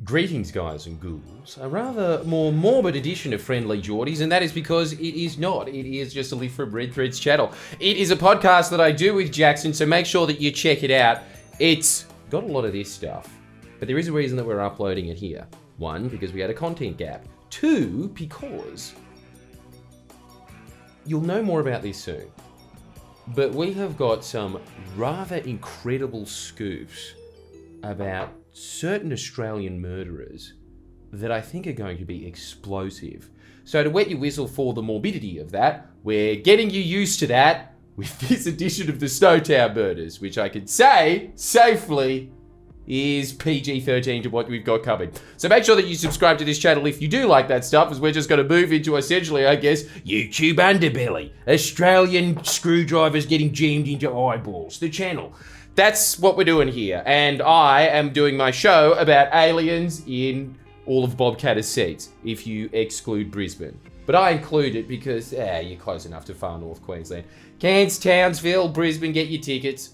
Greetings, guys and ghouls. A rather more morbid edition of Friendly Jordies, and that is because it is not. It is just a lift from Red Thread's channel. It is a podcast that I do with Jackson, so make sure that you check it out. It's got a lot of this stuff, but there is a reason that we're uploading it here. One, because we had a content gap. Two, because you'll know more about this soon. But we have got some rather incredible scoops about certain Australian murderers that I think are going to be explosive. So to wet your whistle for the morbidity of that, we're getting you used to that with this edition of the Snowtown Murders, which I can say safely is PG-13 to what we've got coming. So make sure that you subscribe to this channel if you do like that stuff, as we're just going to move into essentially, I guess, YouTube underbelly. Australian screwdrivers getting jammed into eyeballs. The channel. That's what we're doing here. And I am doing my show about aliens in all of Bob Catter's seats, if you exclude Brisbane. But I include it because, you're close enough to far north Queensland. Cairns, Townsville, Brisbane, get your tickets.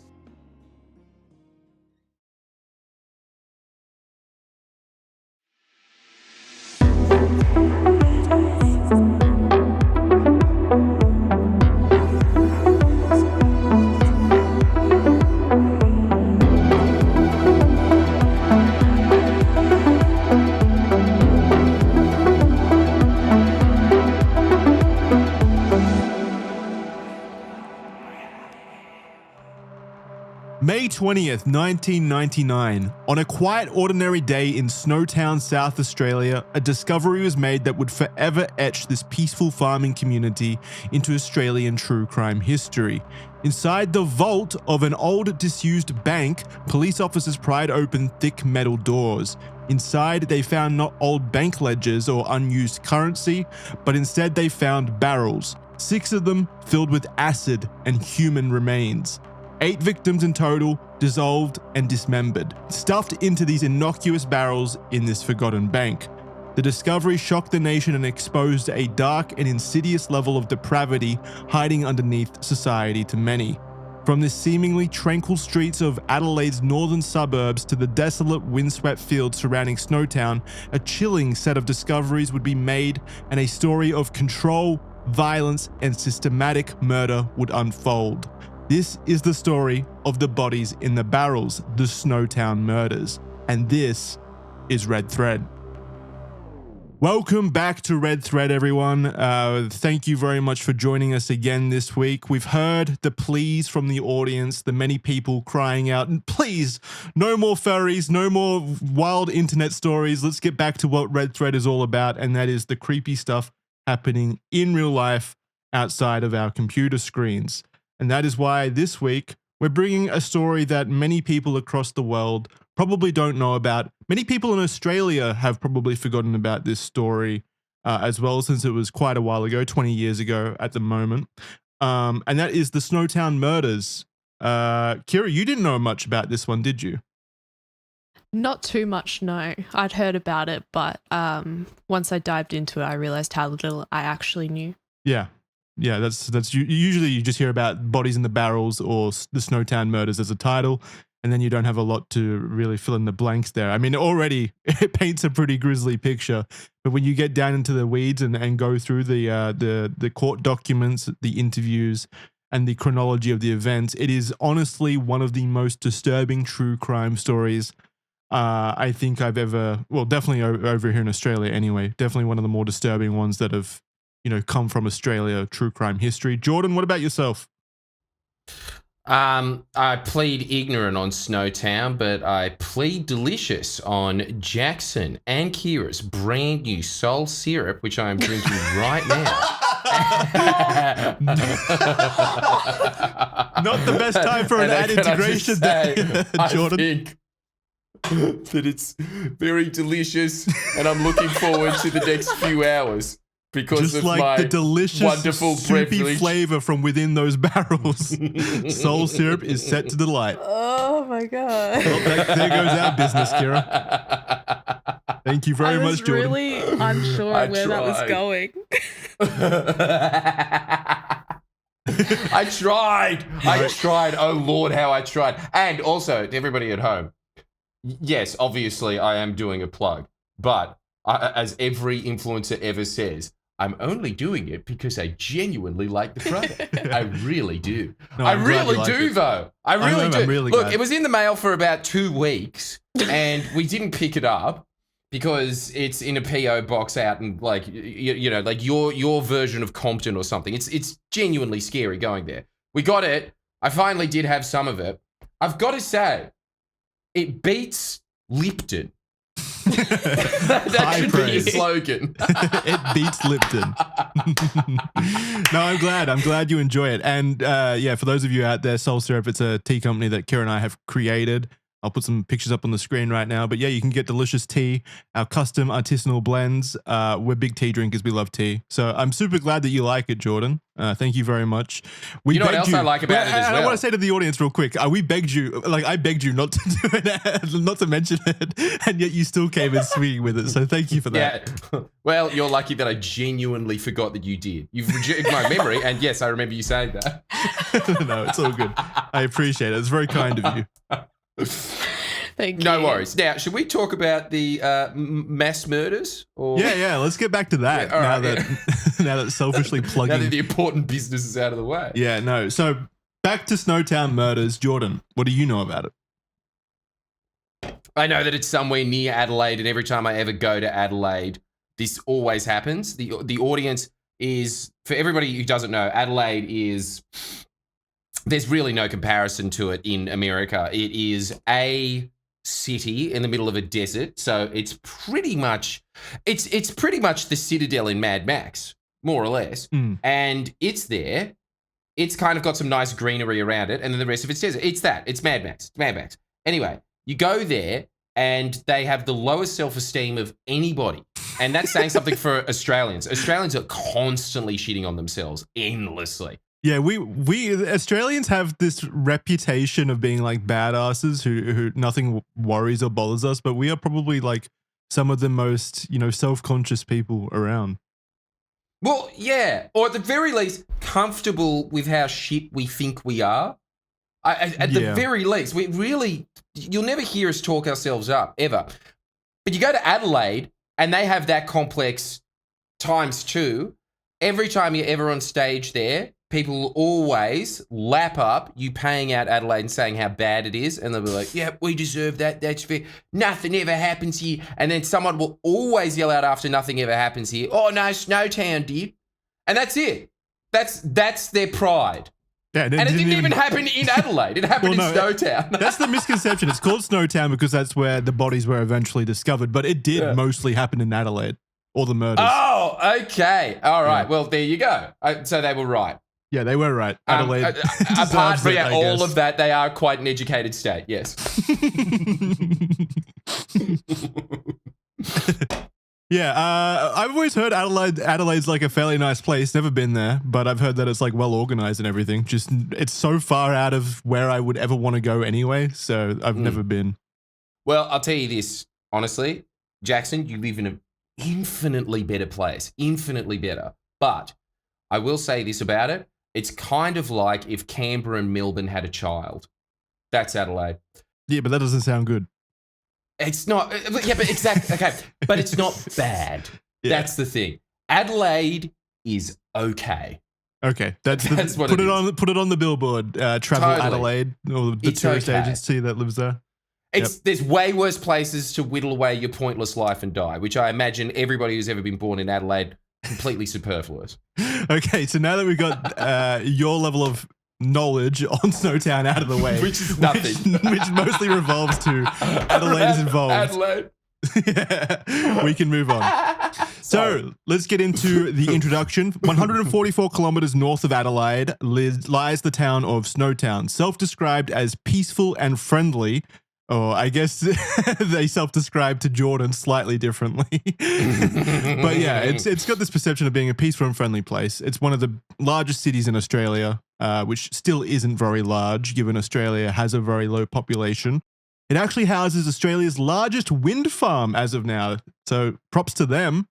May 20th, 1999. On a quiet, ordinary day in Snowtown, South Australia, a discovery was made that would forever etch this peaceful farming community into Australian true crime history. Inside the vault of an old, disused bank, police officers pried open thick metal doors. Inside, they found not old bank ledgers or unused currency, but instead they found barrels, 6 of them filled with acid and human remains. 8 victims in total, dissolved and dismembered, stuffed into these innocuous barrels in this forgotten bank. The discovery shocked the nation and exposed a dark and insidious level of depravity hiding underneath society to many. From the seemingly tranquil streets of Adelaide's northern suburbs to the desolate windswept fields surrounding Snowtown, a chilling set of discoveries would be made and a story of control, violence, and systematic murder would unfold. This is the story of the bodies in the barrels, the Snowtown Murders. And this is Red Thread. Welcome back to Red Thread, everyone. Thank you very much for joining us again this week. We've heard the pleas from the audience, the many people crying out, please, no more furries, no more wild internet stories. Let's get back to what Red Thread is all about, and that is the creepy stuff happening in real life outside of our computer screens. And that is why this week we're bringing a story that many people across the world probably don't know about. Many people in Australia have probably forgotten about this story as well, since it was quite a while ago, 20 years ago at the moment. And that is the Snowtown Murders. Kira, you didn't know much about this one, did you? Not too much, no. I'd heard about it, but once I dived into it, I realized how little I actually knew. Yeah, that's usually you just hear about bodies in the barrels or the Snowtown Murders as a title, and then you don't have a lot to really fill in the blanks there. I mean, already it paints a pretty grisly picture, but when you get down into the weeds and go through the court documents, the interviews, and the chronology of the events, it is honestly one of the most disturbing true crime stories I think I've ever, well, definitely over here in Australia anyway, definitely one of the more disturbing ones that have come from Australia, true crime history. Jordan, what about yourself? I plead ignorant on Snowtown, but I plead delicious on Jackson and Kira's brand new soul syrup, which I am drinking right now. Not the best time for an ad integration there, Jordan. I think that it's very delicious, and I'm looking forward to the next few hours. Because just of like my the delicious, wonderful soupy privilege. flavor from within those barrels, soul syrup is set to delight. Oh my god! Well, there goes our business, Kira. Thank you very much, Jordan. I was really unsure where that was going. I tried. Oh Lord, how I tried. And also, to everybody at home, Yes, obviously I am doing a plug, but as every influencer ever says, I'm only doing it because I genuinely like the product. I really do. No, I I'm glad you really like do, it. though. I really do. I'm really Look, glad. it was in the mail for about 2 weeks, and we didn't pick it up because it's in a PO box out in like you know, like your version of Compton or something. It's genuinely scary going there. We got it. I finally did have some of it. I've got to say, it beats Lipton. That should be your slogan. It beats Lipton. No, I'm glad. I'm glad you enjoy it. And yeah, for those of you out there, Soul Syrup, it's a tea company that Kira and I have created. I'll put some pictures up on the screen right now. But yeah, you can get delicious tea, our custom artisanal blends. We're big tea drinkers. We love tea. So I'm super glad that you like it, Jordan. Thank you very much. You know what else I like about it as well? I want to say to the audience real quick, we begged you, like I begged you not to do it, not to mention it, and yet you still came in swinging with it. So thank you for that. Yeah. Well, you're lucky that I genuinely forgot that you did. You've rejected my memory, and yes, I remember you saying that. No, it's all good. I appreciate it. It's very kind of you. Thank you. No worries. Now, should we talk about the mass murders? Or Yeah. Let's get back to that now that selfishly plugging. now that the important business is out of the way. Yeah, no. So back to Snowtown Murders. Jordan, what do you know about it? I know that it's somewhere near Adelaide, and every time I ever go to Adelaide, this always happens. The audience is, for everybody who doesn't know, Adelaide is, there's really no comparison to it in America. It is a city in the middle of a desert, so it's pretty much the Citadel in Mad Max, more or less. And it's there. It's kind of got some nice greenery around it, and then the rest of it's desert. It's Mad Max. It's Mad Max. Anyway, you go there, and they have the lowest self-esteem of anybody. And that's saying something for Australians. Australians are constantly shitting on themselves endlessly. Yeah, we Australians have this reputation of being like badasses who nothing worries or bothers us, but we are probably like some of the most, self-conscious people around. Well, yeah, or at the very least, comfortable with how shit we think we are. At the very least, you'll never hear us talk ourselves up, ever. But you go to Adelaide, and they have that complex times 2. Every time you're ever on stage there, people will always lap up you paying out Adelaide and saying how bad it is. And they'll be like, yeah, we deserve that. That's fair. Nothing ever happens here. And then someone will always yell out after nothing ever happens here, oh, no, Snowtown did. And that's it. That's their pride. Yeah, and it didn't even happen in Adelaide. It happened in Snowtown. That's the misconception. It's called Snowtown because that's where the bodies were eventually discovered. But it did mostly happen in Adelaide, all the murders. Oh, okay. All right. Yeah. Well, there you go. So they were right. Yeah, they were right. Adelaide. Apart from all of that, they are quite an educated state. Yes. Yeah, I've always heard Adelaide's like a fairly nice place. Never been there, but I've heard that it's like well organized and everything. Just it's so far out of where I would ever want to go anyway. So I've never been. Well, I'll tell you this honestly, Jackson, you live in an infinitely better place, infinitely better. But I will say this about it: it's kind of like if Canberra and Melbourne had a child. That's Adelaide. Yeah, but that doesn't sound good. It's not. Yeah, but exactly. Okay, but it's not bad. Yeah. That's the thing. Adelaide is okay. Okay, that's what put it on the billboard. Travel totally. Adelaide, or the tourist agency that lives there. There's way worse places to whittle away your pointless life and die, which I imagine everybody who's ever been born in Adelaide completely superfluous. Okay, so now that we've got your level of knowledge on Snowtown out of the way, which is nothing, which mostly revolves to Adelaide is involved. Adelaide. Yeah, we can move on. So let's get into the introduction. 144 kilometers north of Adelaide lies the town of Snowtown, self-described as peaceful and friendly. Or I guess they self-describe to Jordan slightly differently. But yeah, it's got this perception of being a peaceful and friendly place. It's one of the largest cities in Australia, which still isn't very large, given Australia has a very low population. It actually houses Australia's largest wind farm as of now. So props to them.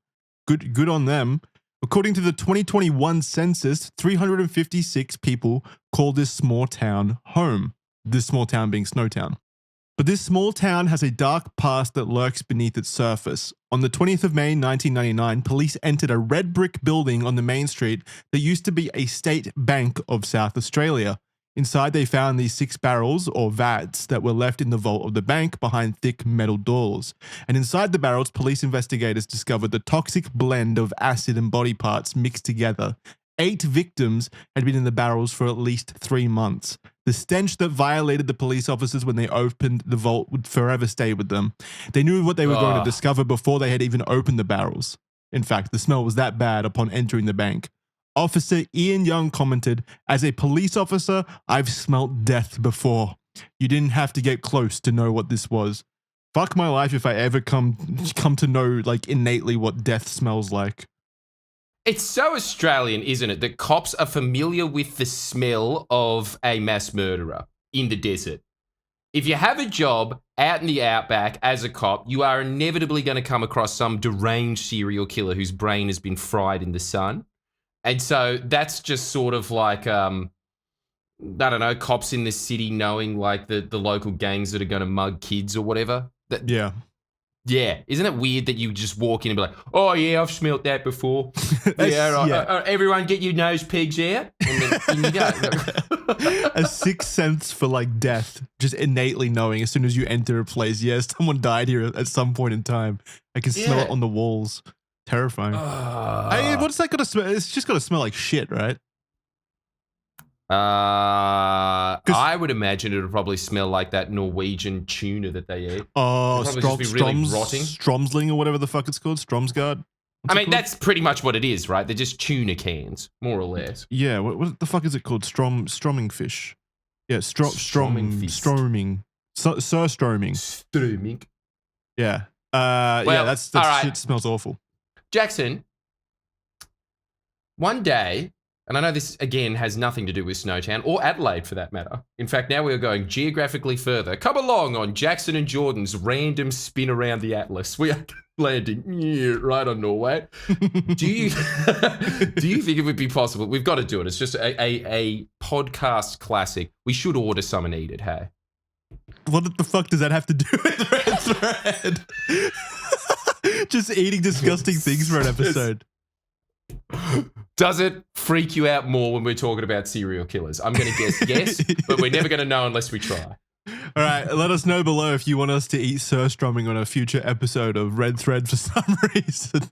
Good on them. According to the 2021 census, 356 people call this small town home. This small town being Snowtown. But this small town has a dark past that lurks beneath its surface. On the 20th of May, 1999, police entered a red brick building on the main street that used to be a state bank of South Australia. Inside, they found these 6 barrels, or vats, that were left in the vault of the bank behind thick metal doors. And inside the barrels, police investigators discovered the toxic blend of acid and body parts mixed together. 8 victims had been in the barrels for at least 3 months. The stench that violated the police officers when they opened the vault would forever stay with them. They knew what they were going to discover before they had even opened the barrels. In fact, the smell was that bad upon entering the bank. Officer Ian Young commented, "As a police officer, I've smelt death before. You didn't have to get close to know what this was. Fuck my life if I ever come to know like innately what death smells like." It's so Australian, isn't it, that cops are familiar with the smell of a mass murderer in the desert. If you have a job out in the outback as a cop, you are inevitably going to come across some deranged serial killer whose brain has been fried in the sun. And so that's just sort of like, I don't know, cops in the city knowing like the local gangs that are going to mug kids or whatever. Yeah. Yeah, isn't it weird that you just walk in and be like, "Oh yeah, I've smelt that before." Yeah, right. Yeah. Everyone, get your nose pegs out, and then in you go. A sixth sense for like death, just innately knowing as soon as you enter a place, yes, someone died here at some point in time. I can smell it on the walls. Terrifying. What's that gonna smell? It's just gonna smell like shit, right? I would imagine it would probably smell like that Norwegian tuna that they eat. Oh, really rotting. Stromsling or whatever the fuck it's called. Stromsgard. I mean, that's pretty much what it is, right? They're just tuna cans, more or less. Yeah. What the fuck is it called? Stroming fish. Yeah. Stroming. Stroming. Yeah. Well, yeah. That's right. Shit smells awful. Jackson, one day, and I know this, again, has nothing to do with Snowtown, or Adelaide for that matter. In fact, now we are going geographically further. Come along on Jackson and Jordan's random spin around the Atlas. We are landing right on Norway. Do you think it would be possible? We've got to do it. It's just a podcast classic. We should order some and eat it, hey? What the fuck does that have to do with Red Thread? Just eating disgusting things for an episode. Does it freak you out more when we're talking about serial killers? I'm going to guess yes, but we're never going to know unless we try. All right, let us know below if you want us to eat surströmming on a future episode of Red Thread for some reason.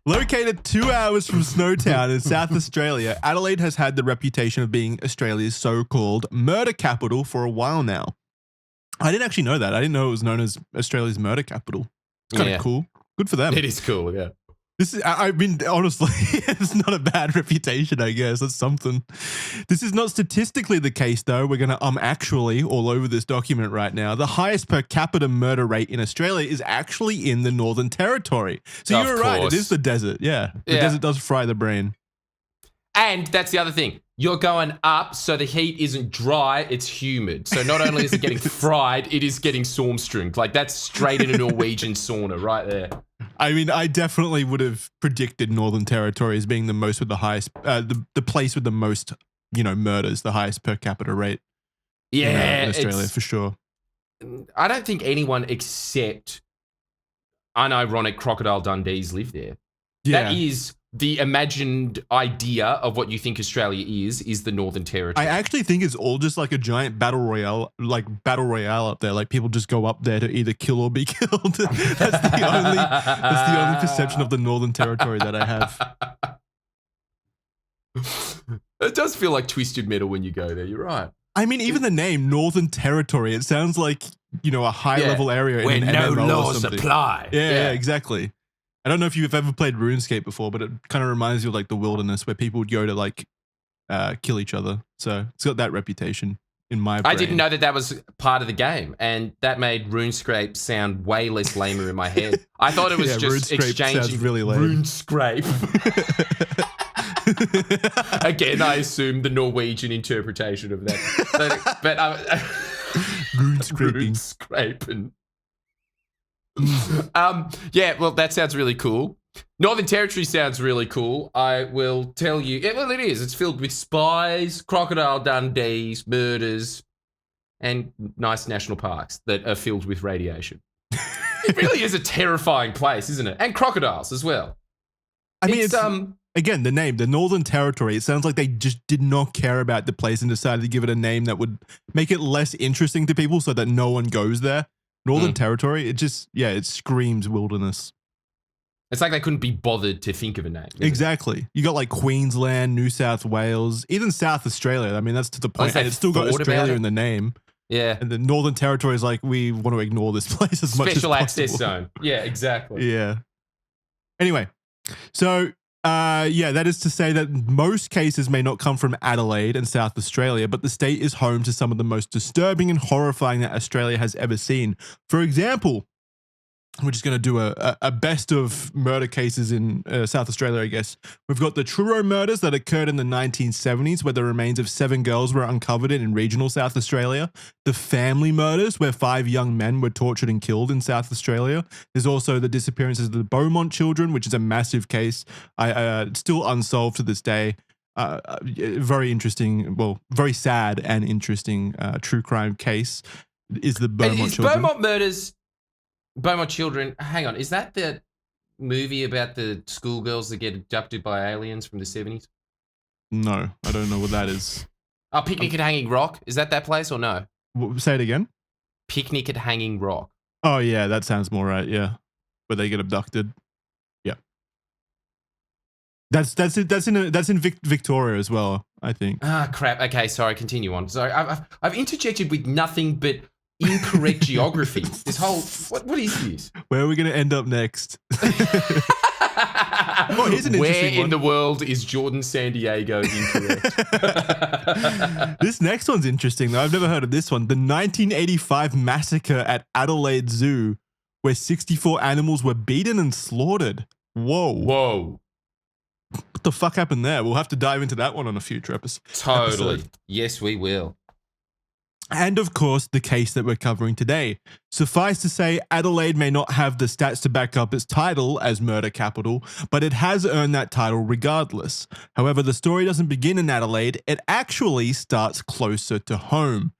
Located 2 hours from Snowtown in South Australia, Adelaide has had the reputation of being Australia's so-called murder capital for a while now. I didn't actually know that. I didn't know it was known as Australia's murder capital. It's kind of cool. Good for them. It is cool, yeah. This is, I mean, honestly, it's not a bad reputation, I guess. That's something. This is not statistically the case, though. We're going to actually all over this document right now. The highest per capita murder rate in Australia is actually in the Northern Territory. So you were right. It is the desert. Yeah. The desert does fry the brain. And that's the other thing. You're going up, so the heat isn't dry, it's humid. So not only is it getting fried, it is getting stormstringed. Like, that's straight in a Norwegian sauna right there. I mean, I definitely would have predicted Northern Territory as being the most with the highest, the place with the most, murders, the highest per capita rate. Yeah. In Australia, for sure. I don't think anyone except unironic Crocodile Dundees live there. Yeah. That is the imagined idea of what you think Australia is the Northern Territory. I actually think it's all just like a giant battle royale up there. Like, people just go up there to either kill or be killed. That's the only perception of the Northern Territory that I have. It does feel like Twisted Metal when you go there. You're right. I mean, even the name Northern Territory, it sounds like, a high level area where in an no MMO laws or something. apply. Yeah, exactly. I don't know if you've ever played RuneScape before, but it kind of reminds you of like the wilderness where people would go to like kill each other. So it's got that reputation in my brain. I didn't know that was part of the game, and that made RuneScape sound way less lamer in my head. I thought it was just RuneScape exchanging sounds really lame. RuneScape. Again, I assume the Norwegian interpretation of that. But RuneScaping. Yeah, well, that sounds really cool. Northern Territory sounds really cool. I will tell you. Well, it is. It's filled with spies, Crocodile Dundees, murders, and nice national parks that are filled with radiation. It really is a terrifying place, isn't it? And crocodiles as well. I mean, it's again, the name, the Northern Territory, it sounds like they just did not care about the place and decided to give it a name that would make it less interesting to people so that no one goes there. Northern Territory, it screams wilderness. It's like they couldn't be bothered to think of a name. Exactly. You got like Queensland, New South Wales, even South Australia. I mean, that's to the point. And it's still got Australia in the name. Yeah. And the Northern Territory is like, we want to ignore this place as much as possible. Special access zone. Yeah, exactly. Yeah. Anyway, so that is to say that most cases may not come from Adelaide and South Australia, but the state is home to some of the most disturbing and horrifying that Australia has ever seen. For example, we're just going to do a best of murder cases in South Australia, I guess. We've got the Truro murders that occurred in the 1970s, where the remains of 7 girls were uncovered in regional South Australia. The family murders, where 5 young men were tortured and killed in South Australia. There's also the disappearances of the Beaumont children, which is a massive case, still unsolved to this day. Very interesting, well, very sad and interesting true crime case is the Beaumont children. Beaumont murders... Beaumont children, hang on, is that the movie about the schoolgirls that get abducted by aliens from the 70s? No, I don't know what that is. Oh, Picnic at Hanging Rock? Is that place or no? Say it again? Picnic at Hanging Rock. Oh, yeah, that sounds more right, yeah. Where they get abducted. Yeah. That's in Victoria as well, I think. Ah, crap. Okay, sorry, continue on. Sorry, I've interjected with nothing but incorrect geography. This whole what is this? Where are we going to end up next? Well, here's an Where interesting one. in the world is Jordan San Diego incorrect? This next one's interesting though. I've never heard of this one. The 1985 massacre at Adelaide Zoo, where 64 animals were beaten and slaughtered. Whoa. What the fuck happened there? We'll have to dive into that one on a future episode. Totally. Yes, we will. And of course, the case that we're covering today. Suffice to say, Adelaide may not have the stats to back up its title as murder capital, but it has earned that title regardless. However, the story doesn't begin in Adelaide, it actually starts closer to home.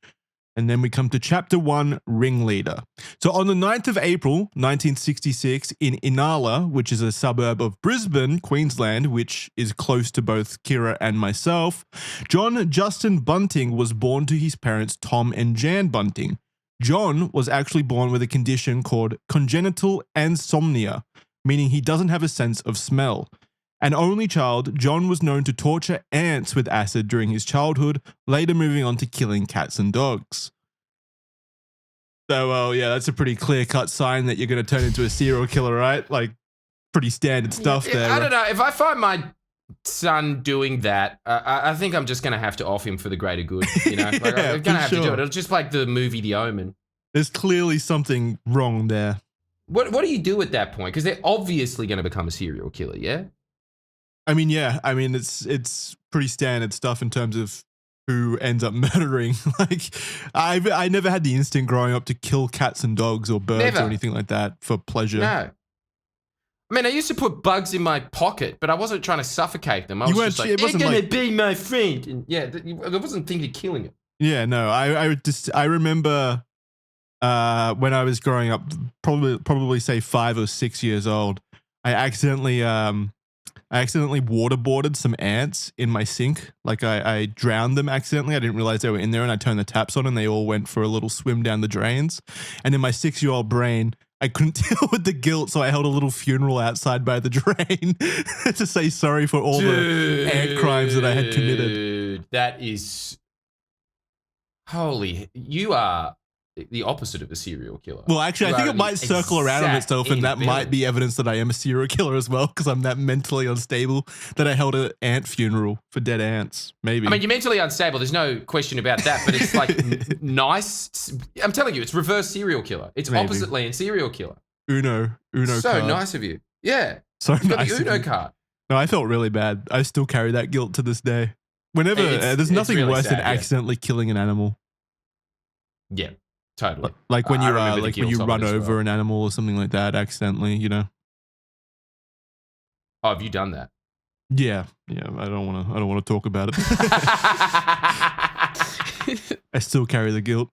And then we come to Chapter 1, Ringleader. So on the 9th of April, 1966, in Inala, which is a suburb of Brisbane, Queensland, which is close to both Kira and myself, John Justin Bunting was born to his parents Tom and Jan Bunting. John was actually born with a condition called congenital anosmia, meaning he doesn't have a sense of smell. An only child, John was known to torture ants with acid during his childhood, later moving on to killing cats and dogs. So, well, yeah, that's a pretty clear-cut sign that you're going to turn into a serial killer, right? Like, pretty standard stuff there. I don't know. If I find my son doing that, I think I'm just going to have to off him for the greater good. You know, like, I'm going to have to do it. It's just like the movie The Omen. There's clearly something wrong there. What do you do at that point? Because they're obviously going to become a serial killer, yeah? I mean, yeah. I mean, it's pretty standard stuff in terms of who ends up murdering. Like, I never had the instinct growing up to kill cats and dogs or birds or anything like that for pleasure. No. I mean, I used to put bugs in my pocket, but I wasn't trying to suffocate them. I was just like, they're going to be my friend. And yeah, I wasn't thinking of killing it. Yeah, no. I remember when I was growing up, probably say 5 or 6 years old, I accidentally waterboarded some ants in my sink. Like I drowned them accidentally. I didn't realize they were in there, and I turned the taps on and they all went for a little swim down the drains. And in my 6-year-old brain, I couldn't deal with the guilt, so I held a little funeral outside by the drain to say sorry for all the ant crimes that I had committed. That is... Holy... You are the opposite of a serial killer. Well, actually, I think it might circle around on itself, and that might be evidence that I am a serial killer as well, because I'm that mentally unstable that I held an ant funeral for dead ants. Maybe. I mean, you're mentally unstable. There's no question about that, but it's like nice. I'm telling you, it's reverse serial killer. It's oppositely in serial killer. Uno so card. Nice of you. Yeah. So You've got nice the Uno card. No, I felt really bad. I still carry that guilt to this day. Whenever there's nothing really worse than accidentally killing an animal. Yeah. Totally. Like when you run over an animal or something like that accidentally, you know. Oh, have you done that? Yeah. I don't want to talk about it. I still carry the guilt.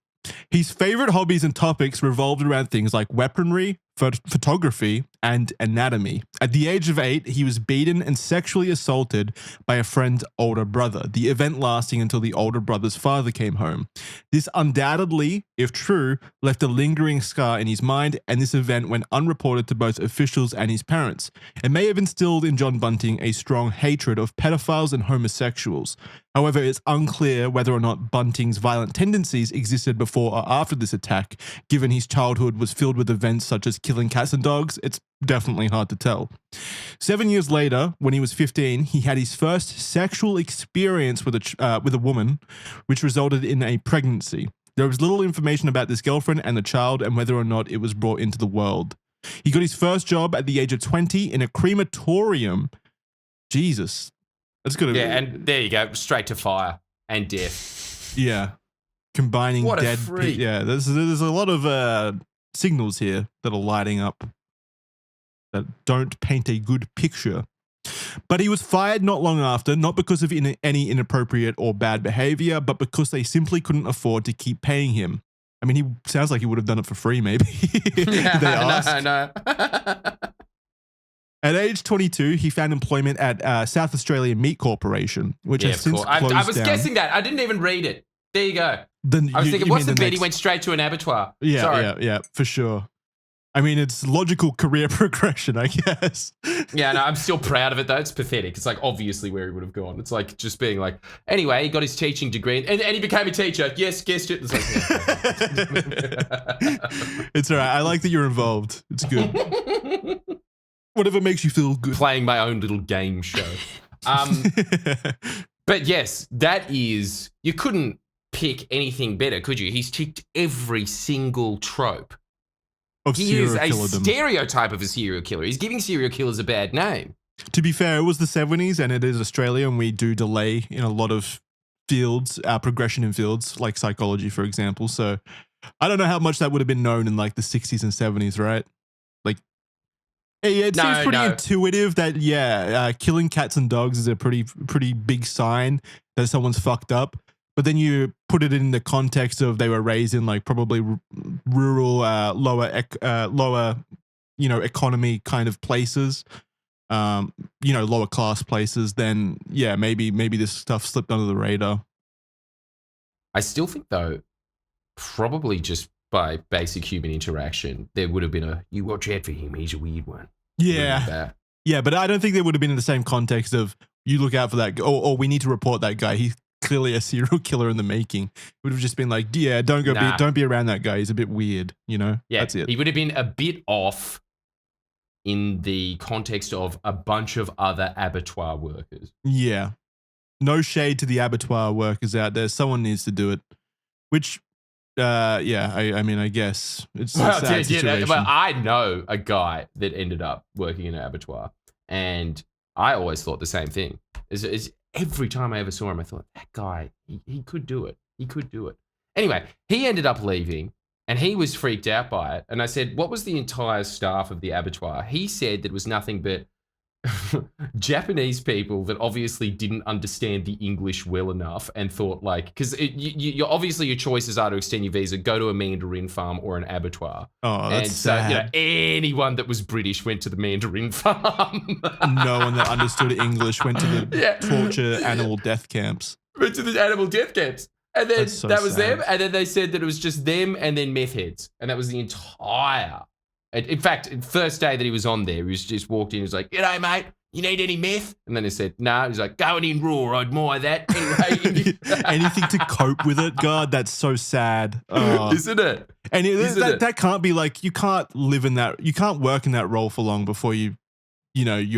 His favorite hobbies and topics revolved around things like weaponry, photography, and anatomy. At the age of 8, he was beaten and sexually assaulted by a friend's older brother, the event lasting until the older brother's father came home. This undoubtedly, if true, left a lingering scar in his mind, and this event went unreported to both officials and his parents. It may have instilled in John Bunting a strong hatred of pedophiles and homosexuals. However, it's unclear whether or not Bunting's violent tendencies existed before or after this attack. Given his childhood was filled with events such as killing cats and dogs, it's definitely hard to tell. 7 years later, when he was 15, he had his first sexual experience with a woman, which resulted in a pregnancy. There was little information about this girlfriend and the child and whether or not it was brought into the world. He got his first job at the age of 20 in a crematorium. Jesus. That's good. Yeah, and there you go, straight to fire and death. Yeah, combining what dead. A freak. Yeah, there's a lot of signals here that are lighting up that don't paint a good picture. But he was fired not long after, not because of any inappropriate or bad behavior, but because they simply couldn't afford to keep paying him. I mean, he sounds like he would have done it for free, maybe. They asked. No. At age 22, he found employment at South Australian Meat Corporation, which has since closed down. I was guessing that. I didn't even read it. There you go. I was thinking, what's the bit? He went straight to an abattoir. Yeah, for sure. I mean, it's logical career progression, I guess. Yeah, no, I'm still proud of it, though. It's pathetic. It's like obviously where he would have gone. It's like just being like, anyway, he got his teaching degree and he became a teacher. Yes, guessed it. It's like, yeah. It's all right. I like that you're involved. It's good. Whatever makes you feel good. Playing my own little game show. But yes, that is, you couldn't pick anything better, could you? He's ticked every single trope. He is a stereotype of a serial killer. He's giving serial killers a bad name. To be fair, it was the 70s and it is Australia, and we do delay in a lot of fields, progression in fields like psychology, for example. So I don't know how much that would have been known in like the 60s and 70s, right? Like, yeah, it seems pretty intuitive that, killing cats and dogs is a pretty big sign that someone's fucked up. But then you put it in the context of they were raised in like probably rural, lower, economy kind of places, lower class places. Then maybe this stuff slipped under the radar. I still think though, probably just by basic human interaction, there would have been you watch out for him. He's a weird one. Yeah. Yeah, but I don't think they would have been in the same context of you look out for that, or we need to report that guy. He's clearly a serial killer in the making. It would have just been like, don't be around that guy. He's a bit weird, Yeah, that's it. He would have been a bit off in the context of a bunch of other abattoir workers. Yeah. No shade to the abattoir workers out there. Someone needs to do it. Which, I mean, I guess it's a sad situation. Well, I know a guy that ended up working in an abattoir, and I always thought the same thing. Is every time I ever saw him, I thought, that guy, he could do it. He could do it. Anyway, he ended up leaving, and he was freaked out by it. And I said, what was the entire staff of the abattoir? He said that it was nothing but Japanese people that obviously didn't understand the English well enough and thought like, because you obviously your choices are to extend your visa, go to a mandarin farm or an abattoir. Oh, that's sad. So anyone that was British went to the mandarin farm. No one that understood English went to the torture animal death camps. Went to the animal death camps. And then that was them. And then they said that it was just them and then meth heads. And that was the entire. In fact, the first day that he was on there, he was just walked in. He was like, "G'day, mate. You need any meth?" And then he said, "No." He's like, "Going in raw. I'd admire that." Anyway, anything to cope with it. God, that's so sad, isn't it? And that can't be like, you can't live in that. You can't work in that role for long before you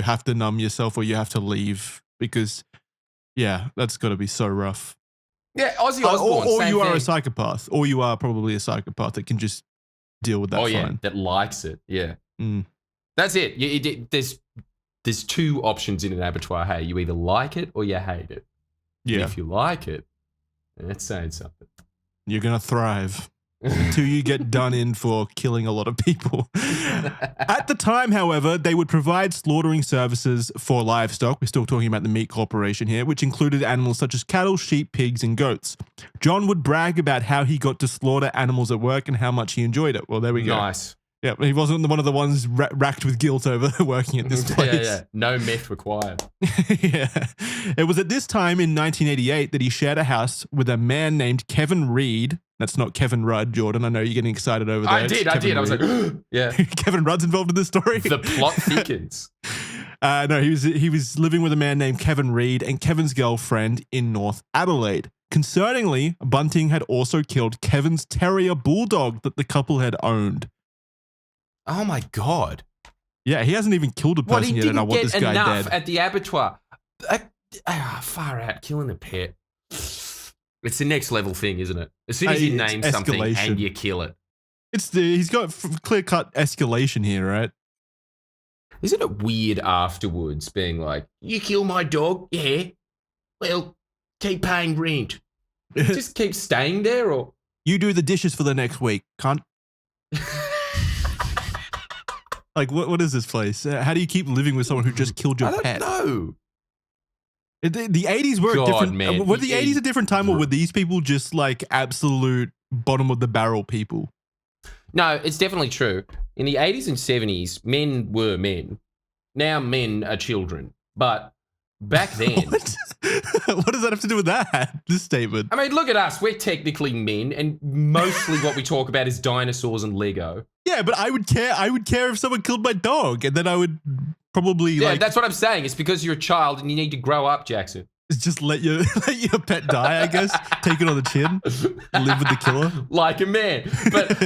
have to numb yourself or you have to leave, because that's got to be so rough. Yeah, Ozzy Osbourne. Or you are a psychopath, or you are probably a psychopath that can just deal with that. Oh yeah, that likes it. Yeah, that's it. There's two options in an abattoir. Hey, you either like it or you hate it. Yeah. And if you like it, that's saying something. You're gonna thrive. until you get done in for killing a lot of people. At the time, however, they would provide slaughtering services for livestock. We're still talking about the meat corporation here, which included animals such as cattle, sheep, pigs, and goats. John would brag about how he got to slaughter animals at work and how much he enjoyed it. Well, there we go. Nice. Yeah, he wasn't one of the ones racked with guilt over working at this place. Yeah. No meth required. Yeah. It was at this time in 1988 that he shared a house with a man named Kevin Reed. That's not Kevin Rudd, Jordan. I know you're getting excited over there. I did. I was like, yeah. Kevin Rudd's involved in this story. The plot thickens. No, he was living with a man named Kevin Reed and Kevin's girlfriend in North Adelaide. Concerningly, Bunting had also killed Kevin's terrier bulldog that the couple had owned. Oh my God. Yeah, he hasn't even killed a person yet, and I want this guy dead. He didn't get enough at the abattoir. Far out, killing a pet. It's the next level thing, isn't it? As soon as you name something and you kill it. He's got clear-cut escalation here, right? Isn't it weird afterwards being like, you kill my dog? Yeah. Well, keep paying rent. Just keep staying there, or? You do the dishes for the next week, cunt. Like, what is this place? How do you keep living with someone who just killed your pet? I don't know. The 80s were a different... Man. Were the 80s a different time, or were these people just like absolute bottom of the barrel people? No, it's definitely true. In the 80s and 70s, men were men. Now men are children. But back then... What does that have to do with that, this statement? I mean, look at us. We're technically men, and mostly what we talk about is dinosaurs and Lego. Yeah, but I would care. I would care if someone killed my dog, and then I would probably Yeah, that's what I'm saying. It's because you're a child and you need to grow up, Jackson. Just let your pet die, I guess. Take it on the chin. Live with the killer. Like a man. But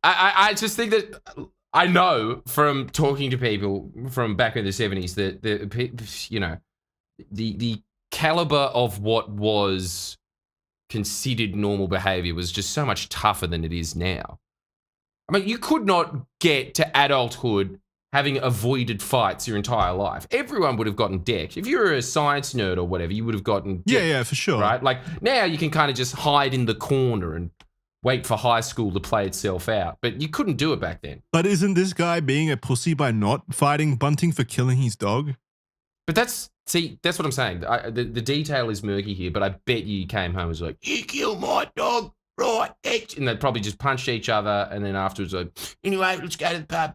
I just think that I know from talking to people from back in the 70s that the caliber of what was considered normal behavior was just so much tougher than it is now. I mean, you could not get to adulthood having avoided fights your entire life. Everyone would have gotten decked. If you were a science nerd or whatever, you would have gotten decked. Yeah, for sure. Right? Like, now you can kind of just hide in the corner and wait for high school to play itself out. But you couldn't do it back then. But isn't this guy being a pussy by not fighting Bunting for killing his dog? But that's what I'm saying. The detail is murky here, but I bet you came home and was like, you killed my dog, right? And they probably just punched each other, and then afterwards, like, anyway, let's go to the pub.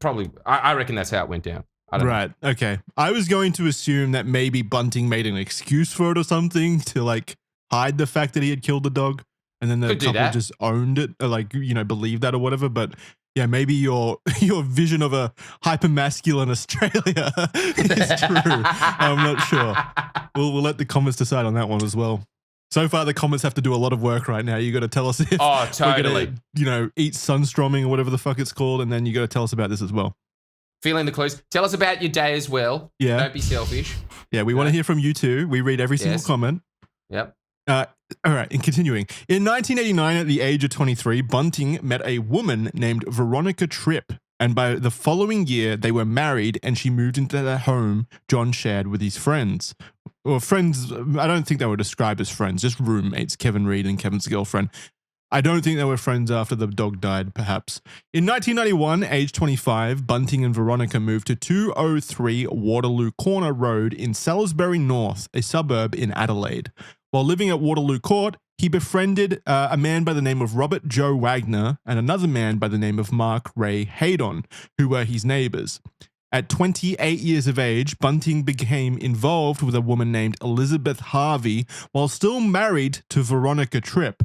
Probably, I reckon that's how it went down. I don't know. Okay. I was going to assume that maybe Bunting made an excuse for it or something to like hide the fact that he had killed the dog, and then the couple just owned it, or like, believed that or whatever. But yeah, maybe your vision of a hyper-masculine Australia is true. I'm not sure. We'll let the comments decide on that one as well. So far, the comments have to do a lot of work right now. You got to tell us if totally. we're going to, eat sunstorming or whatever the fuck it's called, and then you got to tell us about this as well. Feeling the clues. Tell us about your day as well. Yeah. Don't be selfish. Yeah, we want to hear from you too. We read every single comment. Yep. All right, and continuing. In 1989, at the age of 23, Bunting met a woman named Veronica Tripp, and by the following year, they were married, and she moved into the home John shared with his friends. Or friends, I don't think they were described as friends, just roommates, Kevin Reed and Kevin's girlfriend. I don't think they were friends after the dog died, perhaps. In 1991, age 25, Bunting and Veronica moved to 203 Waterloo Corner Road in Salisbury North, a suburb in Adelaide. While living at Waterloo Court, he befriended a man by the name of Robert Joe Wagner and another man by the name of Mark Ray Haydon, who were his neighbors. At 28 years of age, Bunting became involved with a woman named Elizabeth Harvey while still married to Veronica Tripp.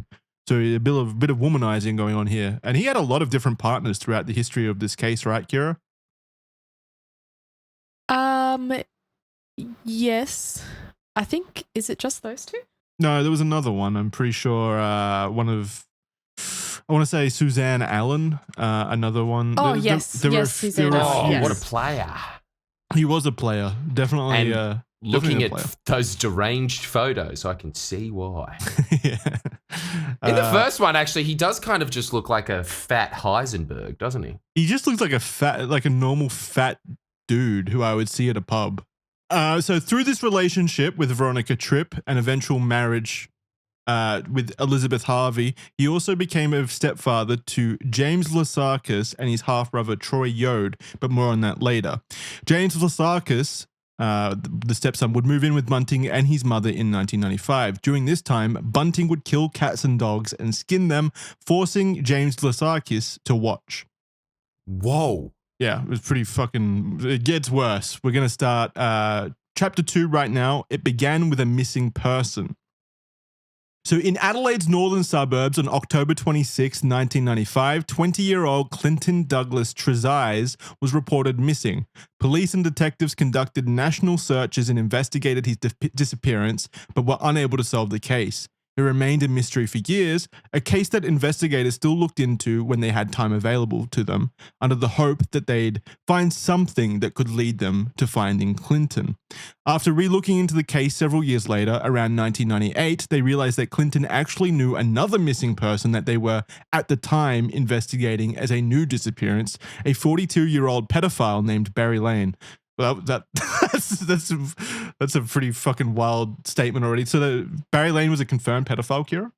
So a bit of womanizing going on here. And he had a lot of different partners throughout the history of this case, right, Kira? Yes. I think, is it just those two? No, there was another one. I'm pretty sure I want to say Suzanne Allen, another one. Oh, Suzanne Allen. Yes. What a player. He was a player, definitely. And looking at those deranged photos, I can see why. Yeah. In the first one, actually, he does kind of just look like a fat Heisenberg, doesn't he? He just looks like a normal fat dude who I would see at a pub. So through this relationship with Veronica Tripp and eventual marriage with Elizabeth Harvey. He also became a stepfather to James Vlassakis and his half-brother Troy Yode, but more on that later. James Vlassakis, the stepson, would move in with Bunting and his mother in 1995. During this time, Bunting would kill cats and dogs and skin them, forcing James Vlassakis to watch. Whoa. Yeah, it was pretty fucking... It gets worse. We're going to start chapter 2 right now. It began with a missing person. So in Adelaide's northern suburbs on October 26, 1995, 20-year-old Clinton Douglas Trezise was reported missing. Police and detectives conducted national searches and investigated his disappearance, but were unable to solve the case. It remained a mystery for years, a case that investigators still looked into when they had time available to them, under the hope that they'd find something that could lead them to finding Clinton. After re-looking into the case several years later, around 1998, they realized that Clinton actually knew another missing person that they were, at the time, investigating as a new disappearance, a 42-year-old pedophile named Barry Lane. Well, that's a pretty fucking wild statement already. So Barry Lane was a confirmed pedophile, Kira?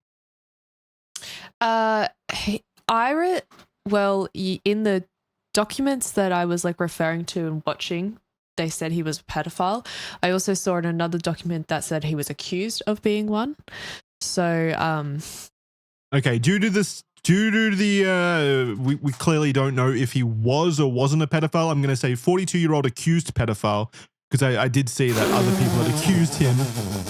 In the documents that I was like referring to and watching, they said he was a pedophile. I also saw in another document that said he was accused of being one. So, okay, due to the we clearly don't know if he was or wasn't a pedophile. I'm going to say 42-year-old accused pedophile, because I did see that other people had accused him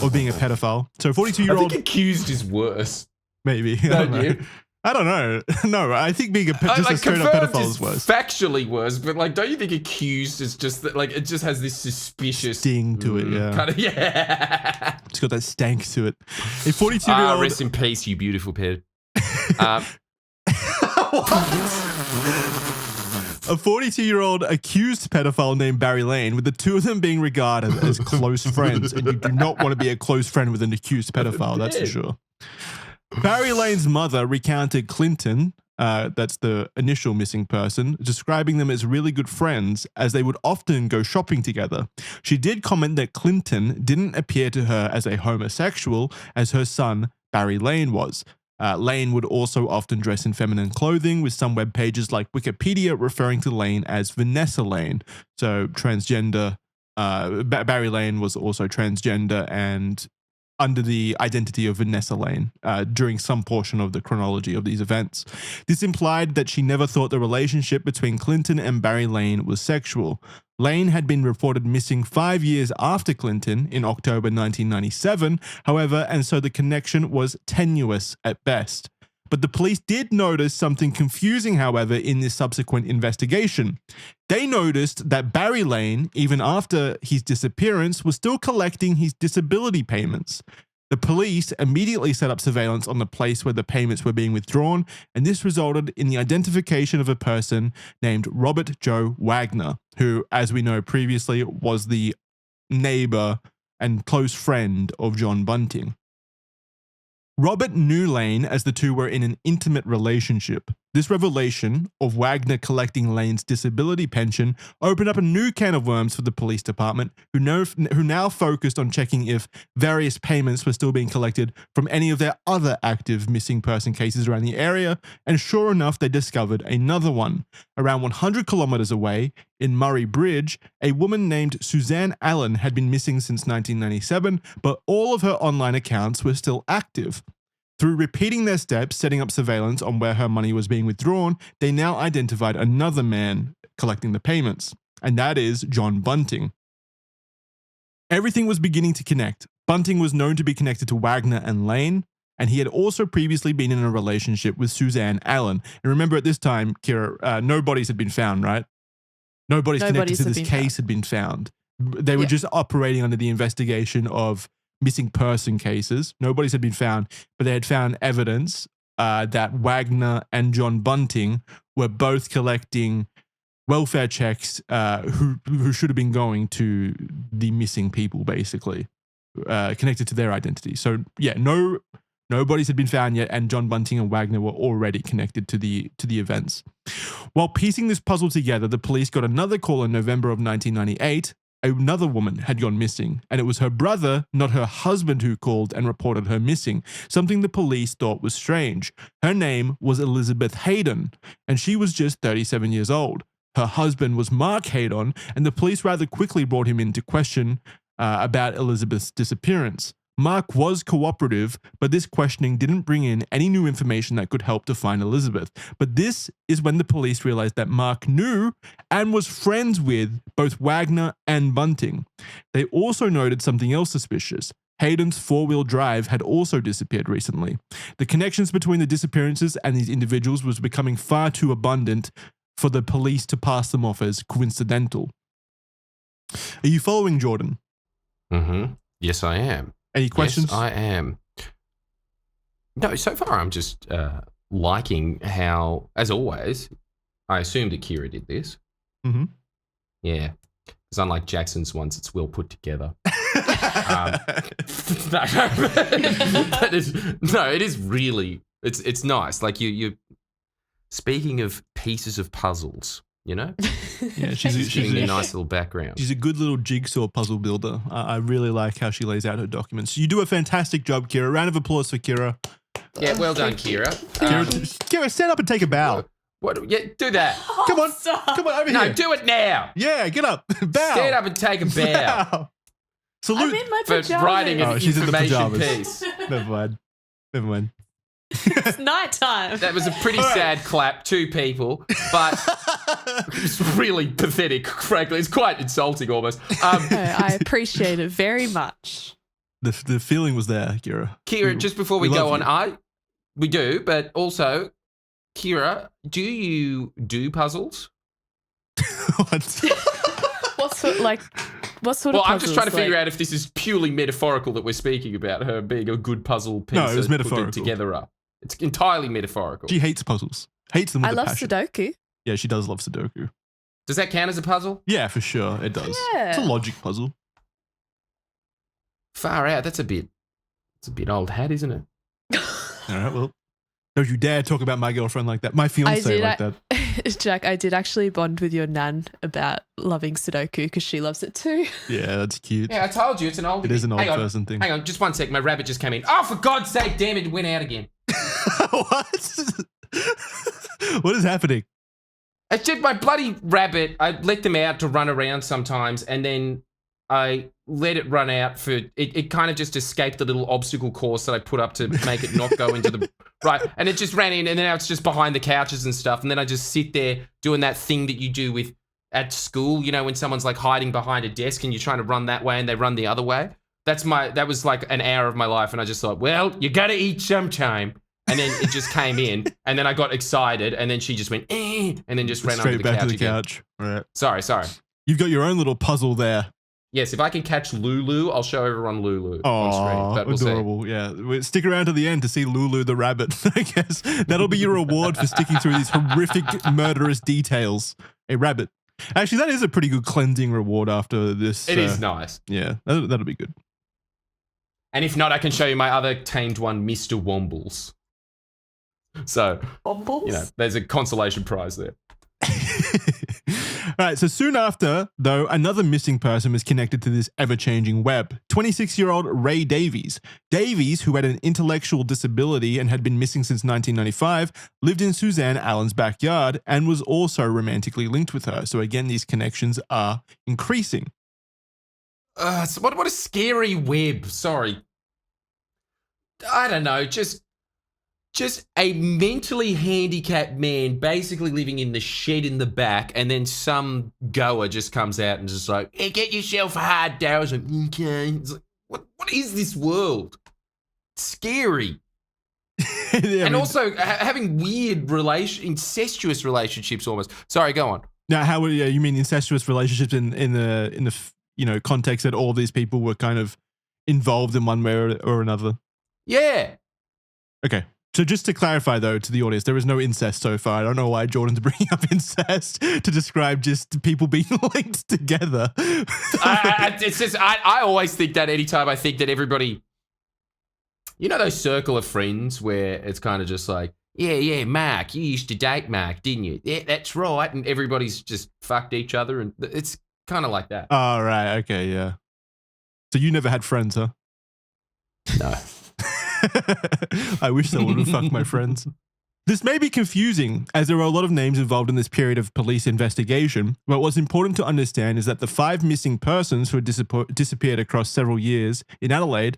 of being a pedophile. So 42-year-old... I think accused is worse. Maybe. I don't know. No, I think being a straight up pedophile is worse. Factually worse, but like, don't you think accused is just that? Like, it just has this suspicious sting to it. Yeah, kind of. Yeah, it's got that stank to it. A 42-year-old. Rest in peace, you beautiful ped. A 42-year-old accused pedophile named Barry Lane, with the two of them being regarded as close friends, and you do not want to be a close friend with an accused pedophile, that's for sure. Barry Lane's mother recounted Clinton, that's the initial missing person, describing them as really good friends, as they would often go shopping together. She did comment that Clinton didn't appear to her as a homosexual, as her son, Barry Lane, was. Lane would also often dress in feminine clothing, with some web pages like Wikipedia referring to Lane as Vanessa Lane. So transgender. Barry Lane was also transgender and under the identity of Vanessa Lane during some portion of the chronology of these events. This implied that she never thought the relationship between Clinton and Barry Lane was sexual. Lane had been reported missing 5 years after Clinton in October 1997, however, and so the connection was tenuous at best. But the police did notice something confusing, however, in this subsequent investigation. They noticed that Barry Lane, even after his disappearance, was still collecting his disability payments. The police immediately set up surveillance on the place where the payments were being withdrawn, and this resulted in the identification of a person named Robert Joe Wagner, who, as we know previously, was the neighbor and close friend of John Bunting. Robert knew Lane as the two were in an intimate relationship. This revelation of Wagner collecting Lane's disability pension opened up a new can of worms for the police department, who now focused on checking if various payments were still being collected from any of their other active missing person cases around the area, and sure enough, they discovered another one. Around 100 kilometers away, in Murray Bridge, a woman named Suzanne Allen had been missing since 1997, but all of her online accounts were still active. Through repeating their steps, setting up surveillance on where her money was being withdrawn, they now identified another man collecting the payments, and that is John Bunting. Everything was beginning to connect. Bunting was known to be connected to Wagner and Lane, and he had also previously been in a relationship with Suzanne Allen. And remember, at this time, Kira, no bodies had been found, right? No bodies connected to this case had been found. They were just operating under the investigation of missing person cases. No bodies had been found, but they had found evidence that Wagner and John Bunting were both collecting welfare checks who should have been going to the missing people, basically, connected to their identity. So yeah, no bodies had been found yet, and John Bunting and Wagner were already connected to the events. While piecing this puzzle together, the police got another call in November of 1998 another woman had gone missing, and it was her brother, not her husband, who called and reported her missing, something the police thought was strange. Her name was Elizabeth Haydon, and she was just 37 years old. Her husband was Mark Haydon, and the police rather quickly brought him into question about Elizabeth's disappearance. Mark was cooperative, but this questioning didn't bring in any new information that could help to find Elizabeth. But this is when the police realized that Mark knew and was friends with both Wagner and Bunting. They also noted something else suspicious. Hayden's four-wheel drive had also disappeared recently. The connections between the disappearances and these individuals was becoming far too abundant for the police to pass them off as coincidental. Are you following, Jordan? Mm-hmm. Yes, I am. Any questions? Yes, I am. No, so far I'm just liking how, as always, I assumed that Kira did this. Mm-hmm. Yeah. Because unlike Jackson's ones, it's well put together. It is really, it's nice. Like you speaking of pieces of puzzles, you know? Yeah, she's a nice little background. She's a good little jigsaw puzzle builder. I really like how she lays out her documents. You do a fantastic job, Kira. Round of applause for Kira. Yeah, well done, Kira. Kira, stand up and take a bow. What? Yeah, do that. Come on, over here. No, do it now. Yeah, get up. Bow. Stand up and take a bow. Bow. Salute. I'm in my For pajamas. writing an she's in the information pajamas. piece. Never mind. It's nighttime. That was a pretty sad clap, 2 people, but it's really pathetic, frankly. It's quite insulting almost. I appreciate it very much. The feeling was there, Kira. Kira, just before we go love on, we do, but also, Kira, do you do puzzles? What? What sort of Well, I'm just trying to figure out if this is purely metaphorical that we're speaking about, her being a good puzzle piece. No, it was metaphorical. Put together up. It's entirely metaphorical. She hates puzzles. Hates them with I a love passion. Sudoku. Yeah, she does love Sudoku. Does that count as a puzzle? Yeah, for sure, it does. Yeah. It's a logic puzzle. Far out. It's a bit old hat, isn't it? All right, well, don't you dare talk about my girlfriend like that. My fiance like that. Jack, I did actually bond with your nan about loving Sudoku because she loves it too. Yeah, that's cute. Yeah, I told you it's an old. It is an old person thing. Hang on, just one sec. My rabbit just came in. Oh, for God's sake! Damn it! It went out again. What? What is happening? It's just my bloody rabbit. I let them out to run around sometimes, and then I let it run out for it kind of just escaped the little obstacle course that I put up to make it not go into the right, and it just ran in, and then now it's just behind the couches and stuff, and then I just sit there doing that thing that you do with at school, you know, when someone's like hiding behind a desk and you're trying to run that way and they run the other way. That was like an hour of my life, and I just thought, well, you gotta eat sometime. And then it just came in, and then I got excited, and then she just went, and then just ran straight under the back couch to the again. couch. Right. Sorry. You've got your own little puzzle there. Yes, if I can catch Lulu, I'll show everyone Lulu on Oh, screen. But we'll adorable. Yeah. Stick around to the end to see Lulu the rabbit, I guess. That'll be your reward for sticking through these horrific, murderous details. A rabbit. Actually, that is a pretty good cleansing reward after this. It is nice. Yeah, that'll be good. And if not, I can show you my other tamed one, Mr. Wombles. So, Wombles? you know, there's a consolation prize there. All right, so soon after, though, another missing person was connected to this ever-changing web. 26-year-old Ray Davies. Davies, who had an intellectual disability and had been missing since 1995, lived in Suzanne Allen's backyard and was also romantically linked with her. So again, these connections are increasing. So what a scary web. Sorry. I don't know, just a mentally handicapped man basically living in the shed in the back, and then some goer just comes out and just like, hey, get yourself a hard dough. Like, okay. It's like, what is this world? It's scary. And also having weird incestuous relationships almost. Sorry, go on. Now, you mean incestuous relationships in the context that all these people were kind of involved in one way or another? Yeah. Okay. So just to clarify, though, to the audience, there is no incest so far. I don't know why Jordan's bringing up incest to describe just people being linked together. It's just, I always think that anytime I think that everybody, you know, those circle of friends where it's kind of just like, yeah, Mark, you used to date Mark, didn't you? Yeah, that's right. And everybody's just fucked each other. And it's kind of like that. Oh, right. Okay, yeah. So you never had friends, huh? No. I wish someone would fuck my friends. This may be confusing, as there are a lot of names involved in this period of police investigation, but what's important to understand is that the 5 missing persons who had disappeared across several years in Adelaide,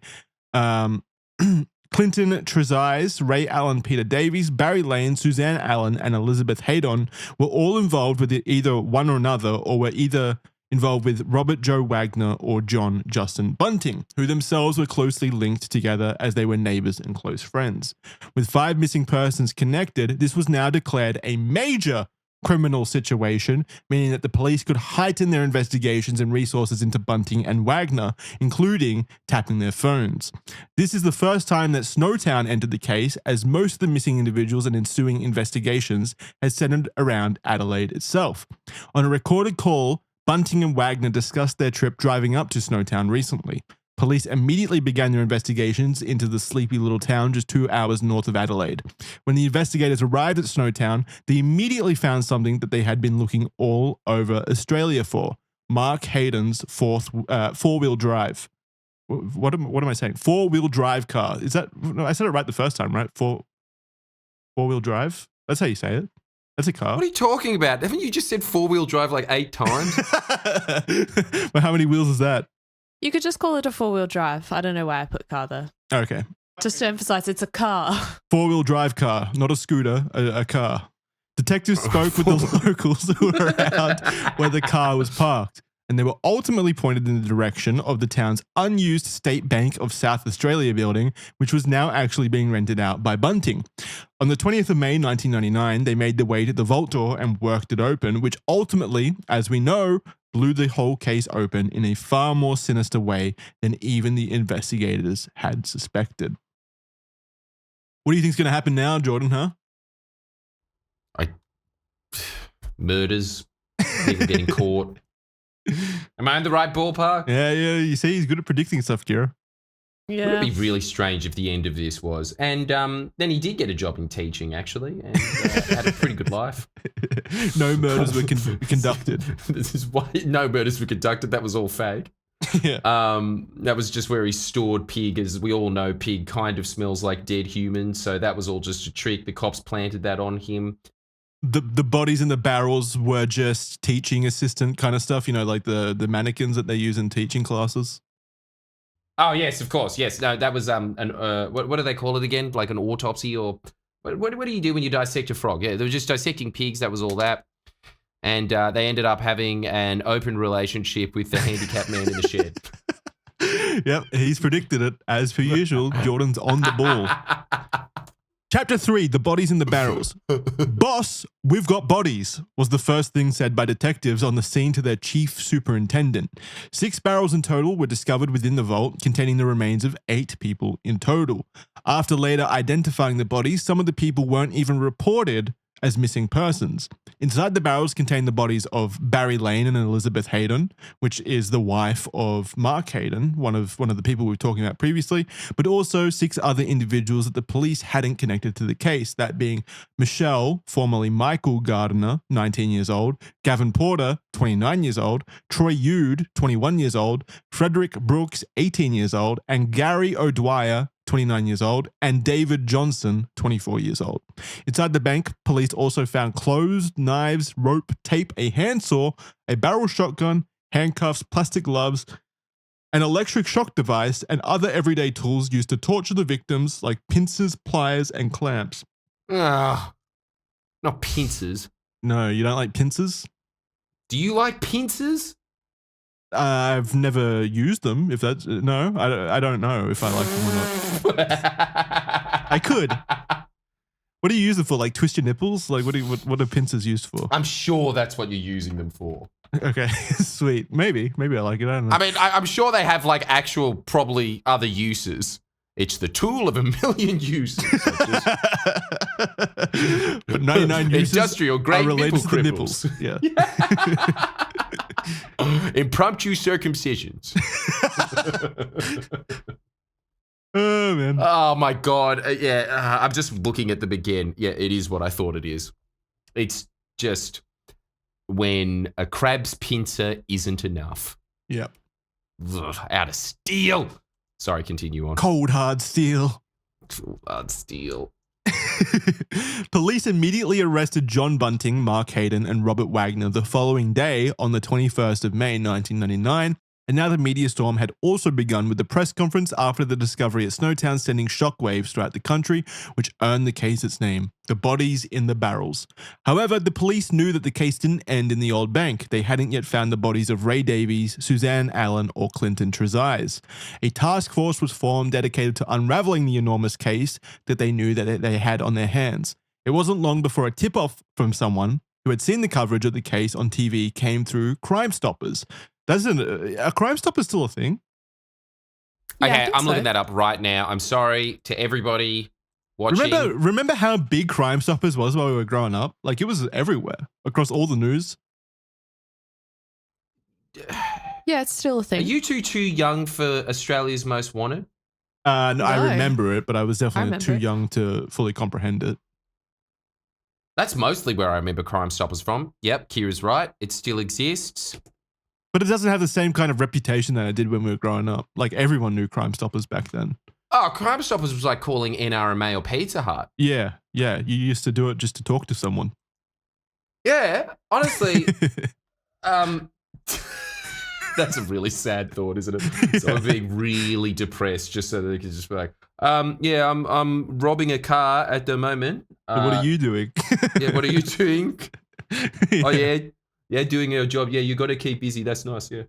Clinton Trezise, Ray Allen, Peter Davies, Barry Lane, Suzanne Allen, and Elizabeth Haydon were all involved with either one or another, or were either involved with Robert Joe Wagner or John Justin Bunting, who themselves were closely linked together as they were neighbors and close friends. With 5 missing persons connected, this was now declared a major criminal situation, meaning that the police could heighten their investigations and resources into Bunting and Wagner, including tapping their phones. This is the first time that Snowtown entered the case, as most of the missing individuals and ensuing investigations had centered around Adelaide itself. On a recorded call, Bunting and Wagner discussed their trip driving up to Snowtown recently. Police immediately began their investigations into the sleepy little town just 2 hours north of Adelaide. When the investigators arrived at Snowtown, they immediately found something that they had been looking all over Australia for: Mark Hayden's four-wheel drive. What am I saying? Four-wheel drive car. Is that? No, I said it right the first time, right? Four-wheel drive. That's how you say it. That's a car. What are you talking about? Haven't you just said 4-wheel drive like 8 times? Well, how many wheels is that? You could just call it a 4-wheel drive. I don't know why I put car there. Okay. Just to emphasize, it's a car. 4-wheel drive car, not a scooter, a car. Detectives spoke with the locals who were around where the car was parked, and they were ultimately pointed in the direction of the town's unused State Bank of South Australia building, which was now actually being rented out by Bunting. On the 20th of May 1999, they made their way to the vault door and worked it open, which ultimately, as we know, blew the whole case open in a far more sinister way than even the investigators had suspected. What do you think's going to happen now, Jordan, huh? Murders, people getting caught. Am I in the right ballpark? Yeah, you see, he's good at predicting stuff, Kira. Yeah. Wouldn't it be really strange if the end of this was? And then he did get a job in teaching, actually, and had a pretty good life. No murders were conducted. This is why no murders were conducted. That was all fake. Yeah. That was just where he stored pig. As we all know, pig kind of smells like dead humans, so that was all just a trick. The cops planted that on him. The bodies in the barrels were just teaching assistant kind of stuff, you know, like the mannequins that they use in teaching classes. Oh yes, of course, yes. No, that was what do they call it again? Like an autopsy, or what do you do when you dissect a frog? Yeah, they were just dissecting pigs. That was all that, and they ended up having an open relationship with the handicapped man in the shed. Yep, he's predicted it as per usual. Jordan's on the ball. Chapter 3, the bodies in the barrels. Boss, we've got bodies, was the first thing said by detectives on the scene to their chief superintendent. 6 barrels in total were discovered within the vault, containing the remains of 8 people in total. After later identifying the bodies, some of the people weren't even reported as missing persons. Inside the barrels contained the bodies of Barry Lane and Elizabeth Haydon, which is the wife of Mark Hayden, one of the people we were talking about previously, but also 6 other individuals that the police hadn't connected to the case, that being Michelle, formerly Michael Gardiner, 19 years old, Gavin Porter, 29 years old, Troy Yude, 21 years old, Frederick Brooks, 18 years old, and Gary O'Dwyer, 29 years old, and David Johnson, 24 years old. Inside the bank, police also found clothes, knives, rope, tape, a handsaw, a barrel shotgun, handcuffs, plastic gloves, an electric shock device, and other everyday tools used to torture the victims like pincers, pliers, and clamps. Ah, not pincers. No, you don't like pincers? Do you like pincers? I've never used them. If that's no, I don't know if I like them or not. I could. What do you use them for? Like twist your nipples? Like what are pincers used for? I'm sure that's what you're using them for. Okay, sweet. Maybe I like it. I don't know. I mean, I'm sure they have like actual, probably other uses. It's the tool of a million uses. But 99 uses industrial grade are related nipple to the cripples. nipples. Yeah. Impromptu circumcisions. Oh man. Oh my god. I'm just looking at them again. Yeah, it is what I thought it is. It's just when a crab's pincer isn't enough. Yep. Ugh, out of steel. Sorry, continue on. Cold, hard steel. Hard steel. Police immediately arrested John Bunting, Mark Hayden, and Robert Wagner the following day on the 21st of May 1999, and now the media storm had also begun with the press conference after the discovery at Snowtown sending shockwaves throughout the country, which earned the case its name, The Bodies in the Barrels. However, the police knew that the case didn't end in the old bank. They hadn't yet found the bodies of Ray Davies, Suzanne Allen, or Clinton Trezise. A task force was formed dedicated to unraveling the enormous case that they knew that they had on their hands. It wasn't long before a tip-off from someone who had seen the coverage of the case on TV came through Crime Stoppers. A Crime Stopper still a thing? Yeah, I Okay, think I'm so. looking that up right now. I'm sorry to everybody watching. Remember how big Crime Stoppers was while we were growing up? Like, it was everywhere, across all the news. Yeah, it's still a Are thing. you two too young for Australia's Most Wanted? No, I No. remember it, but I was definitely remember too it. young to fully comprehend it. That's mostly where I remember Crime Stoppers from. Yep, Kira's right. It still exists. But it doesn't have the same kind of reputation that it did when we were growing up. Like, everyone knew Crime Stoppers back then. Oh, Crime Stoppers was like calling NRMA or Pizza Hut. Yeah, you used to do it just to talk to someone. Yeah, honestly, that's a really sad thought, isn't it? So I'm being really depressed just so that they can just be like, yeah, I'm robbing a car at the moment. So what are you doing? Yeah, what are you doing? Oh, yeah, doing your job. Yeah, you got to keep busy. That's nice, yeah.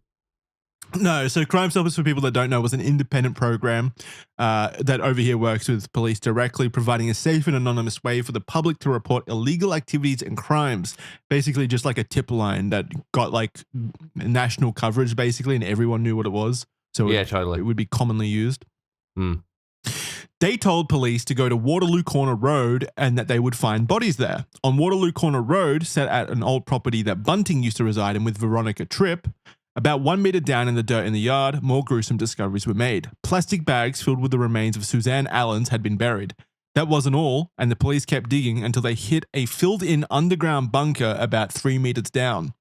No, so Crime Stoppers, for people that don't know, was an independent program that over here works with police directly, providing a safe and anonymous way for the public to report illegal activities and crimes. Basically, just like a tip line that got like national coverage, basically, and everyone knew what it was. So Yeah, totally. it would be commonly used. Hmm. They told police to go to Waterloo Corner Road and that they would find bodies there. On Waterloo Corner Road, set at an old property that Bunting used to reside in with Veronica Tripp, about 1 meter down in the dirt in the yard, more gruesome discoveries were made. Plastic bags filled with the remains of Suzanne Allen's had been buried. That wasn't all, and the police kept digging until they hit a filled-in underground bunker about 3 meters down.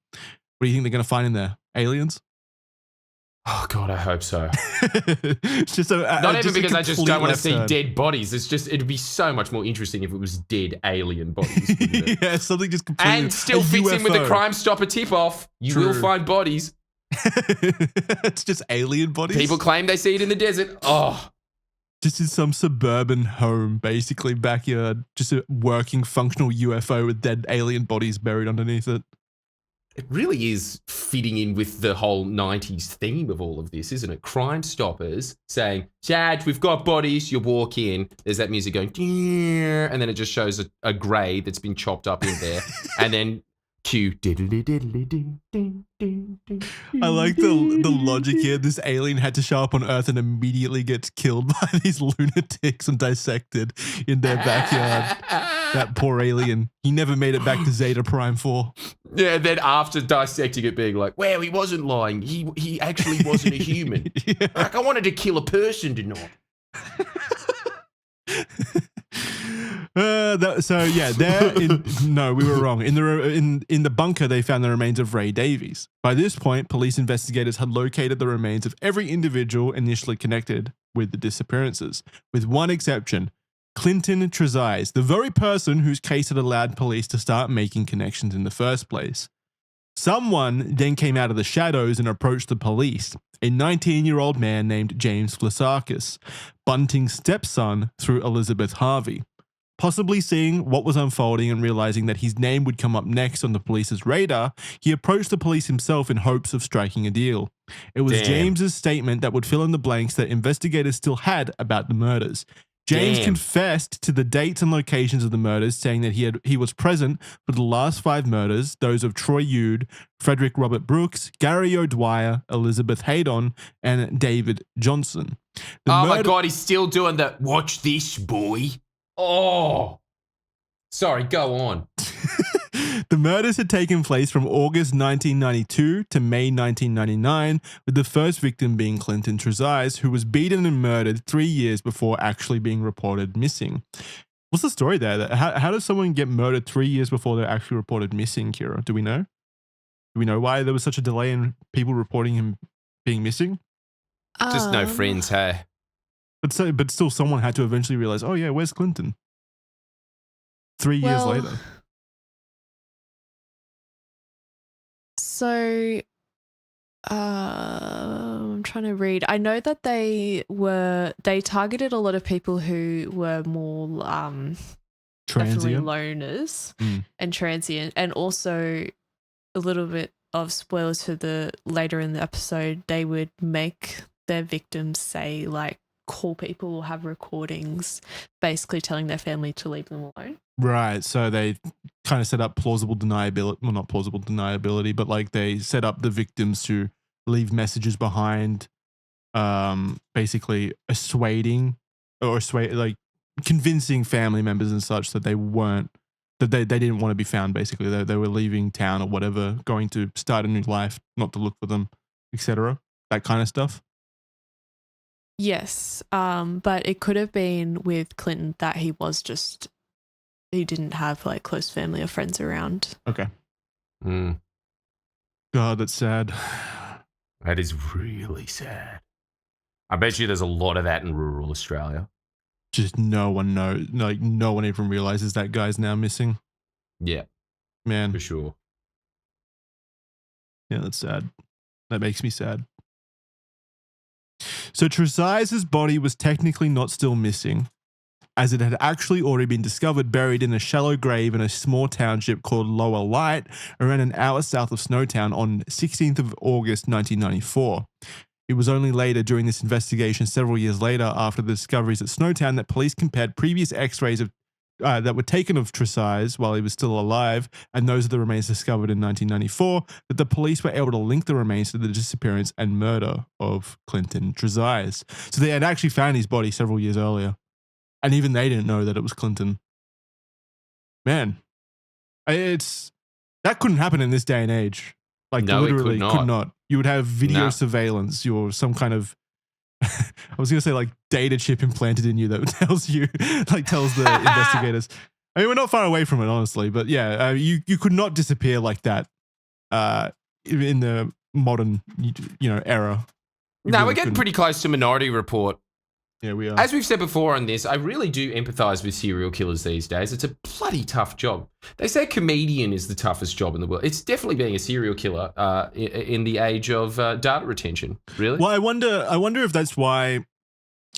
What do you think they're going to find in there? Aliens? Oh, God, I hope so. It's just Not even just a because I just complete don't want to left see turn. dead bodies. It's just, it'd be so much more interesting if it was dead alien bodies. wouldn't it? Yeah, something just completely... And still a fits in with the UFO. Crime Stopper tip-off. You will True. find bodies. It's just alien bodies. People claim they see it in the desert. Oh, Just in some suburban home, basically backyard, just a working functional UFO with dead alien bodies buried underneath it. it really is fitting in with the whole 90s theme of all of this, isn't it? Crime Stoppers saying, Chad, we've got bodies. You walk in, there's that music going, "Dear," and then it just shows a grave that's been chopped up in there. And then cue. I like the logic here. This alien had to show up on Earth and immediately gets killed by these lunatics and dissected in their backyard. That poor alien. He never made it back to Zeta Prime 4. Yeah, then after dissecting it, being like, well, he wasn't lying. He actually wasn't a human. Yeah. Like, I wanted to kill a person tonight. No, we were wrong. In the bunker, they found the remains of Ray Davies. By this point, police investigators had located the remains of every individual initially connected with the disappearances, with one exception: Clinton Trezise, the very person whose case had allowed police to start making connections in the first place. Someone then came out of the shadows and approached the police, a 19-year-old man named James Vlassakis, Bunting's stepson through Elizabeth Harvey. Possibly seeing what was unfolding and realizing that his name would come up next on the police's radar, he approached the police himself in hopes of striking a deal. It was Damn. James's statement that would fill in the blanks that investigators still had about the murders. James Damn. confessed to the dates and locations of the murders, saying that he was present for the last 5 murders, those of Troy Yude, Frederick Robert Brooks, Gary O'Dwyer, Elizabeth Haydon, and David Johnson. My God, he's still doing the watch this, boy. Oh. Sorry, go on. The murders had taken place from August 1992 to May 1999, with the first victim being Clinton Trezise, who was beaten and murdered 3 years before actually being reported missing. What's the story there? How does someone get murdered 3 years before they're actually reported missing, Kira? Do we know? Do we know why there was such a delay in people reporting him being missing? Just no friends, hey. But still, someone had to eventually realize, oh yeah, where's Clinton? 3 years later. So, I'm trying to read. I know that they targeted a lot of people who were more definitely Transient. loners and transient, and also a little bit of spoilers for the later in the episode. They would make their victims say, like, call people or have recordings basically telling their family to leave them alone. Right. So they kind of set up plausible deniability. Well, not plausible deniability, but like they set up the victims to leave messages behind, basically like convincing family members and such that they didn't want to be found. Basically, they were leaving town or whatever, going to start a new life, not to look for them, etc. That kind of stuff. Yes, but it could have been with Clinton that he didn't have like close family or friends around. Okay. God, that's sad. That is really sad. I bet you there's a lot of that in rural Australia. Just no one knows. Like no one even realizes that guy's now missing. Yeah, man, for sure. Yeah, that's sad. That makes me sad. So Trezai's body was technically not still missing, as it had actually already been discovered buried in a shallow grave in a small township called Lower Light, around an hour south of Snowtown on 16th of August 1994. It was only later during this investigation, several years later after the discoveries at Snowtown, that police compared previous x-rays that were taken of Trezai's while he was still alive and those of the remains discovered in 1994, that the police were able to link the remains to the disappearance and murder of Clinton Trezai's. So they had actually found his body several years earlier. And even they didn't know that it was Clinton. Man, that couldn't happen in this day and age. Like, no, literally it could not. You would have video surveillance or some kind of, I was going to say like data chip implanted in you that tells the investigators. I mean, we're not far away from it, honestly, but yeah, you could not disappear like that in the modern, era. We're getting pretty close to Minority Report. Yeah, we are. As we've said before on this, I really do empathize with serial killers these days. It's a bloody tough job. They say comedian is the toughest job in the world. It's definitely being a serial killer in the age of data retention. Really? Well, I wonder if that's why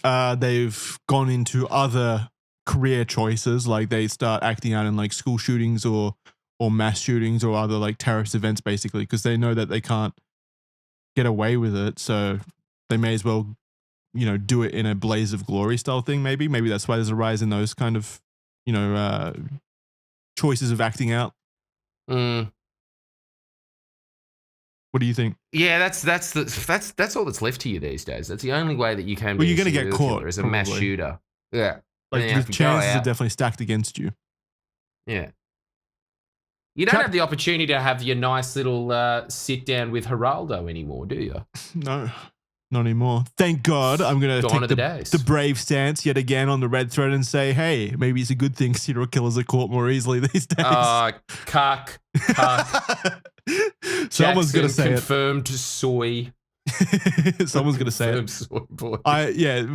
they've gone into other career choices, like they start acting out in like school shootings or mass shootings or other like terrorist events, basically, because they know that they can't get away with it, so they may as well do it in a blaze of glory style thing. Maybe that's why there's a rise in those kind of, choices of acting out. What do you think? Yeah, that's all that's left to you these days. That's the only way that you can. Well, you're going to get caught as a mass shooter. Yeah, like the chances are definitely stacked against you. Yeah. You don't have the opportunity to have your nice little sit down with Geraldo anymore, do you? No. Not anymore. Thank God. I'm going to take the brave stance yet again on the red thread and say, hey, maybe it's a good thing serial killers are caught more easily these days. Cuck. Someone's going to say confirmed soy. Someone's going to say it. Soy boy.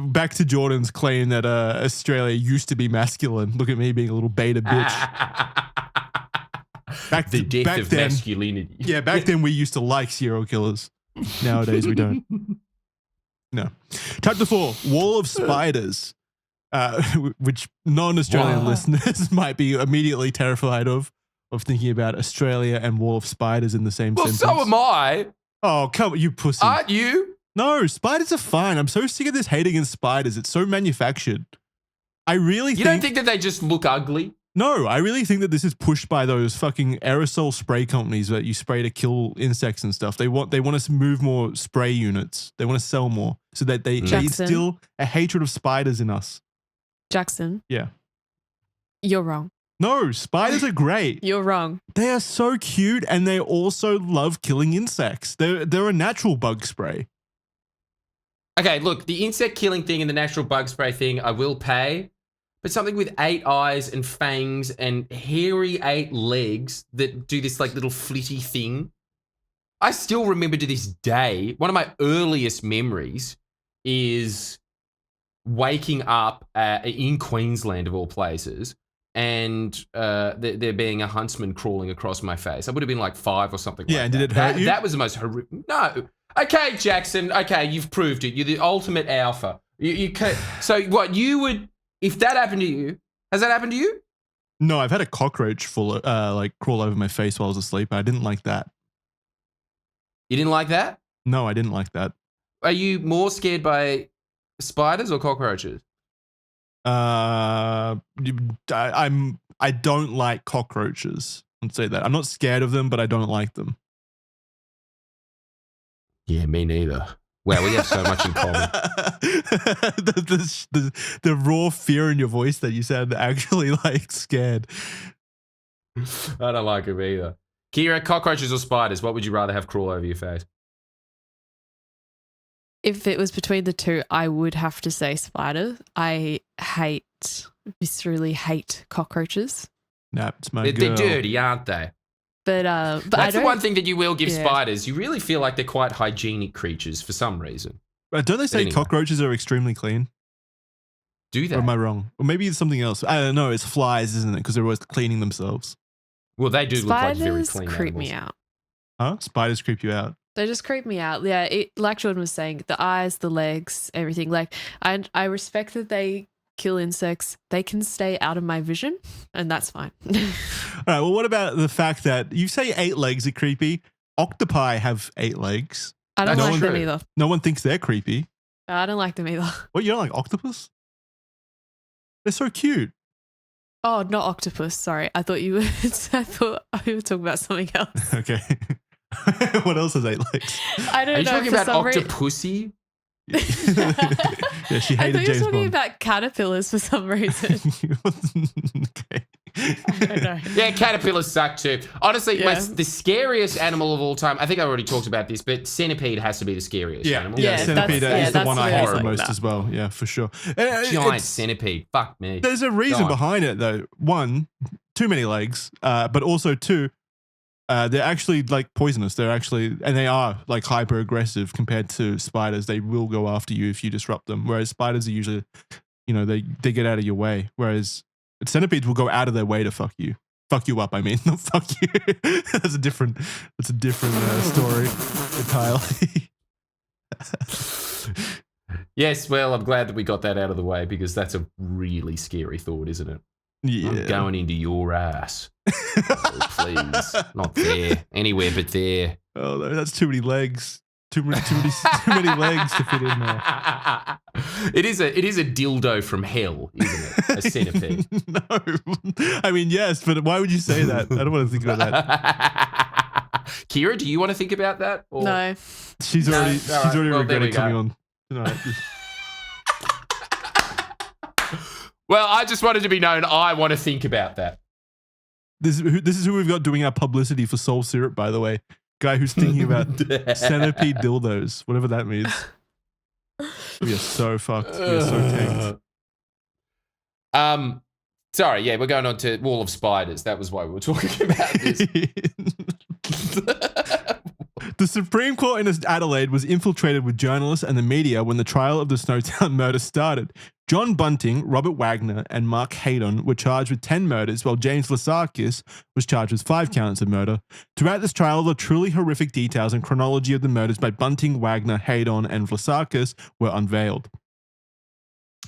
Back to Jordan's claim that Australia used to be masculine. Look at me being a little beta bitch. The death of masculinity. Yeah, back then we used to like serial killers. Nowadays we don't. No. Chapter 4, Wall of Spiders, which non-Australian listeners might be immediately terrified of thinking about Australia and Wall of Spiders in the same sentence. Well, so am I. Oh, come on, you pussy. Aren't you? No, spiders are fine. I'm so sick of this hate against spiders. It's so manufactured. You don't think that they just look ugly? No, I really think that this is pushed by those fucking aerosol spray companies that you spray to kill insects and stuff. They want us to move more spray units. They want to sell more so that they instill a hatred of spiders in us. Jackson. Yeah. You're wrong. No, spiders are great. You're wrong. They are so cute and they also love killing insects. They're a natural bug spray. Okay, look, the insect killing thing and the natural bug spray thing, I will pay. But something with 8 eyes and fangs and hairy 8 legs that do this like little flitty thing. I still remember to this day, one of my earliest memories is waking up in Queensland, of all places, and there being a huntsman crawling across my face. I would have been like 5 or something like that. Yeah, and did it hurt you? That was the most horrific. No. Okay, Jackson. Okay, you've proved it. You're the ultimate alpha. You can, so what you would, if that happened to you, has that happened to you? No, I've had a cockroach crawl over my face while I was asleep. I didn't like that. You didn't like that? No, I didn't like that. Are you more scared by spiders or cockroaches? I don't like cockroaches. I'd say that. I'm not scared of them, but I don't like them. Yeah, me neither. Wow, we have so much in common. the raw fear in your voice that you sound actually like scared. I don't like them either. Kira, cockroaches or spiders, what would you rather have crawl over your face? If it was between the two, I would have to say spider. I viscerally hate cockroaches. Nah, it's my girl. They're dirty, aren't they? But that's the one thing that you will give spiders. You really feel like they're quite hygienic creatures for some reason. Don't they say cockroaches are extremely clean? Do they? Or am I wrong? Or maybe it's something else. I don't know. It's flies, isn't it? Because they're always cleaning themselves. Well, they do look like very clean Spiders creep animals. me out. Huh? Spiders creep you out? They just creep me out. Yeah, like Jordan was saying, the eyes, the legs, everything. Like, I respect that they kill insects. They can stay out of my vision, and that's fine. All right. Well, what about the fact that you say 8 legs are creepy? Octopi have 8 legs. I don't like them either. No one thinks they're creepy. I don't like them either. What, you don't like octopus? They're so cute. Oh, not octopus. Sorry, I thought you were. I thought we were talking about something else. Okay. What else has 8 legs? I don't know. Are you talking about Octopussy? Yeah, she hated I thought you were James talking Bond. about caterpillars for some reason. Okay. I don't know. Yeah, caterpillars suck too. Honestly, Yeah. the scariest animal of all time, I think I already talked about this, but centipede has to be the scariest animal. Yeah, Yeah, centipede that's- is the yeah, one I that's hate the the way I most like as well. Yeah, for sure. Giant It's- centipede. Fuck me. There's a reason God. behind it, though. 1, too many legs, but also 2, they're actually like poisonous. They're actually, and they are like hyper aggressive compared to spiders. They will go after you if you disrupt them. Whereas spiders are usually, they get out of your way. Whereas centipedes will go out of their way to fuck you up. I mean, not fuck you. That's a different story entirely. Yes, well, I'm glad that we got that out of the way because that's a really scary thought, isn't it? Yeah. I'm going into your ass. Oh, please. Not there. Anywhere but there. Oh, no, that's too many legs. Too many legs to fit in there. It is a dildo from hell, isn't it? A centipede. No. I mean, yes, but why would you say that? I don't want to think about that. Kira, do you want to think about that? Or? No. She's already All right. Well, there we regretted go. coming on tonight. Well, I just wanted to be known I want to think about that. This is who we've got doing our publicity for Soul Syrup, by the way. Guy who's thinking about centipede dildos, whatever that means. We are so fucked. We are so tanked. Sorry, yeah, we're going on to Wall of Spiders. That was why we were talking about this. The Supreme Court in Adelaide was infiltrated with journalists and the media when the trial of the Snowtown murders started. John Bunting, Robert Wagner, and Mark Haydon were charged with 10 murders, while James Vlassakis was charged with 5 counts of murder. Throughout this trial, the truly horrific details and chronology of the murders by Bunting, Wagner, Haydon, and Vlassakis were unveiled.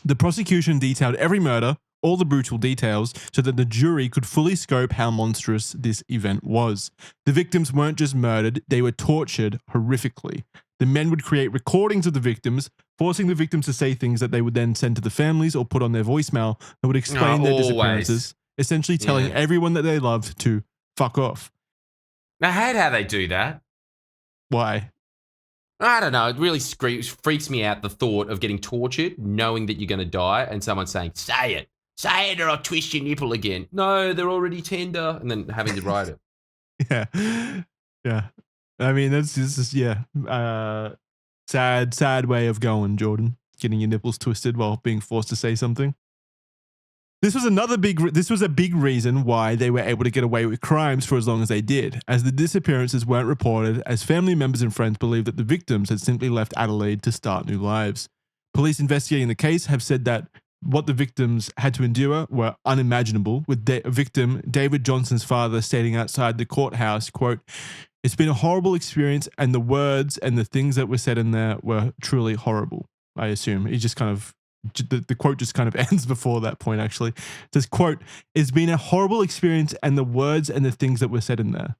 The prosecution detailed every murder, all the brutal details, so that the jury could fully scope how monstrous this event was. The victims weren't just murdered, they were tortured horrifically. The men would create recordings of the victims, forcing the victims to say things that they would then send to the families or put on their voicemail that would explain their disappearances, essentially telling everyone that they loved to fuck off. I hate how they do that. Why? I don't know. It really freaks me out, the thought of getting tortured, knowing that you're going to die, and someone saying, say it or I'll twist your nipple again. No, they're already tender. And then having to write it. Yeah. I mean, this is sad way of going, Jordan. Getting your nipples twisted while being forced to say something. This was a big reason why they were able to get away with crimes for as long as they did, as the disappearances weren't reported, as family members and friends believed that the victims had simply left Adelaide to start new lives. Police investigating the case have said that what the victims had to endure were unimaginable, with victim David Johnson's father stating outside the courthouse, quote, "It's been a horrible experience, and the words and the things that were said in there were truly horrible." I assume he just kind of the quote just kind of ends before that point, actually. It says, quote, "It's been a horrible experience, and the words and the things that were said in there."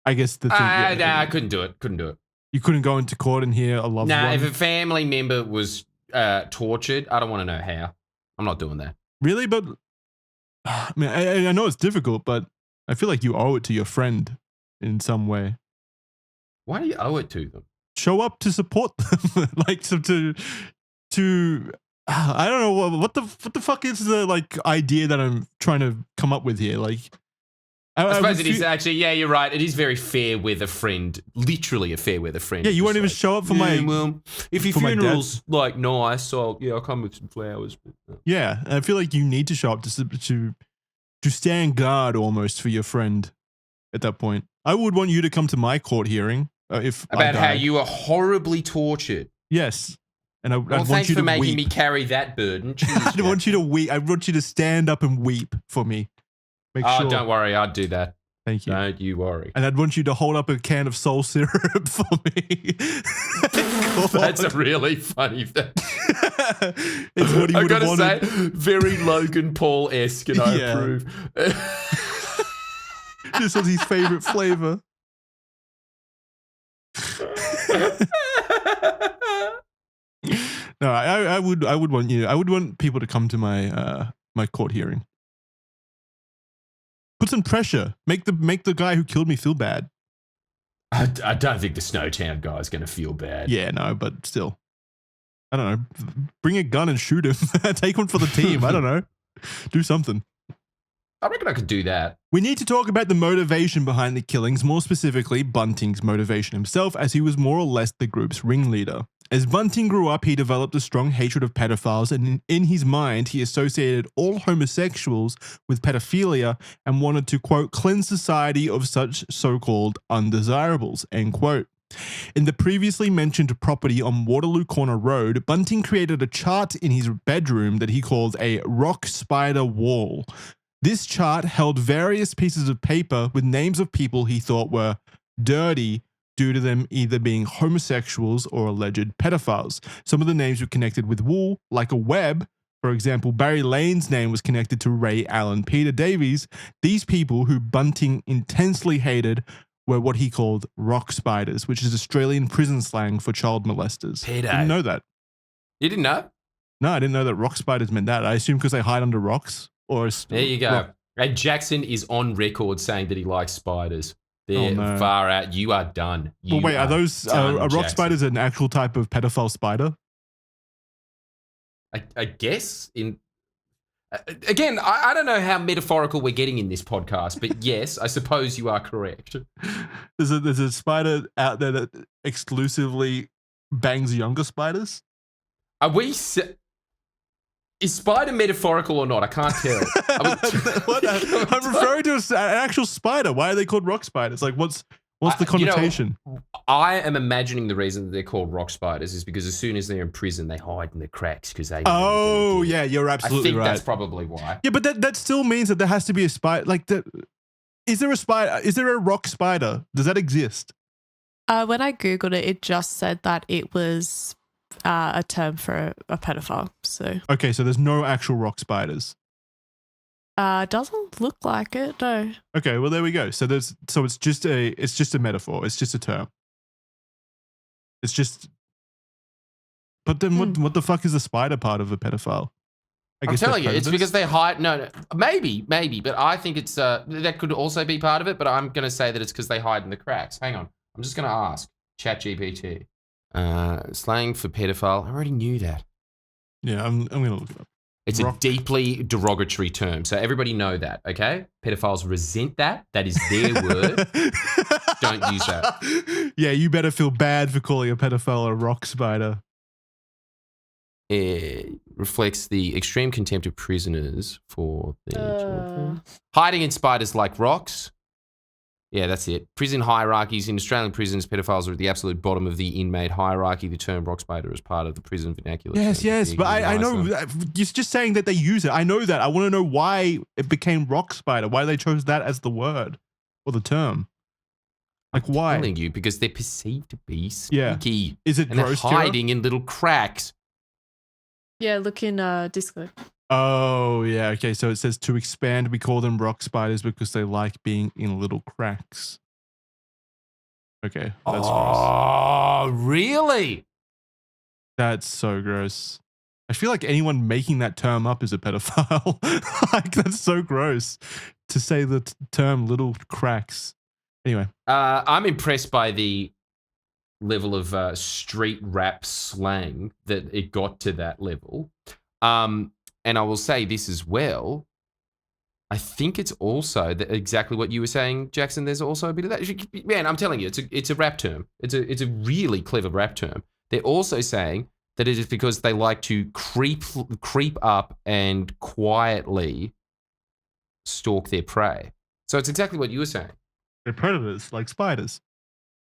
I guess the thing. I couldn't do it. You couldn't go into court and hear a loved one? If a family member was tortured, I don't want to know how. I'm not doing that. Really? But, I mean, I know it's difficult, but I feel like you owe it to your friend in some way. Why do you owe it to them? Show up to support them. Like, to I don't know what the fuck is the like idea that I'm trying to come up with here. Like, I suppose it is actually. Yeah, you're right. It is very fair weather friend. Literally a fair weather friend. Yeah, you won't even show up for my. Well, if your funeral's like nice, I'll come with some flowers. Yeah, I feel like you need to show up to stand guard almost for your friend. At that point, I would want you to come to my court hearing about how you were horribly tortured. Yes. And I'd want thanks you for to making weep. me carry that burden. Cheers, I want you to weep. I want you to stand up and weep for me. Make sure. Don't worry, I'd do that. Thank you. Don't you worry. And I'd want you to hold up a can of soul syrup for me. That's a really funny thing. It's what he would have wanted. I gotta say, very Logan Paul-esque, and I approve. This was his favorite flavor. No, I would want you. I would want people to come to my my court hearing. Put some pressure. Make the guy who killed me feel bad. I don't think the Snowtown guy is going to feel bad. Yeah, no, but still, I don't know. Bring a gun and shoot him. Take one for the team. I don't know. Do something. I reckon I could do that. We need to talk about the motivation behind the killings, more specifically Bunting's motivation himself, as he was more or less the group's ringleader. As Bunting grew up, he developed a strong hatred of pedophiles, and in his mind, he associated all homosexuals with pedophilia and wanted to, quote, cleanse society of such so-called undesirables, end quote. In the previously mentioned property on Waterloo Corner Road, Bunting created a chart in his bedroom that he called a rock spider wall. This chart held various pieces of paper with names of people he thought were dirty due to them either being homosexuals or alleged pedophiles. Some of the names were connected with wool, like a web. For example, Barry Lane's name was connected to Ray Allen Peter Davies. These people who Bunting intensely hated were what he called rock spiders, which is Australian prison slang for child molesters. Peter. Didn't know that. You didn't know? No, I didn't know that rock spiders meant that. I assume because they hide under rocks. There you go. And Jackson is on record saying that he likes spiders. They're far out. You are done. But wait, are those are rock spiders an actual type of pedophile spider? I guess again, I don't know how metaphorical we're getting in this podcast, but yes, I suppose you are correct. There's a spider out there that exclusively bangs younger spiders. Are we? Is spider metaphorical or not? I can't tell. I'm referring to an actual spider. Why are they called rock spiders? Like, what's the connotation? I am imagining the reason that they're called rock spiders is because as soon as they're in prison, they hide in the cracks because they. Oh yeah, you're absolutely right. I think that's probably why. Yeah, but that still means that there has to be a spider. Like, is there a spider? Is there a rock spider? Does that exist? When I googled it, it just said that it was a term for a pedophile. So okay, so there's no actual rock spiders. Doesn't look like it, no. Okay, well there we go. So it's just a metaphor. It's just a term. It's just. But then what the fuck is the spider part of a pedophile? I'm telling you, it's because they hide. No, maybe, but I think it's that could also be part of it. But I'm gonna say that it's because they hide in the cracks. Hang on, I'm just gonna ask ChatGPT. Slang for pedophile. I already knew that. Yeah, I'm gonna look it up. It's a deeply derogatory term, so everybody know that, okay? Pedophiles resent that. That is their word. Don't use that. Yeah, you better feel bad for calling a pedophile a rock spider. reflects the extreme contempt of prisoners for their children. Hiding in spiders like rocks. Yeah, that's it. Prison hierarchies. In Australian prisons, pedophiles are at the absolute bottom of the inmate hierarchy. The term rock spider is part of the prison vernacular. Yes, but I know, just saying that they use it. I know that. I want to know why it became rock spider, why they chose that as the word or the term. Like, why? I'm telling you, because they're perceived to be sneaky. Yeah. Is it and gross, they're hiding in little cracks. Yeah, look in Discord. Oh, yeah. Okay, so it says to expand, we call them rock spiders because they like being in little cracks. Okay, that's gross. Oh, really? That's so gross. I feel like anyone making that term up is a pedophile. Like, that's so gross to say the term little cracks. Anyway. I'm impressed by the level of street rap slang that it got to that level. And I will say this as well. I think it's also exactly what you were saying, Jackson. There's also a bit of that. Man, I'm telling you, it's a rap term. It's a really clever rap term. They're also saying that it is because they like to creep up and quietly stalk their prey. So it's exactly what you were saying. They're predators, like spiders.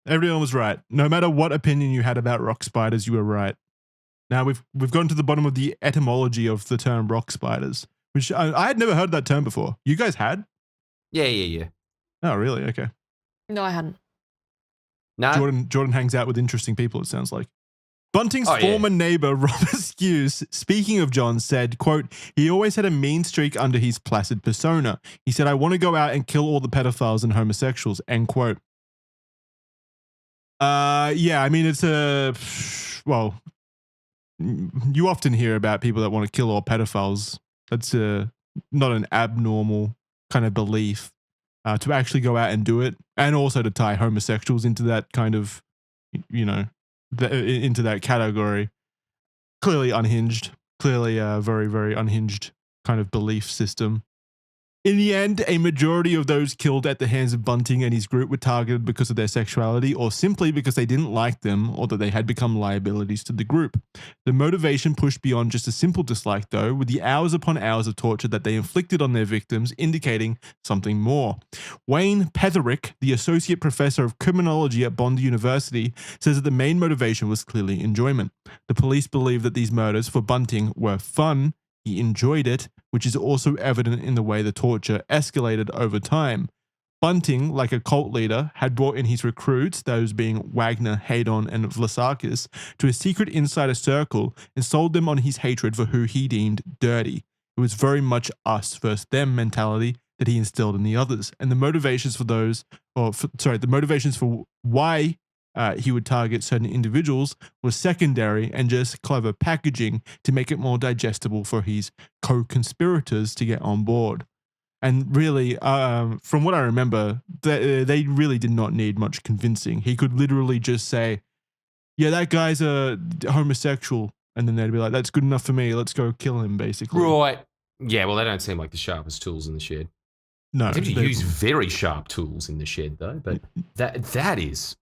Everyone was right. No matter what opinion you had about rock spiders, you were right. Now we've gotten to the bottom of the etymology of the term rock spiders, which I had never heard that term before. You guys had? Yeah. Oh, really? Okay. No, I hadn't. No. Jordan hangs out with interesting people, it sounds like. Bunting's former neighbor, Robert Skews, speaking of John, said, quote, he always had a mean streak under his placid persona. He said, I want to go out and kill all the pedophiles and homosexuals, end quote. Yeah, I mean, it's well, you often hear about people that want to kill all pedophiles. That's not an abnormal kind of belief to actually go out and do it, and also to tie homosexuals into that kind of, into that category. Clearly unhinged, clearly a very, very unhinged kind of belief system. In the end, a majority of those killed at the hands of Bunting and his group were targeted because of their sexuality or simply because they didn't like them or that they had become liabilities to the group. The motivation pushed beyond just a simple dislike, though, with the hours upon hours of torture that they inflicted on their victims indicating something more. Wayne Petherick, the associate professor of criminology at Bond University, says that the main motivation was clearly enjoyment. The police believe that these murders for Bunting were fun. He enjoyed it, which is also evident in the way the torture escalated over time. Bunting, like a cult leader, had brought in his recruits, those being Wagner, Haydon, and Vlassakis, to a secret insider circle and sold them on his hatred for who he deemed dirty. It was very much us versus them mentality that he instilled in the others, and the motivations for the motivations for why he would target certain individuals was secondary and just clever packaging to make it more digestible for his co-conspirators to get on board. And really, from what I remember, they really did not need much convincing. He could literally just say, yeah, that guy's a homosexual. And then they'd be like, that's good enough for me. Let's go kill him, basically. Right. Yeah, well, they don't seem like the sharpest tools in the shed. No. They seem to use very sharp tools in the shed, though. But that is...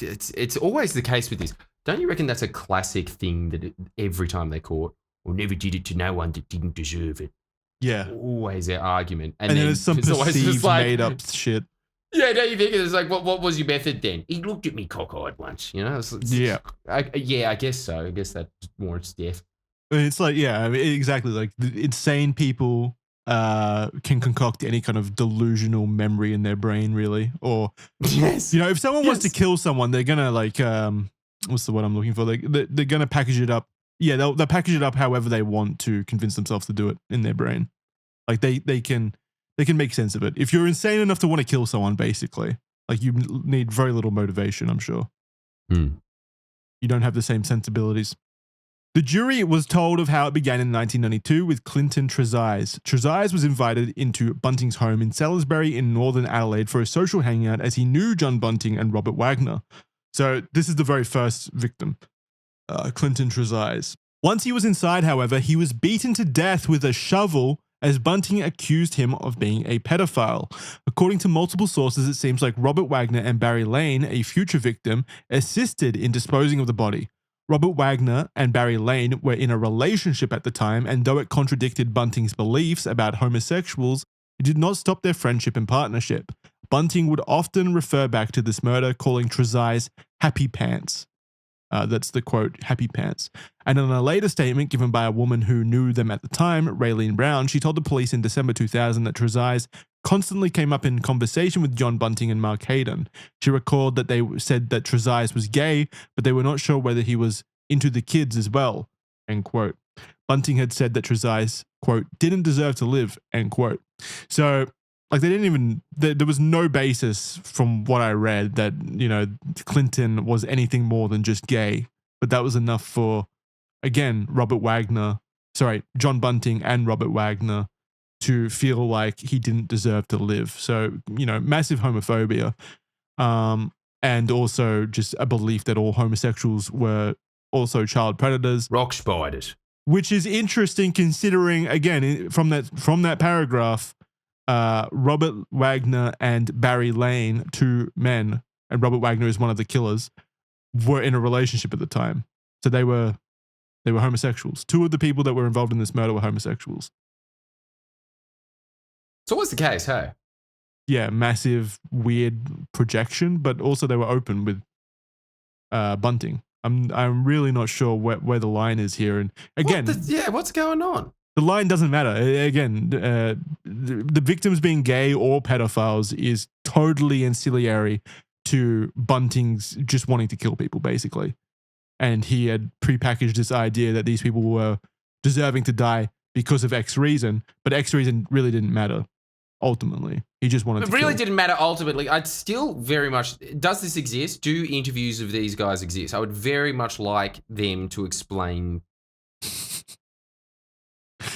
It's always the case with this. Don't you reckon that's a classic thing that every time they caught, or never did it to no one that didn't deserve it? Yeah. Always their argument. And then there's some perceived made up shit. Yeah, don't you think? It's like, what was your method then? He looked at me cockeyed once, Yeah. I guess so. I guess that warrants death. It's like, yeah, I mean, exactly. Like, insane people can concoct any kind of delusional memory in their brain, really. Or, yes, if someone wants to kill someone, they're gonna what's the word I'm looking for? They're gonna package it up. Yeah, they'll package it up however they want to convince themselves to do it in their brain. Like they can make sense of it. If you're insane enough to want to kill someone, basically, like you need very little motivation, I'm sure. You don't have the same sensibilities. The jury was told of how it began in 1992 with Clinton Trezise. Trezise was invited into Bunting's home in Salisbury in northern Adelaide for a social hangout as he knew John Bunting and Robert Wagner. So this is the very first victim, Clinton Trezise. Once he was inside, however, he was beaten to death with a shovel as Bunting accused him of being a pedophile. According to multiple sources, it seems like Robert Wagner and Barry Lane, a future victim, assisted in disposing of the body. Robert Wagner and Barry Lane were in a relationship at the time, and though it contradicted Bunting's beliefs about homosexuals, it did not stop their friendship and partnership. Bunting would often refer back to this murder, calling Trezise happy pants. That's the quote, happy pants. And in a later statement given by a woman who knew them at the time, Raylene Brown, she told the police in December 2000 that Trezise constantly came up in conversation with John Bunting and Mark Hayden. She recalled that they said that Trezise was gay, but they were not sure whether he was into the kids as well, end quote. Bunting had said that Trezise, quote, didn't deserve to live, end quote. So, like, they didn't even, there was no basis from what I read that, you know, Clinton was anything more than just gay. But that was enough for, again, John Bunting and Robert Wagner to feel like he didn't deserve to live. So, you know, massive homophobia. And also just a belief that all homosexuals were also child predators. Rock spiders. Which is interesting considering, again, from that paragraph, Robert Wagner and Barry Lane, two men, and Robert Wagner is one of the killers, were in a relationship at the time. So they were homosexuals. Two of the people that were involved in this murder were homosexuals. It's always the case, hey? Yeah, massive, weird projection, but also they were open with Bunting. I'm really not sure where the line is here. And again, what's going on? The line doesn't matter. Again, the victims being gay or pedophiles is totally ancillary to Bunting's just wanting to kill people, basically. And he had prepackaged this idea that these people were deserving to die because of X reason, but X reason really didn't matter. Ultimately, he just wanted to kill. It really didn't matter ultimately. I'd still very much... Does this exist? Do interviews of these guys exist? I would very much like them to explain...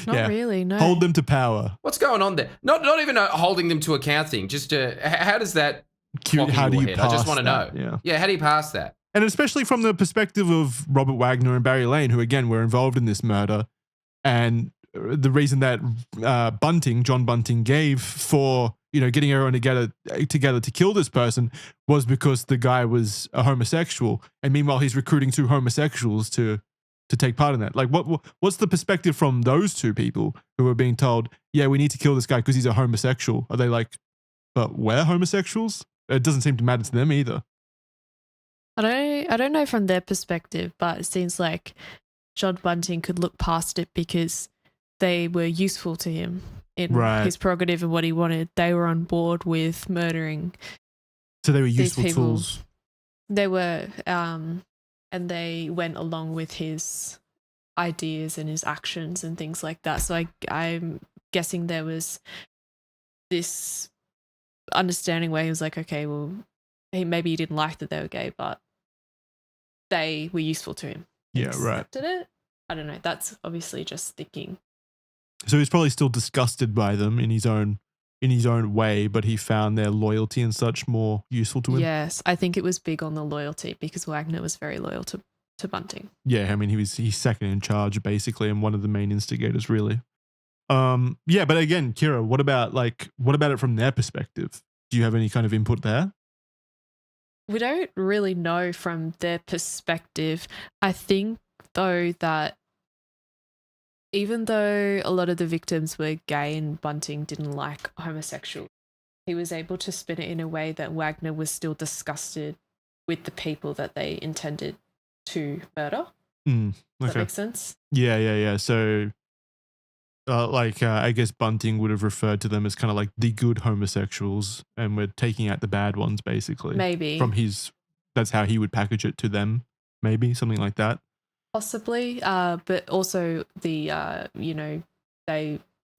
Not really, no. Hold them to power. What's going on there? Not even a holding them to account thing. Just how does that... How do you head? pass I just want to know. Yeah, how do you pass that? And especially from the perspective of Robert Wagner and Barry Lane, who again were involved in this murder, and the reason that John Bunting gave for, you know, getting everyone together to kill this person was because the guy was a homosexual, and meanwhile he's recruiting two homosexuals to take part in that. Like, what's the perspective from those two people who are being told, yeah, we need to kill this guy because he's a homosexual? Are they like, but we're homosexuals? It doesn't seem to matter to them either. I don't know from their perspective, but it seems like John Bunting could look past it because they were useful to him in his prerogative and what he wanted. They were on board with murdering. So they were useful tools. They were, and they went along with his ideas and his actions and things like that. So I'm guessing there was this understanding where he was like, okay, well, maybe he didn't like that they were gay, but they were useful to him. Yeah, right. Accepted it. I don't know. That's obviously just thinking. So he's probably still disgusted by them in his own way, but he found their loyalty and such more useful to him. Yes, I think it was big on the loyalty because Wagner was very loyal to Bunting. Yeah, I mean he's second in charge basically, and one of the main instigators really. Yeah, but again, Kira, what about it from their perspective? Do you have any kind of input there? We don't really know from their perspective. I think though that even though a lot of the victims were gay and Bunting didn't like homosexual, he was able to spin it in a way that Wagner was still disgusted with the people that they intended to murder. Okay. Does that make sense? Yeah. So, I guess Bunting would have referred to them as kind of like the good homosexuals, and we're taking out the bad ones, basically. Maybe. That's how he would package it to them. Maybe something like that. Possibly, but also they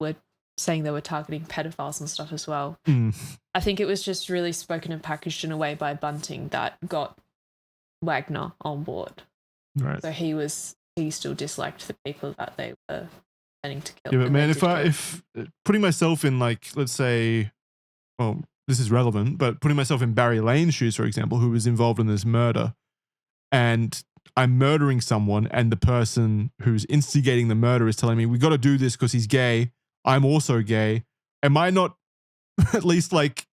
were saying they were targeting pedophiles and stuff as well. I think it was just really spoken and packaged in a way by Bunting that got Wagner on board. Right. So he still disliked the people that they were planning to kill. Yeah, but man, if putting myself in, like, let's say, well, this is relevant, but putting myself in Barry Lane's shoes, for example, who was involved in this murder, and I'm murdering someone, and the person who's instigating the murder is telling me, we got to do this because he's gay. I'm also gay. Am I not at least like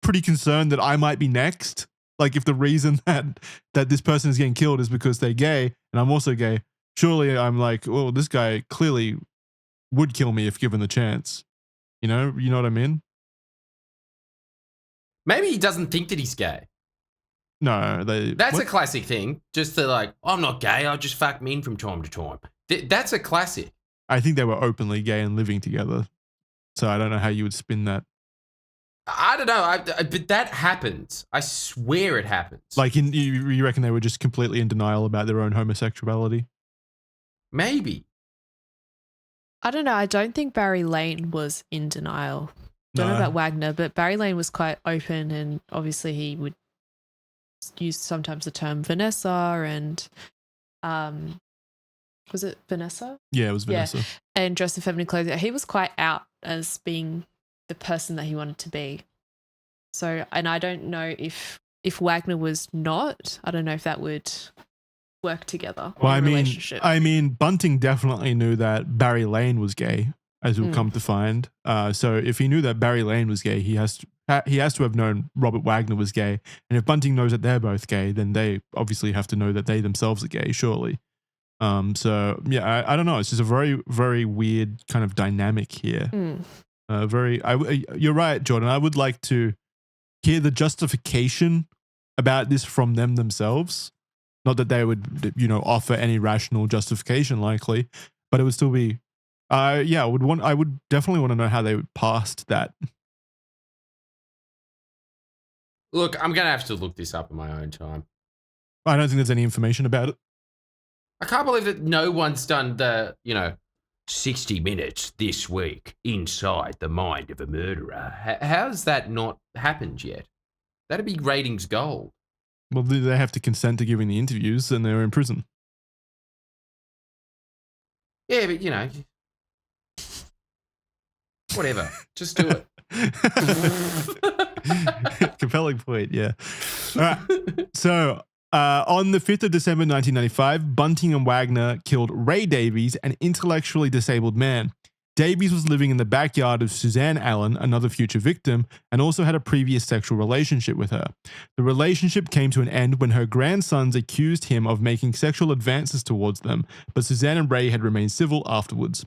pretty concerned that I might be next? Like if the reason that this person is getting killed is because they're gay and I'm also gay, surely I'm like, well, this guy clearly would kill me if given the chance. You know what I mean? Maybe he doesn't think that he's gay. No, That's a classic thing. Just to like, I'm not gay. I just fuck men from time to time. That's a classic. I think they were openly gay and living together. So I don't know how you would spin that. I don't know, but that happens. I swear it happens. Like, you reckon they were just completely in denial about their own homosexuality? Maybe. I don't know. I don't think Barry Lane was in denial. Don't know about Wagner, but Barry Lane was quite open, and obviously he would use sometimes the term Vanessa and was it Vanessa? Yeah, it was Vanessa. Yeah. And dress in feminine clothing. He was quite out as being the person that he wanted to be. So, and I don't know if Wagner was not, I don't know if that would work together. Well, relationship. I mean, Bunting definitely knew that Barry Lane was gay, as we'll come to find. So if he knew that Barry Lane was gay, he has to have known Robert Wagner was gay. And if Bunting knows that they're both gay, then they obviously have to know that they themselves are gay, surely. So yeah, I don't know. It's just a very, very weird kind of dynamic here. You're right, Jordan. I would like to hear the justification about this from them themselves. Not that they would, offer any rational justification, likely, but it would still be. I would definitely want to know how they passed that. Look, I'm gonna have to look this up in my own time. I don't think there's any information about it. I can't believe that no one's done the, 60 minutes this week inside the mind of a murderer. How's that not happened yet? That'd be ratings gold. Well, they have to consent to giving the interviews and they're in prison. Yeah, but, whatever. Just do it. Compelling point, yeah. All right. So, on the 5th of December 1995, Bunting and Wagner killed Ray Davies, an intellectually disabled man. Davies was living in the backyard of Suzanne Allen, another future victim, and also had a previous sexual relationship with her. The relationship came to an end when her grandsons accused him of making sexual advances towards them, but Suzanne and Ray had remained civil afterwards,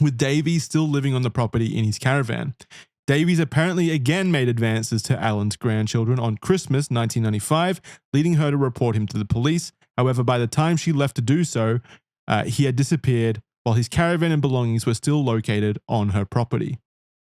with Davies still living on the property in his caravan. Davies apparently again made advances to Allen's grandchildren on Christmas 1995, leading her to report him to the police. However, by the time she left to do so, he had disappeared, while his caravan and belongings were still located on her property.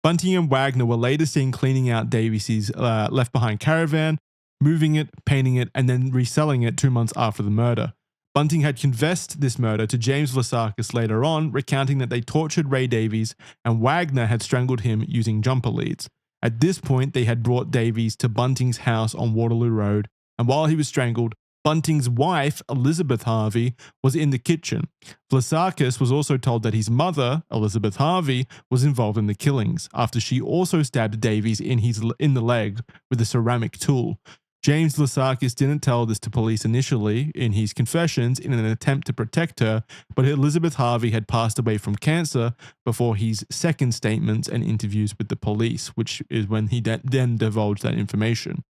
Bunting and Wagner were later seen cleaning out Davies' left-behind caravan, moving it, painting it, and then reselling it 2 months after the murder. Bunting had confessed this murder to James Vlassakis later on, recounting that they tortured Ray Davies and Wagner had strangled him using jumper leads. At this point, they had brought Davies to Bunting's house on Waterloo Road, and while he was strangled, Bunting's wife, Elizabeth Harvey, was in the kitchen. Vlassakis was also told that his mother, Elizabeth Harvey, was involved in the killings, after she also stabbed Davies in the leg with a ceramic tool. James Vlassakis didn't tell this to police initially in his confessions in an attempt to protect her, but Elizabeth Harvey had passed away from cancer before his second statements and interviews with the police, which is when he then divulged that information.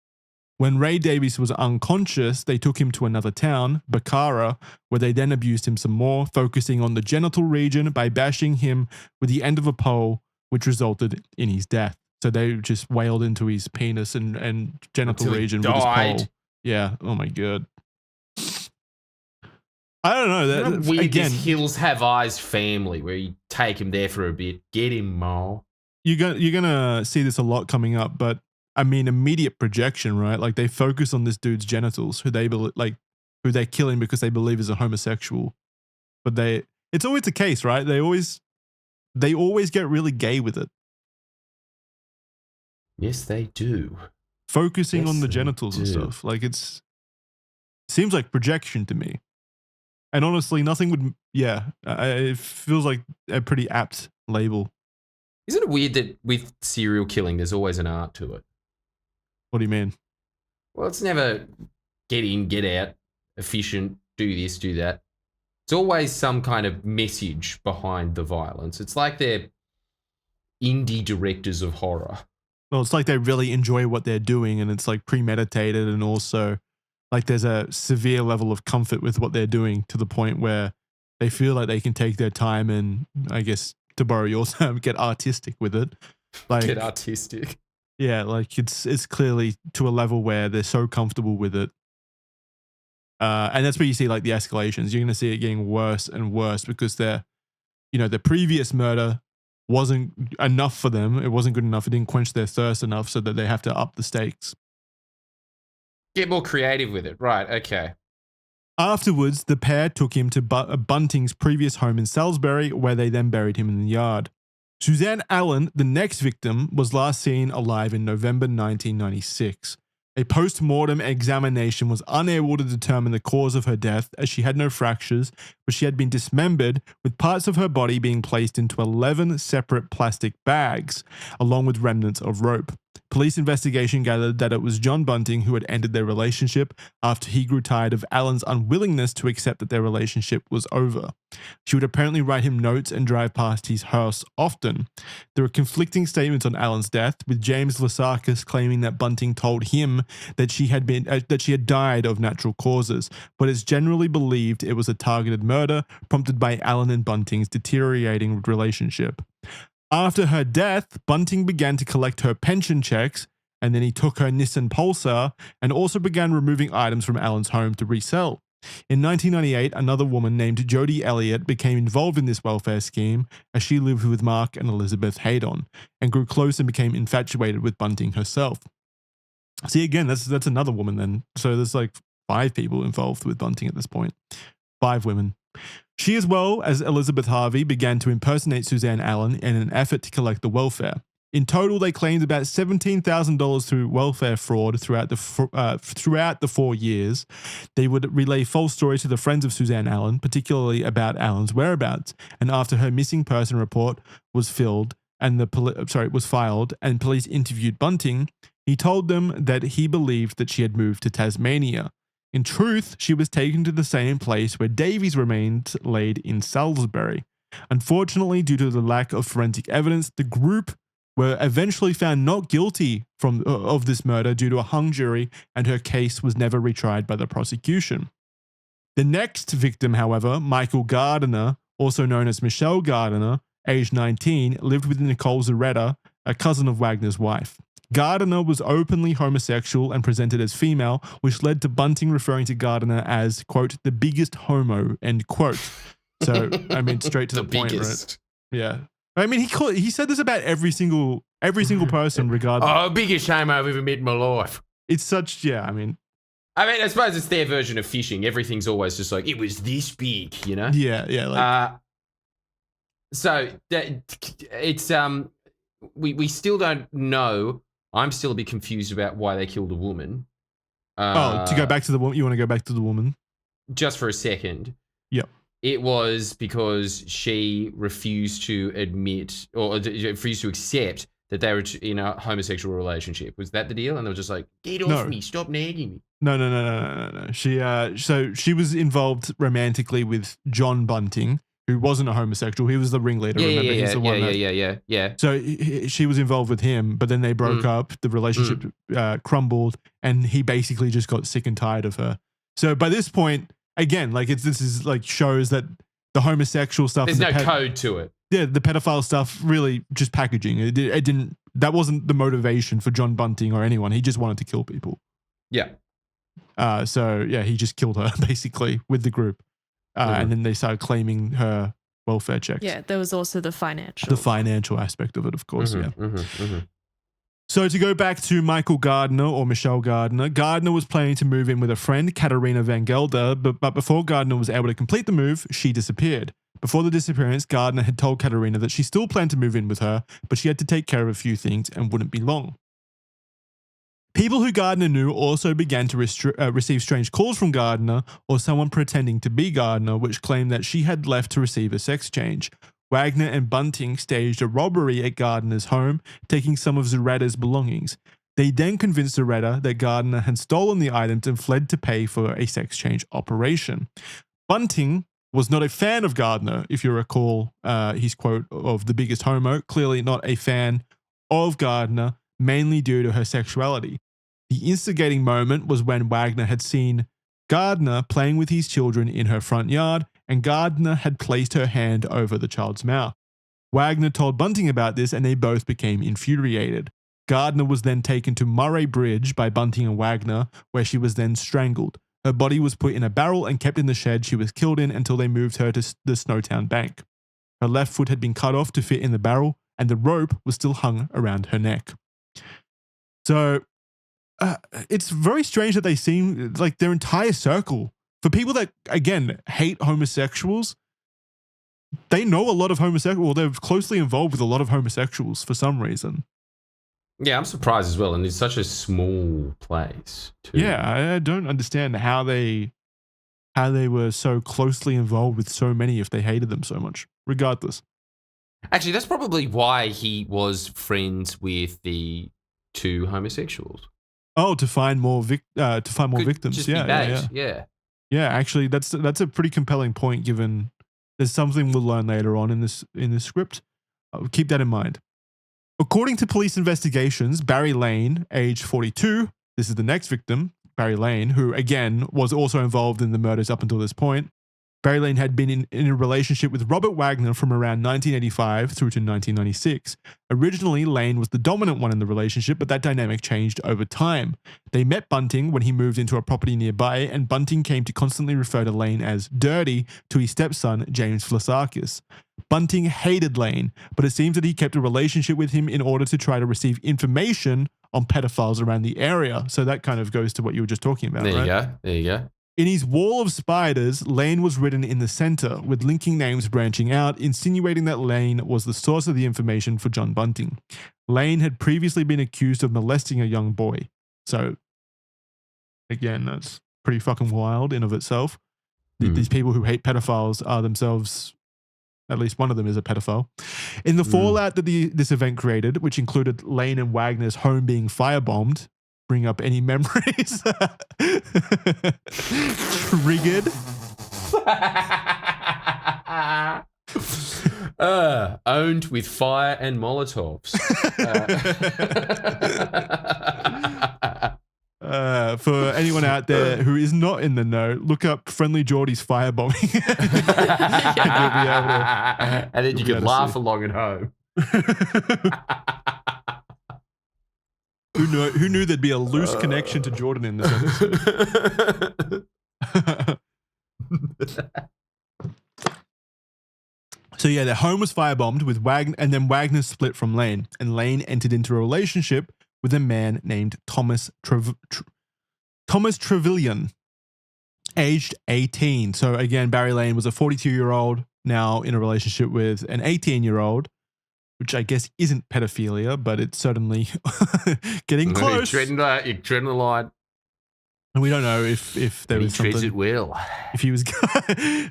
When Ray Davies was unconscious, they took him to another town, Bakara, where they then abused him some more, focusing on the genital region by bashing him with the end of a pole, which resulted in his death. So they just wailed into his penis and genital region with his pole. Yeah. Oh my God. I don't know. That weird. Again, this Hills Have Eyes family, where you take him there for a bit, get him more. You're gonna see this a lot coming up, but I mean, immediate projection, right? Like they focus on this dude's genitals, who they're killing because they believe is a homosexual. But it's always the case, right? They always get really gay with it. Yes, they do. Focusing on the genitals and stuff. Like seems like projection to me. And honestly, nothing would, it feels like a pretty apt label. Isn't it weird that with serial killing, there's always an art to it? What do you mean? Well, it's never get in, get out, efficient, do this, do that. It's always some kind of message behind the violence. It's like they're indie directors of horror. Well, it's like they really enjoy what they're doing, and it's like premeditated, and also like there's a severe level of comfort with what they're doing to the point where they feel like they can take their time and, I guess, to borrow your term, get artistic with it. Like, Get artistic. yeah, like it's clearly to a level where they're so comfortable with it. And that's where you see like the escalations. You're going to see it getting worse and worse because the previous murder wasn't enough for them. It wasn't good enough. It didn't quench their thirst enough, so that they have to up the stakes. Get more creative with it. Right, okay. Afterwards, the pair took him to Bunting's previous home in Salisbury, where they then buried him in the yard. Suzanne Allen, the next victim, was last seen alive in November 1996. A post-mortem examination was unable to determine the cause of her death, as she had no fractures, but she had been dismembered, with parts of her body being placed into 11 separate plastic bags, along with remnants of rope. Police investigation gathered that it was John Bunting who had ended their relationship after he grew tired of Alan's unwillingness to accept that their relationship was over. She would apparently write him notes and drive past his house often. There are conflicting statements on Alan's death, with James Vlassakis claiming that Bunting told him that she had died of natural causes, but it's generally believed it was a targeted murder prompted by Alan and Bunting's deteriorating relationship. After her death, Bunting began to collect her pension checks, and then he took her Nissan Pulsar and also began removing items from Alan's home to resell. In 1998, another woman named Jodie Elliott became involved in this welfare scheme, as she lived with Mark and Elizabeth Haydon and grew close and became infatuated with Bunting herself. See, again, that's another woman then. So there's like 5 people involved with Bunting at this point. 5 women. She, as well as Elizabeth Harvey, began to impersonate Suzanne Allen in an effort to collect the welfare. In total, they claimed about $17,000 through welfare fraud throughout the 4 years. They would relay false stories to the friends of Suzanne Allen, particularly about Allen's whereabouts. And after her missing person report was filed and police interviewed Bunting, he told them that he believed that she had moved to Tasmania. In truth, she was taken to the same place where Davy's remains laid in Salisbury. Unfortunately, due to the lack of forensic evidence, the group were eventually found not guilty of this murder due to a hung jury, and her case was never retried by the prosecution. The next victim, however, Michael Gardiner, also known as Michelle Gardiner, aged 19, lived with Nicole Zaretta, a cousin of Wagner's wife. Gardiner was openly homosexual and presented as female, which led to Bunting referring to Gardiner as, quote, the biggest homo, end quote. So, I mean, straight to the point, biggest. Right? Yeah. I mean, he said this about every single person, regardless. Oh, biggest shame I've ever met in my life. It's such, yeah, I mean, I suppose it's their version of fishing. Everything's always just like, it was this big, you know? Yeah, yeah. Like, so, it's, we still don't know. I'm still a bit confused about why they killed a woman. To go back to the woman, you want to go back to the woman? Just for a second. Yep. It was because she refused to admit or refused to accept that they were in a homosexual relationship. Was that the deal? And they were just like, get off me, stop nagging me. No. She was involved romantically with John Bunting, who wasn't a homosexual. He was the ringleader. Yeah. So she was involved with him, but then they broke up. The relationship crumbled, and he basically just got sick and tired of her. So by this point, again, like this is like shows that the homosexual stuff. There's no code to it. Yeah, the pedophile stuff really just packaging. It didn't. That wasn't the motivation for John Bunting or anyone. He just wanted to kill people. Yeah. So yeah, he just killed her basically with the group. And then they started claiming her welfare checks. Yeah, there was also the financial aspect of it, of course. So to go back to Michael Gardiner or Michelle Gardiner, Gardiner was planning to move in with a friend, Katerina Van Gelder, but before Gardiner was able to complete the move, she disappeared. Before the disappearance, Gardiner had told Katerina that she still planned to move in with her, but she had to take care of a few things and wouldn't be long. People who Gardiner knew also began to receive strange calls from Gardiner or someone pretending to be Gardiner, which claimed that she had left to receive a sex change. Wagner and Bunting staged a robbery at Gardiner's home, taking some of Zaretta's belongings. They then convinced Zaretta that Gardiner had stolen the items and fled to pay for a sex change operation. Bunting was not a fan of Gardiner, if you recall his quote of the biggest homo, clearly not a fan of Gardiner, mainly due to her sexuality. The instigating moment was when Wagner had seen Gardner playing with his children in her front yard, and Gardner had placed her hand over the child's mouth. Wagner told Bunting about this, and they both became infuriated. Gardner was then taken to Murray Bridge by Bunting and Wagner, where she was then strangled. Her body was put in a barrel and kept in the shed she was killed in until they moved her to the Snowtown bank. Her left foot had been cut off to fit in the barrel, and the rope was still hung around her neck. So it's very strange that they seem like their entire circle, for people that, again, hate homosexuals, they know a lot of homosexuals, or they're closely involved with a lot of homosexuals for some reason. Yeah, I'm surprised as well. And it's such a small place, too. Yeah, I don't understand how they were so closely involved with so many if they hated them so much. Regardless. Actually, that's probably why he was friends with the two homosexuals. Oh, to find more victims. Just Yeah. Yeah, actually, that's a pretty compelling point. Given there's something we'll learn later on in this script. Keep that in mind. According to police investigations, Barry Lane, age 42, this is the next victim, Barry Lane, who again was also involved in the murders up until this point. Barry Lane had been in a relationship with Robert Wagner from around 1985 through to 1996. Originally, Lane was the dominant one in the relationship, but that dynamic changed over time. They met Bunting when he moved into a property nearby, and Bunting came to constantly refer to Lane as Dirty to his stepson, James Vlassakis. Bunting hated Lane, but it seems that he kept a relationship with him in order to try to receive information on pedophiles around the area. So that kind of goes to what you were just talking about, right? There you go. In his wall of spiders, Lane was written in the center, with linking names branching out, insinuating that Lane was the source of the information for John Bunting. Lane had previously been accused of molesting a young boy. So, again, that's pretty fucking wild in of itself. These people who hate pedophiles are themselves, at least one of them is a pedophile. In the fallout that this event created, which included Lane and Wagner's home being firebombed, bring up any memories triggered. Owned with fire and Molotovs. For anyone out there who is not in the know, look up Friendly Jordies firebombing. And then you can laugh along at home. Who knew there'd be a loose connection to Jordan in this episode? So yeah, their home was firebombed with Wagner, and then Wagner split from Lane, and Lane entered into a relationship with a man named Thomas Trevelyan, aged 18. So again, Barry Lane was a 42-year-old now in a relationship with an 18-year-old, which I guess isn't pedophilia, but it's certainly getting close. You're treading the line. And we don't know if there was something. He treats it well. If he was,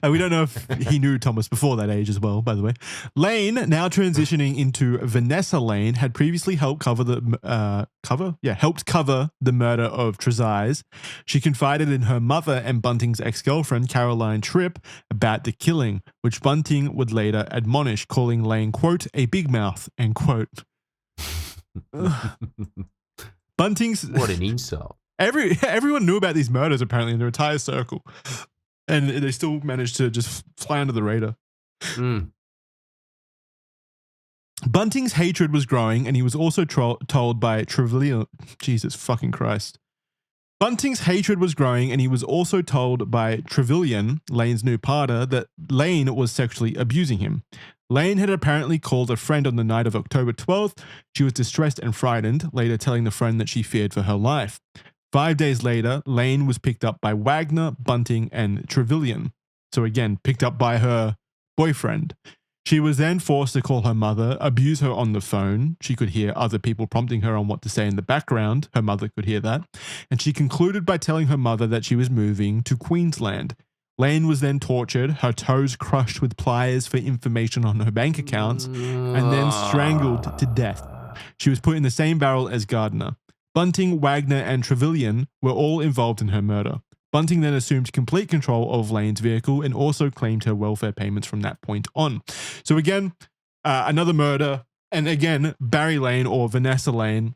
we don't know if he knew Thomas before that age as well. By the way, Lane, now transitioning into Vanessa Lane, had previously helped cover the murder of Trezise. She confided in her mother and Bunting's ex-girlfriend Caroline Tripp about the killing, which Bunting would later admonish, calling Lane, quote, a big mouth, end quote. Bunting's what an insult. Everyone knew about these murders apparently in their entire circle, and they still managed to just fly under the radar. Bunting's hatred was growing, and he was also told by Trevelyan. Jesus fucking Christ! Bunting's hatred was growing, and he was also told by Trevelyan, Lane's new partner, that Lane was sexually abusing him. Lane had apparently called a friend on the night of October 12th. She was distressed and frightened, later telling the friend that she feared for her life. 5 days later, Lane was picked up by Wagner, Bunting, and Trevelyan. So again, picked up by her boyfriend. She was then forced to call her mother, abuse her on the phone. She could hear other people prompting her on what to say in the background. Her mother could hear that. And she concluded by telling her mother that she was moving to Queensland. Lane was then tortured, her toes crushed with pliers for information on her bank accounts, and then strangled to death. She was put in the same barrel as Gardner. Bunting, Wagner, and Trevelyan were all involved in her murder. Bunting then assumed complete control of Lane's vehicle and also claimed her welfare payments from that point on. So again, another murder. And again, Barry Lane or Vanessa Lane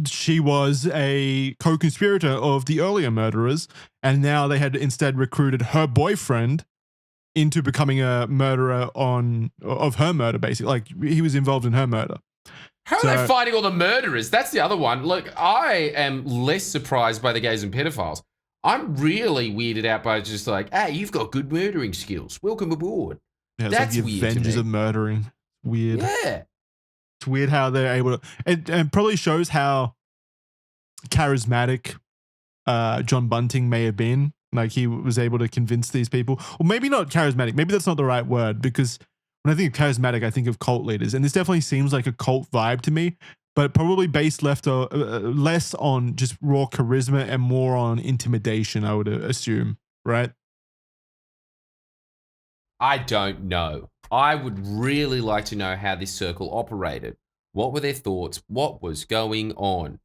She was a co-conspirator of the earlier murderers, and now they had instead recruited her boyfriend into becoming a murderer of her murder, basically. Like, he was involved in her murder. How are they fighting all the murderers? That's the other one. Look, I am less surprised by the gays and pedophiles. I'm really weirded out by just like, hey, you've got good murdering skills. Welcome aboard. Yeah, it's That's like the weird Avengers to me. of murdering. Weird. Yeah. It's weird how they're able to. It probably shows how charismatic John Bunting may have been. Like, he was able to convince these people. Or maybe not charismatic. Maybe that's not the right word, because when I think of charismatic, I think of cult leaders. And this definitely seems like a cult vibe to me, but probably based less on just raw charisma and more on intimidation, I would assume, right? I don't know. I would really like to know how this circle operated. What were their thoughts? What was going on?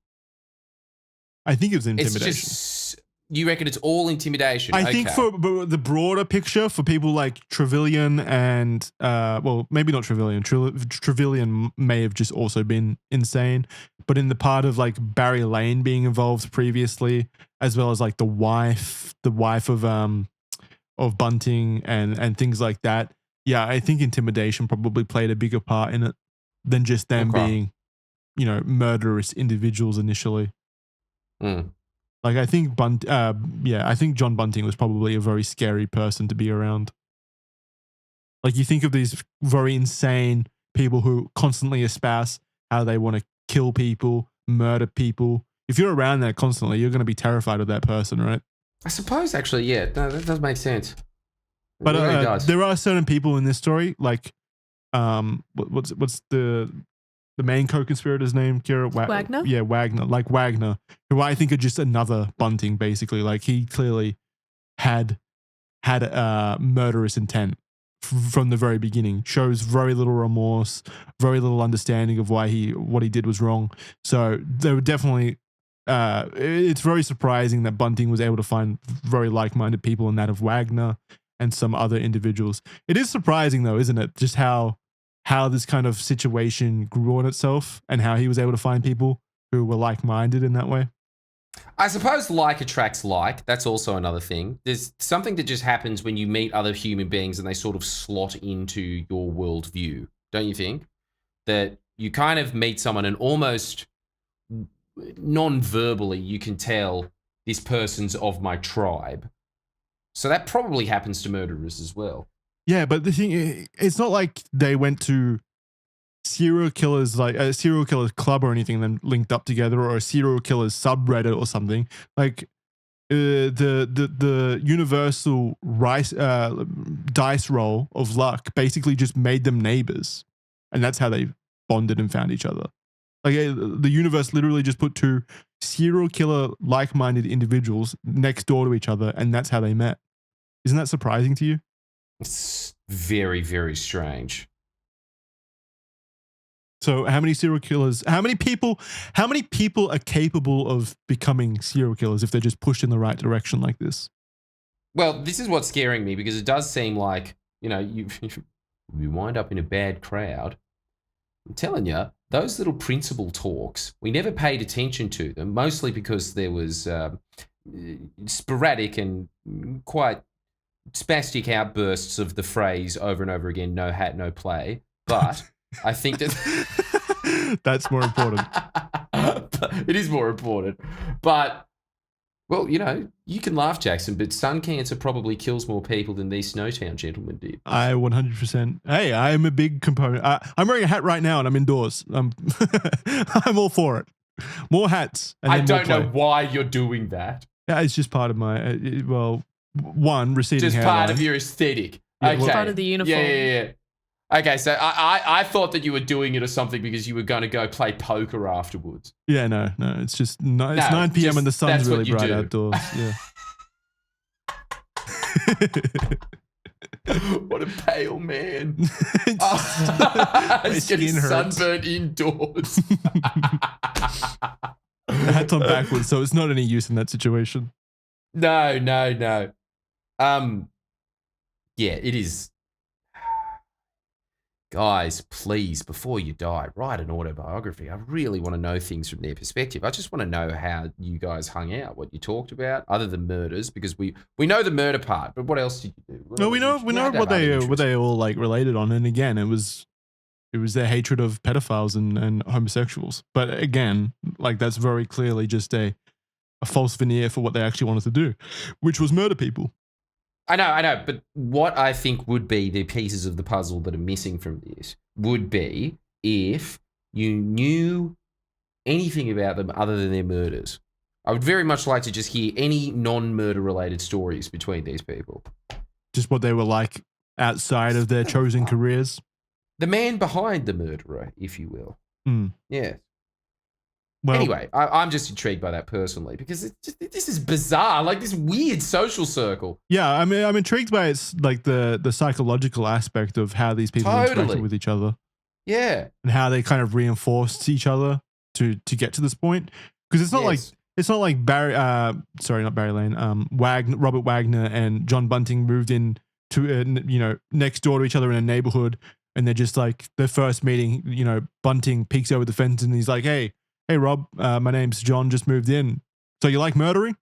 I think it was intimidation. It's just, you reckon it's all intimidation? I think for the broader picture, for people like Trevelyan and, well, maybe not Trevelyan. Trevelyan may have just also been insane. But in the part of like Barry Lane being involved previously, as well as like the wife of Bunting and things like that. Yeah, I think intimidation probably played a bigger part in it than just them being, murderous individuals initially. Mm. Like, I think I think John Bunting was probably a very scary person to be around. Like, you think of these very insane people who constantly espouse how they want to kill people, murder people. If you're around that constantly, you're going to be terrified of that person, right? I suppose, actually, yeah, no, that does make sense. But there are certain people in this story, like, what's the main co-conspirator's name, Kira? Wagner? Yeah, Wagner. Like Wagner, who I think are just another Bunting, basically. Like, he clearly had murderous intent from the very beginning. Shows very little remorse, very little understanding of what he did was wrong. So they were definitely. It's very surprising that Bunting was able to find very like-minded people in that of Wagner and some other individuals. It is surprising, though, isn't it? Just how this kind of situation grew on itself and how he was able to find people who were like-minded in that way. I suppose like attracts like. That's also another thing. There's something that just happens when you meet other human beings and they sort of slot into your worldview, don't you think? That you kind of meet someone and almost non-verbally you can tell this person's of my tribe. So that probably happens to murderers as well. Yeah, but the thing, it's not like they went to serial killers, like a serial killers club or anything, then linked up together, or a serial killers subreddit or something. Like the universal dice roll of luck basically just made them neighbors, and that's how they bonded and found each other. Like, the universe literally just put two serial killer like-minded individuals next door to each other, and that's how they met. Isn't that surprising to you? It's very, very strange. So how many people are capable of becoming serial killers if they're just pushed in the right direction like this? Well, this is what's scaring me, because it does seem like, you wind up in a bad crowd. I'm telling you, those little principal talks, we never paid attention to them, mostly because there was sporadic and quite spastic outbursts of the phrase over and over again, no hat, no play. But I think that... That's more important. It is more important. But, well, you can laugh, Jackson, but sun cancer probably kills more people than these Snowtown gentlemen did. I 100%. Hey, I am a big component. I'm wearing a hat right now and I'm indoors. I'm all for it. More hats. I don't know why you're doing that. Yeah, it's just part of my, one, receding just hairline. part of your aesthetic. Yeah, okay. Part of the uniform. Yeah. Okay, so I thought that you were doing it or something because you were going to go play poker afterwards. Yeah, no. It's just, it's 9 p.m. and the sun's really bright outdoors. Yeah. What a pale man. His getting skin hurts. sunburnt indoors. The hat's on backwards, so it's not any use in that situation. No. Yeah, it is. guys, please, before you die, write an autobiography. I really want to know things from their perspective. I just want to know how you guys hung out, what you talked about, other than murders, because we know the murder part, but what else did you do? No, we know what they all like related on, and again, it was their hatred of pedophiles and homosexuals. But again, like that's very clearly just a false veneer for what they actually wanted to do, which was murder people. I know, but what I think would be the pieces of the puzzle that are missing from this would be if you knew anything about them other than their murders. I would very much like to just hear any non-murder related stories between these people. Just what they were like outside of their chosen careers. The man behind the murderer, if you will. Yeah. Well, anyway, I'm just intrigued by that personally because this is bizarre, like this weird social circle. Yeah, I mean, I'm intrigued by its like the psychological aspect of how these people interacted with each other. Yeah, and how they kind of reinforced each other to get to this point. Because it's not like Robert Wagner and John Bunting moved in to next door to each other in a neighborhood, and they're just like their first meeting. Bunting peeks over the fence and he's like, Hey, Rob, my name's John, just moved in. So you like murdering?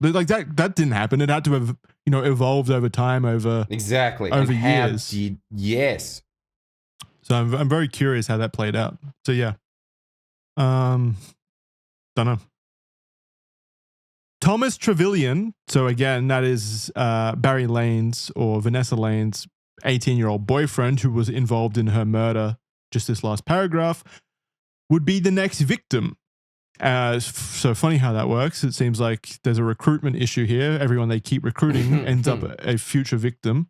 Like that didn't happen. It had to have, evolved over time, over years. Yes. So I'm very curious how that played out. So yeah. Don't know. Thomas Trevelyan. So again, that is Barry Lane's or Vanessa Lane's 18-year-old boyfriend who was involved in her murder, just this last paragraph, would be the next victim. So funny how that works. It seems like there's a recruitment issue here. Everyone they keep recruiting ends up a future victim.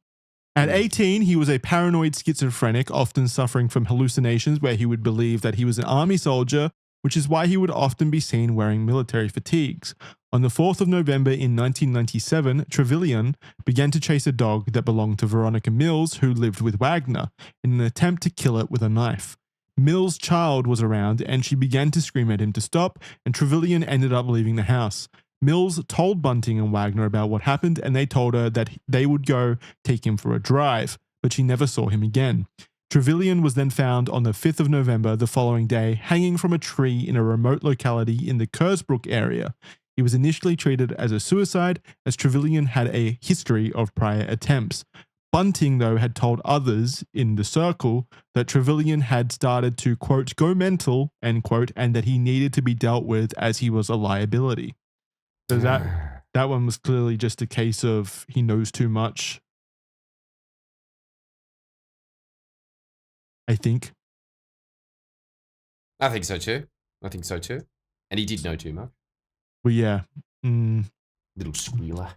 At 18, he was a paranoid schizophrenic, often suffering from hallucinations where he would believe that he was an army soldier, which is why he would often be seen wearing military fatigues. On the 4th of November in 1997, Trevelyan began to chase a dog that belonged to Veronica Mills, who lived with Wagner, in an attempt to kill it with a knife. Mills' child was around and she began to scream at him to stop, and Trevelyan ended up leaving the house. Mills told Bunting and Wagner about what happened, and they told her that they would go take him for a drive, but she never saw him again. Trevelyan was then found on the 5th of November the following day, hanging from a tree in a remote locality in the Kersbrook area. He was initially treated as a suicide, as Trevelyan had a history of prior attempts. Bunting, though, had told others in the circle that Trevelyan had started to, quote, go mental, end quote, and that he needed to be dealt with as he was a liability. So that one was clearly just a case of he knows too much. I think. I think so too. And he did know too much. Well, yeah. Little squealer.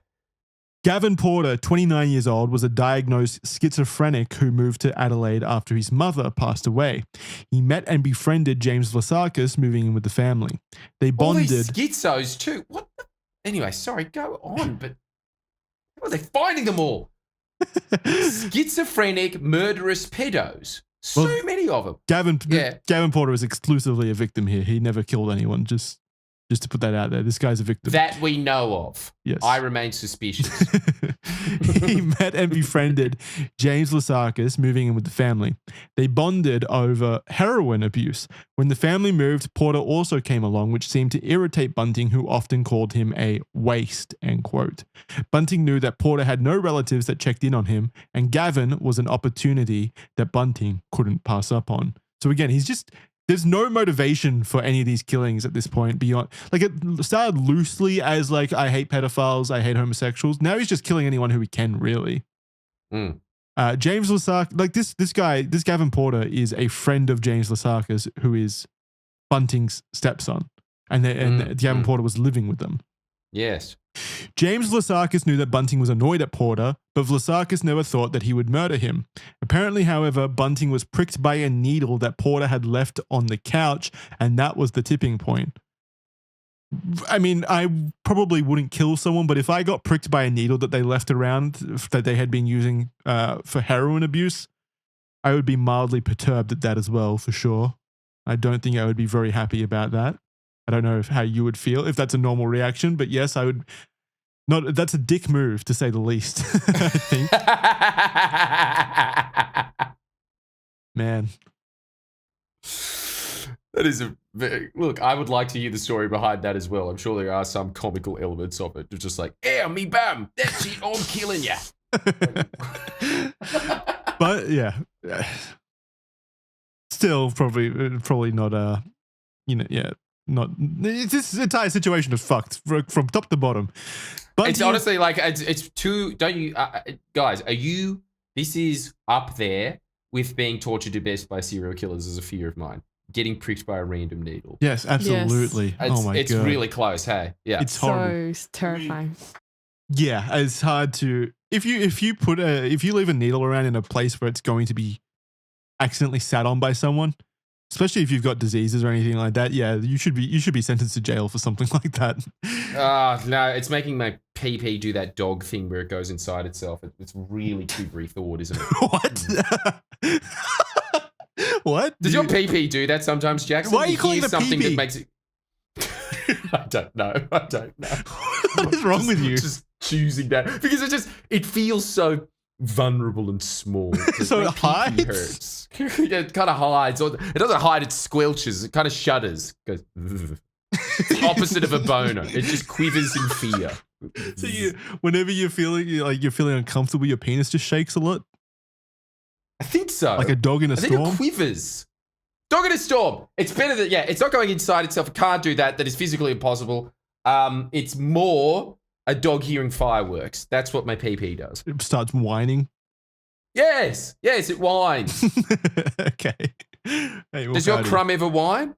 Gavin Porter, 29 years old, was a diagnosed schizophrenic who moved to Adelaide after his mother passed away. He met and befriended James Vlassakis, moving in with the family. They bonded. All these schizos too. What? Anyway, sorry, go on. But how are they finding them all? Schizophrenic, murderous pedos. So many of them. Gavin Porter was exclusively a victim here. He never killed anyone. Just to put that out there, this guy's a victim. That we know of. Yes. I remain suspicious. He met and befriended James Vlassakis, moving in with the family. They bonded over heroin abuse. When the family moved, Porter also came along, which seemed to irritate Bunting, who often called him a waste, end quote. Bunting knew that Porter had no relatives that checked in on him, and Gavin was an opportunity that Bunting couldn't pass up on. So again, there's no motivation for any of these killings at this point beyond, like, it started loosely as like, I hate pedophiles, I hate homosexuals. Now he's just killing anyone who he can, really. James Vlassakis, like this Gavin Porter is a friend of James Vlassakis, who is Bunting's stepson. And Gavin Porter was living with them. Yes. James Vlassakis knew that Bunting was annoyed at Porter, but Vlassakis never thought that he would murder him. Apparently, however, Bunting was pricked by a needle that Porter had left on the couch, and that was the tipping point. I mean, I probably wouldn't kill someone, but if I got pricked by a needle that they left around that they had been using for heroin abuse, I would be mildly perturbed at that as well, for sure. I don't think I would be very happy about that. I don't know how you would feel, if that's a normal reaction, but yes, I would. That's a dick move, to say the least, I think. Man. That is look, I would like to hear the story behind that as well. I'm sure there are some comical elements of it. It's just like, me bum, that's it, I'm killing ya. But yeah. Still probably not not this entire situation is fucked from top to bottom. But it's honestly like it's too. Don't you guys? This is up there with being tortured to death by serial killers as a fear of mine. Getting pricked by a random needle. Yes, absolutely. Yes. Oh my god, it's really close. Hey, yeah, it's horrible. So terrifying. Yeah, it's hard to if you leave a needle around in a place where it's going to be accidentally sat on by someone, especially if you've got diseases or anything like that. Yeah, you should be sentenced to jail for something like that. No, it's making my PP do that dog thing where it goes inside itself. It's really too brief thought, isn't it? What? What? Does your PP do that sometimes, Jackson? Why are you calling it a something PP? that makes it? I don't know. What is wrong with you? Just choosing that because it feels so vulnerable and small. So it my hides? PP hurts. It kind of hides. Or it doesn't hide, it squelches. It kind of shudders. Goes. It's the opposite of a boner. It just quivers in fear. So whenever you're feeling uncomfortable, your penis just shakes a lot? I think so. Like a dog in a I think storm? it quivers. Dog in a storm. It's better that, it's not going inside itself. It can't do that. That is physically impossible. It's more a dog hearing fireworks. That's what my PP does. It starts whining? Yes, it whines. Okay. Hey, Does your crumb ever whine?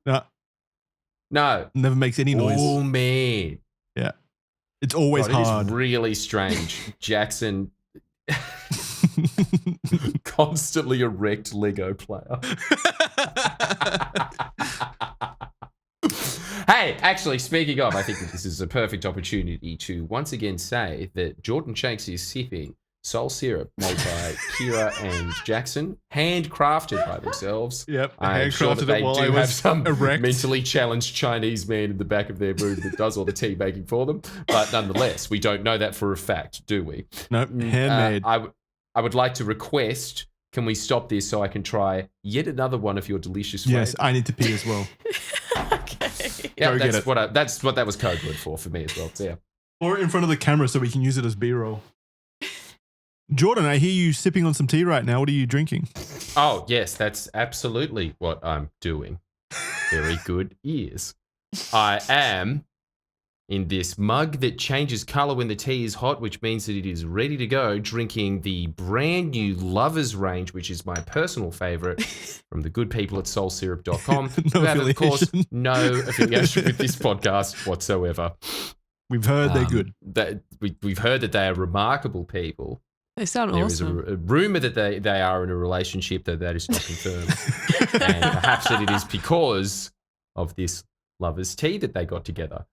No. Never makes any noise. Oh, man. Yeah. It's always hard. It is really strange. Jackson... constantly erect Lego player. Hey, actually, speaking of, I think that this is a perfect opportunity to once again say that Jordan Shanks is sipping Soul Syrup made by Kira and Jackson, handcrafted by themselves. Yep, I'm sure that they do have some erect. mentally challenged Chinese man in the back of their room that does all the tea making for them. But nonetheless, we don't know that for a fact, do we? Nope, handmade. I would like to request, can we stop this so I can try yet another one of your delicious Yes, flavors? I need to pee as well. Okay. Yeah, Go that's what that was code word for me as well. So, yeah. Or in front of the camera so we can use it as B-roll. Jordan, I hear you sipping on some tea right now. What are you drinking? Oh, yes, that's absolutely what I'm doing. Very good ears. I am in this mug that changes color when the tea is hot, which means that it is ready to go, drinking the brand new Lovers range, which is my personal favorite, from the good people at soulsyrup.com. No who have, of course, affiliation. no affiliation with this podcast whatsoever. We've heard they're good. We've heard that they are remarkable people. They sound There is awesome. a rumor that they are in a relationship, though that is not confirmed. And perhaps that it is because of this Lovers tea that they got together.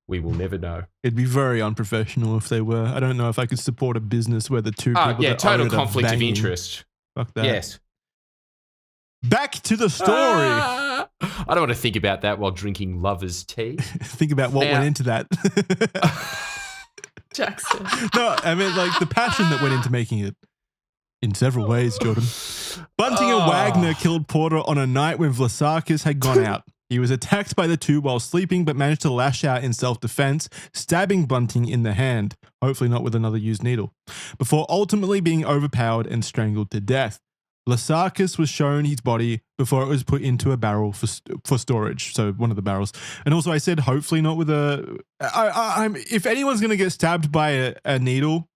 We will never know. It'd be very unprofessional if they were. I don't know if I could support a business where the two people that total own it are conflict of banging. interest. Fuck that. Yes. Back to the story. I don't want to think about that while drinking Lovers tea. Think about what went into that. Jackson. No, I mean like the passion that went into making it. In several ways, Jordan. Bunting and Wagner killed Porter on a night when Vlassakis had gone out. He was attacked by the two while sleeping, but managed to lash out in self-defense, stabbing Bunting in the hand, hopefully not with another used needle, before ultimately being overpowered and strangled to death. Vlassakis was shown his body before it was put into a barrel for storage, so one of the barrels. And also I said hopefully not with if anyone's going to get stabbed by a needle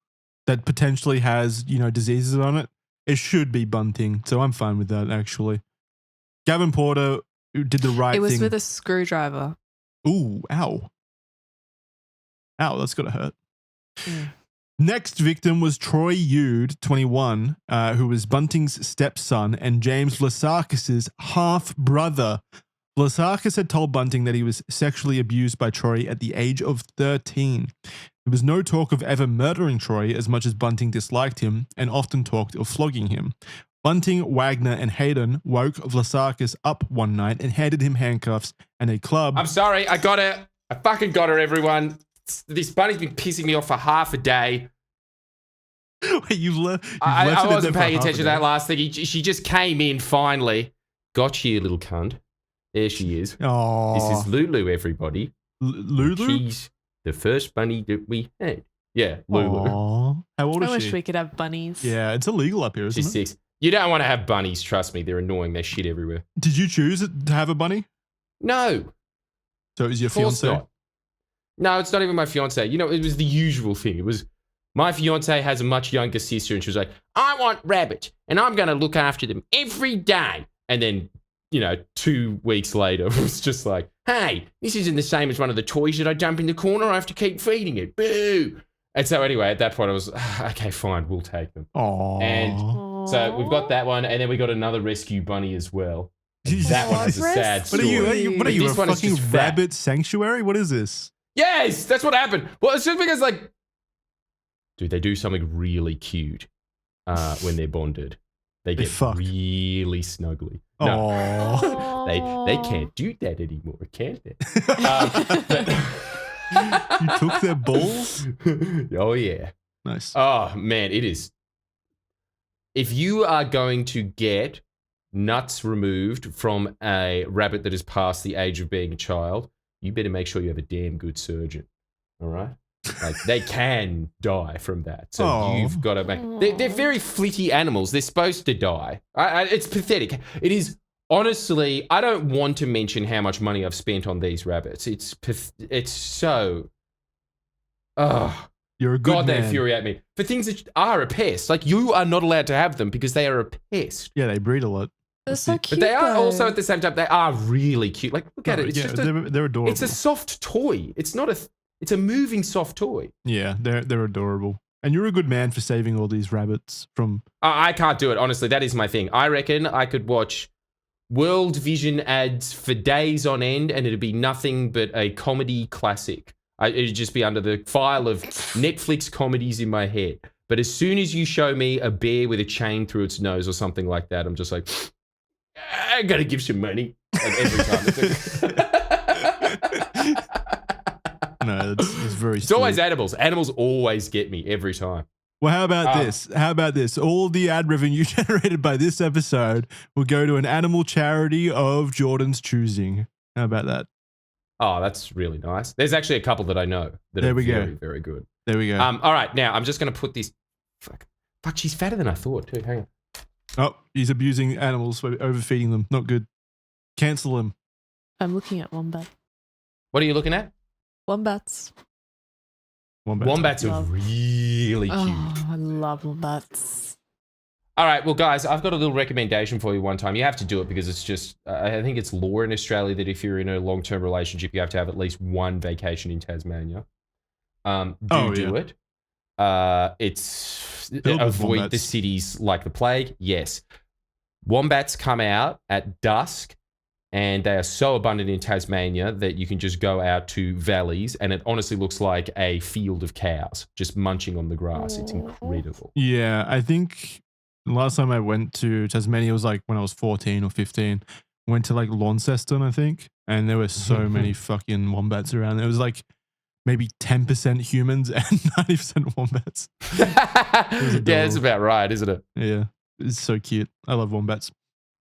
that potentially has, diseases on it, it should be Bunting. So I'm fine with that, actually. Gavin Porter did the right thing. It was with a screwdriver. Ooh, ow. Ow, that's got to hurt. Yeah. Next victim was Troy Yude, 21, who was Bunting's stepson and James Vlassakis' half-brother. Vlassakis had told Bunting that he was sexually abused by Troy at the age of 13. There was no talk of ever murdering Troy as much as Bunting disliked him and often talked of flogging him. Bunting, Wagner, and Hayden woke Vlassakis up one night and handed him handcuffs and a club. I'm sorry, I got her. I fucking got her, everyone. This bunny's been pissing me off for half a day. Wait, I wasn't paying attention to that last thing. She just came in finally. Got you, little cunt. There she is. Oh, This is Lulu, everybody. Lulu? She's the first bunny that we had. Yeah, Lulu. Aww. How old is I she? wish we could have bunnies. Yeah, it's illegal up here, isn't She's it? 6. You don't want to have bunnies, trust me. They're annoying. They shit everywhere. Did you choose to have a bunny? No. So it was your Of course fiance? not. No, it's not even my fiance. You know, it was the usual thing. It was my fiance has a much younger sister, and she was like, I want rabbits, and I'm going to look after them every day. And then, 2 weeks later, it was just like, hey, this isn't the same as one of the toys that I dump in the corner. I have to keep feeding it. Boo. And so anyway, at that point, I was, okay, fine, we'll take them. Aww. And so we've got that one, and then we got another rescue bunny as well. That one has a sad What story. are you, a This one is fucking just fat. rabbit sanctuary? What is this? Yes, that's what happened. Well, it's just because, dude, they do something really cute when they're bonded. They get fuck. really snuggly. No, Aww. they can't do that anymore, can they? You took their balls? Oh, yeah. Nice. Oh, man, it is. If you are going to get nuts removed from a rabbit that has passed the age of being a child, you better make sure you have a damn good surgeon. All right? They can die from that. So you've got to make... They're very flitty animals. They're supposed to die. It's pathetic. It is... Honestly, I don't want to mention how much money I've spent on these rabbits. It's so... Oh, You're a good God, man. they infuriate me. For things that are a pest. You are not allowed to have them because they are a pest. Yeah, they breed a lot. They're so cute. But they are though. also, at the same time, they are really cute. Look at it. It's just they're adorable. It's a soft toy. It's not it's a moving soft toy. Yeah, they're adorable. And you're a good man for saving all these rabbits from... I can't do it, honestly. That is my thing. I reckon I could watch World Vision ads for days on end and it'd be nothing but a comedy classic. It'd just be under the file of Netflix comedies in my head. But as soon as you show me a bear with a chain through its nose or something like that, I'm just like, I gotta give some money every time. No, it's very It's always animals. Animals always get me every time. Well, how about this? How about this? All the ad revenue generated by this episode will go to an animal charity of Jordan's choosing. How about that? Oh, that's really nice. There's actually a couple that I know that are very, very good. There we go. All right, now I'm just going to put this. Fuck, she's fatter than I thought too. Hang on. Oh, he's abusing animals by overfeeding them. Not good. Cancel him. I'm looking at wombat. What are you looking at? Wombats. Wombats are really cute. Oh, I love wombats. All right, well, guys, I've got a little recommendation for you one time. You have to do it because it's just, I think it's law in Australia that if you're in a long-term relationship, you have to have at least one vacation in Tasmania. Do it. It's avoid the cities like the plague. Yes. Wombats come out at dusk and they are so abundant in Tasmania that you can just go out to valleys and it honestly looks like a field of cows just munching on the grass. It's incredible. Yeah, I think the last time I went to Tasmania was like when I was 14 or 15. Went to like Launceston, I think, and there were so many fucking wombats around. It was like maybe 10% humans and 90% wombats. Yeah, that's about right, isn't it? Yeah, it's so cute. I love wombats.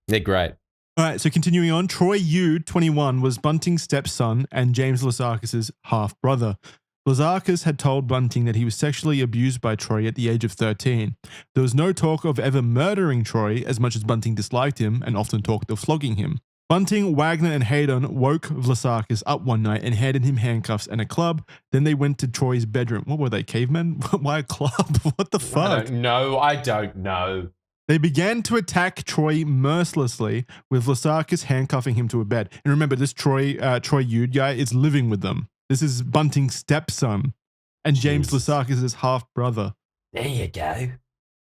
They're great. All right, so continuing on, Troy Yu, 21, was Bunting's stepson and James Vlassakis' half-brother. Vlassakis had told Bunting that he was sexually abused by Troy at the age of 13. There was no talk of ever murdering Troy as much as Bunting disliked him and often talked of flogging him. Bunting, Wagner, and Hayden woke Vlassakis up one night and handed him handcuffs and a club. Then they went to Troy's bedroom. What were they, cavemen? Why a club? What the fuck? I don't know. They began to attack Troy mercilessly, with Vlassakis handcuffing him to a bed. And remember, this Troy Yu guy is living with them. This is Bunting's stepson and James Vlassakis' half-brother. There you go.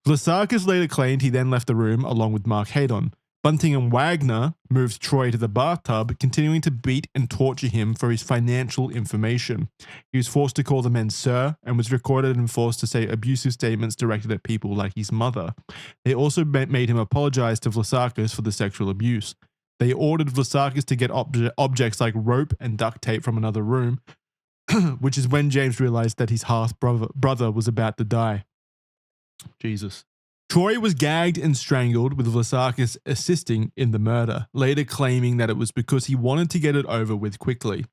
Vlassakis later claimed he then left the room along with Mark Haydon. Bunting and Wagner moved Troy to the bathtub, continuing to beat and torture him for his financial information. He was forced to call the men sir and was recorded and forced to say abusive statements directed at people like his mother. They also made him apologize to Vlassakis for the sexual abuse. They ordered Vlassakis to get objects like rope and duct tape from another room, which is when James realized that his half-brother was about to die. Jesus. Troy was gagged and strangled, with Vlassakis assisting in the murder, later claiming that it was because he wanted to get it over with quickly.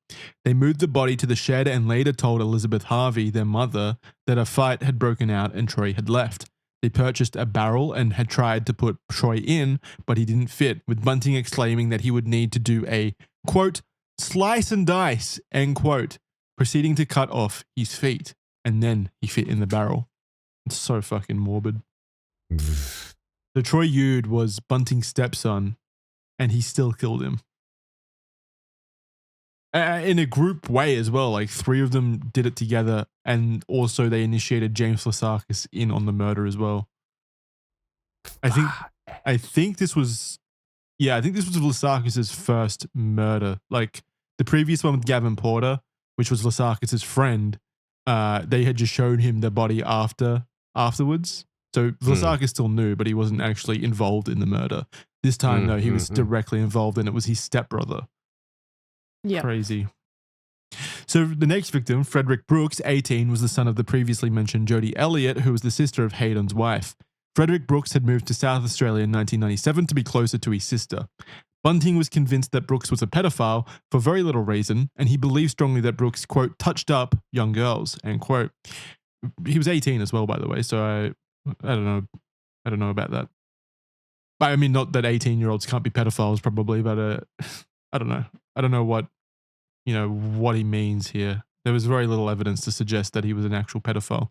They moved the body to the shed and later told Elizabeth Harvey, their mother, that a fight had broken out and Troy had left. They purchased a barrel and had tried to put Troy in, but he didn't fit, with Bunting exclaiming that he would need to do a, quote, slice and dice, end quote, proceeding to cut off his feet, and then he fit in the barrel. It's so fucking morbid. So Troy Yude was Bunting's stepson, and he still killed him. In a group way as well, like 3 of them did it together, and also they initiated James Vlassakis in on the murder as well. I think this was Vlassakis' first murder. Like the previous one with Gavin Porter, which was Vlassakis' friend, they had just shown him the body afterwards. So Vlassakis still knew, but he wasn't actually involved in the murder. This time, though, he was directly involved, and it was his stepbrother. Yeah. Crazy. So the next victim, Frederick Brooks, 18, was the son of the previously mentioned Jodie Elliott, who was the sister of Hayden's wife. Frederick Brooks had moved to South Australia in 1997 to be closer to his sister. Bunting was convinced that Brooks was a pedophile for very little reason, and he believed strongly that Brooks, quote, touched up young girls, end quote. He was 18 as well, by the way, so I don't know about that. I mean, not that 18-year-olds can't be pedophiles, probably, but I don't know. I don't know what he means here. There was very little evidence to suggest that he was an actual pedophile.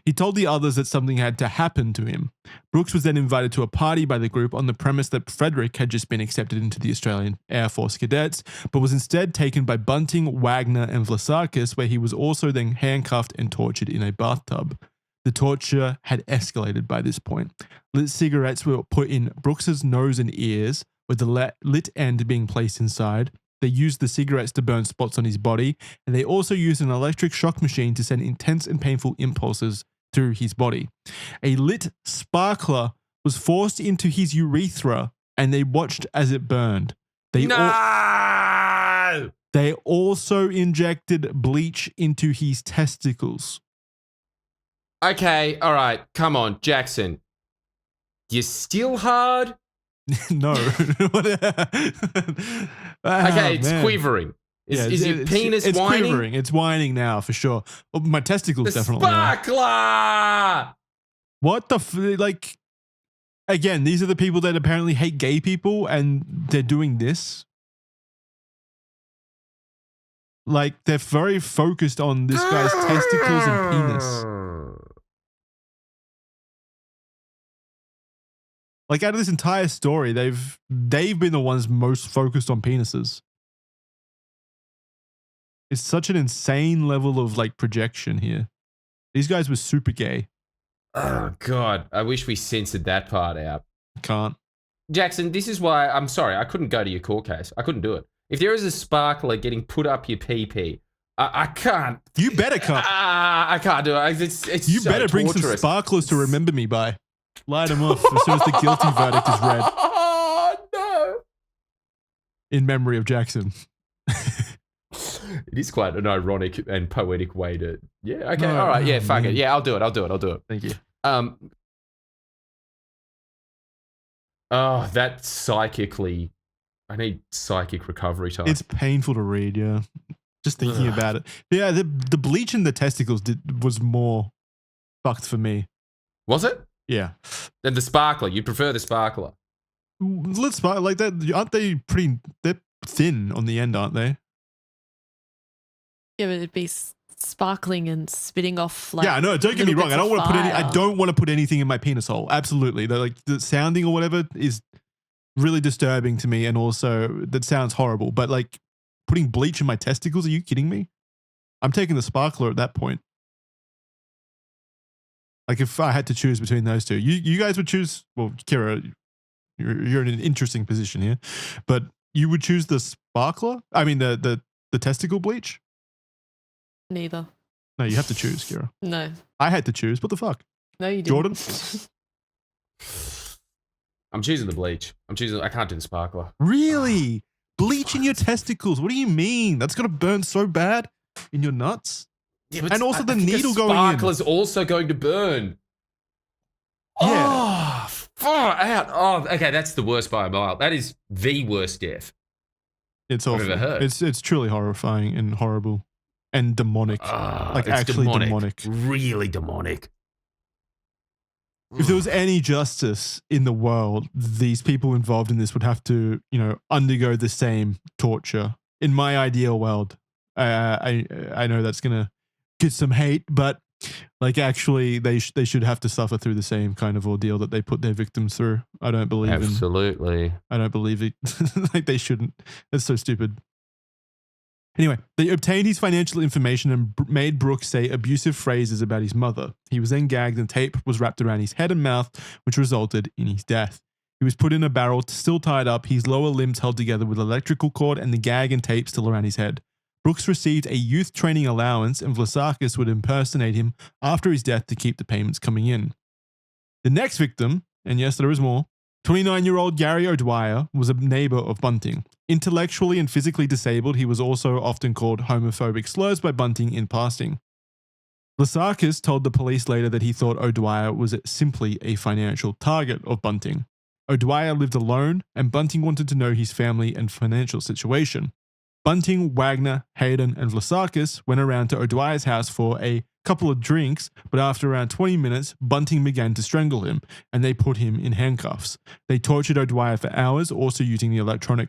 He told the others that something had to happen to him. Brooks was then invited to a party by the group on the premise that Frederick had just been accepted into the Australian Air Force Cadets, but was instead taken by Bunting, Wagner, and Vlassakis, where he was also then handcuffed and tortured in a bathtub. The torture had escalated by this point. Lit cigarettes were put in Brooks's nose and ears, with the lit end being placed inside. They used the cigarettes to burn spots on his body, and they also used an electric shock machine to send intense and painful impulses through his body. A lit sparkler was forced into his urethra, and they watched as it burned. They also injected bleach into his testicles. Okay, all right, come on, Jackson. You still hard? No. Okay, it's quivering. Is your penis it's whining? It's quivering. It's whining now for sure. Oh, my testicles The definitely. sparkler! What the like? Again, these are the people that apparently hate gay people, and they're doing this. Like they're very focused on this guy's testicles and penis. Like out of this entire story, they've been the ones most focused on penises. It's such an insane level of like projection here. These guys were super gay. Oh God, I wish we censored that part out. Can't. Jackson, this is why I'm sorry, I couldn't go to your court case. I couldn't do it. If there is a sparkler getting put up your pee-pee, I can't. You better come. I can't do it. It's you so better bring torturous. some sparklers to remember me by. Light them off as soon as the guilty verdict is read. Oh, no. In memory of Jackson. It is quite an ironic and poetic way to... Yeah, okay, No, all right, yeah, fuck man. it. Yeah, I'll do it. Thank you. Oh, that psychically... I need psychic recovery time. It's painful to read, yeah. Just thinking about it. Yeah, the bleach in the testicles was more fucked for me. Was it? Yeah. Then the sparkler. You prefer the sparkler. Let's spark like that. Aren't they pretty? They're thin on the end, aren't they? Yeah, but it'd be sparkling and spitting off like. Yeah, no. Don't get me little wrong. bits I don't of want to put any. I fire. don't want to put anything in my penis hole. Absolutely. Like the sounding or whatever is really disturbing to me, and also that sounds horrible. But like putting bleach in my testicles? Are you kidding me? I'm taking the sparkler at that point. Like if I had to choose between those two, you guys would choose. Well, Kira, you're in an interesting position here, but you would choose the sparkler. I mean the testicle bleach. Neither. No, you have to choose, Kira. No. I had to choose. What the fuck, No, you didn't. Jordan? I'm choosing the bleach. I can't do the sparkler. Really? Bleach in your testicles? What do you mean? That's gonna burn so bad in your nuts. Yeah, but And also the I think needle a going in. sparkler's also going to burn. Oh, far out. Oh, okay, that's the worst by a mile. That is the worst death It's I've awful. ever heard. It's truly horrifying and horrible and demonic. Like it's actually demonic. Really demonic. If there was any justice in the world, these people involved in this would have to, undergo the same torture. In my ideal world, I know that's gonna get some hate, but like actually, they should have to suffer through the same kind of ordeal that they put their victims through. I don't believe Absolutely. I don't believe it. Like they shouldn't. That's so stupid. Anyway, they obtained his financial information and made Brooks say abusive phrases about his mother. He was then gagged and tape was wrapped around his head and mouth, which resulted in his death. He was put in a barrel, still tied up, his lower limbs held together with electrical cord and the gag and tape still around his head. Brooks received a youth training allowance and Vlassakis would impersonate him after his death to keep the payments coming in. The next victim, and yes, there is more, 29-year-old Gary O'Dwyer was a neighbor of Bunting. Intellectually and physically disabled, he was also often called homophobic slurs by Bunting in passing. Vlassakis told the police later that he thought O'Dwyer was simply a financial target of Bunting. O'Dwyer lived alone, and Bunting wanted to know his family and financial situation. Bunting, Wagner, Hayden, and Vlassakis went around to O'Dwyer's house for a couple of drinks, but after around 20 minutes, Bunting began to strangle him, and they put him in handcuffs. They tortured O'Dwyer for hours, also using the electronic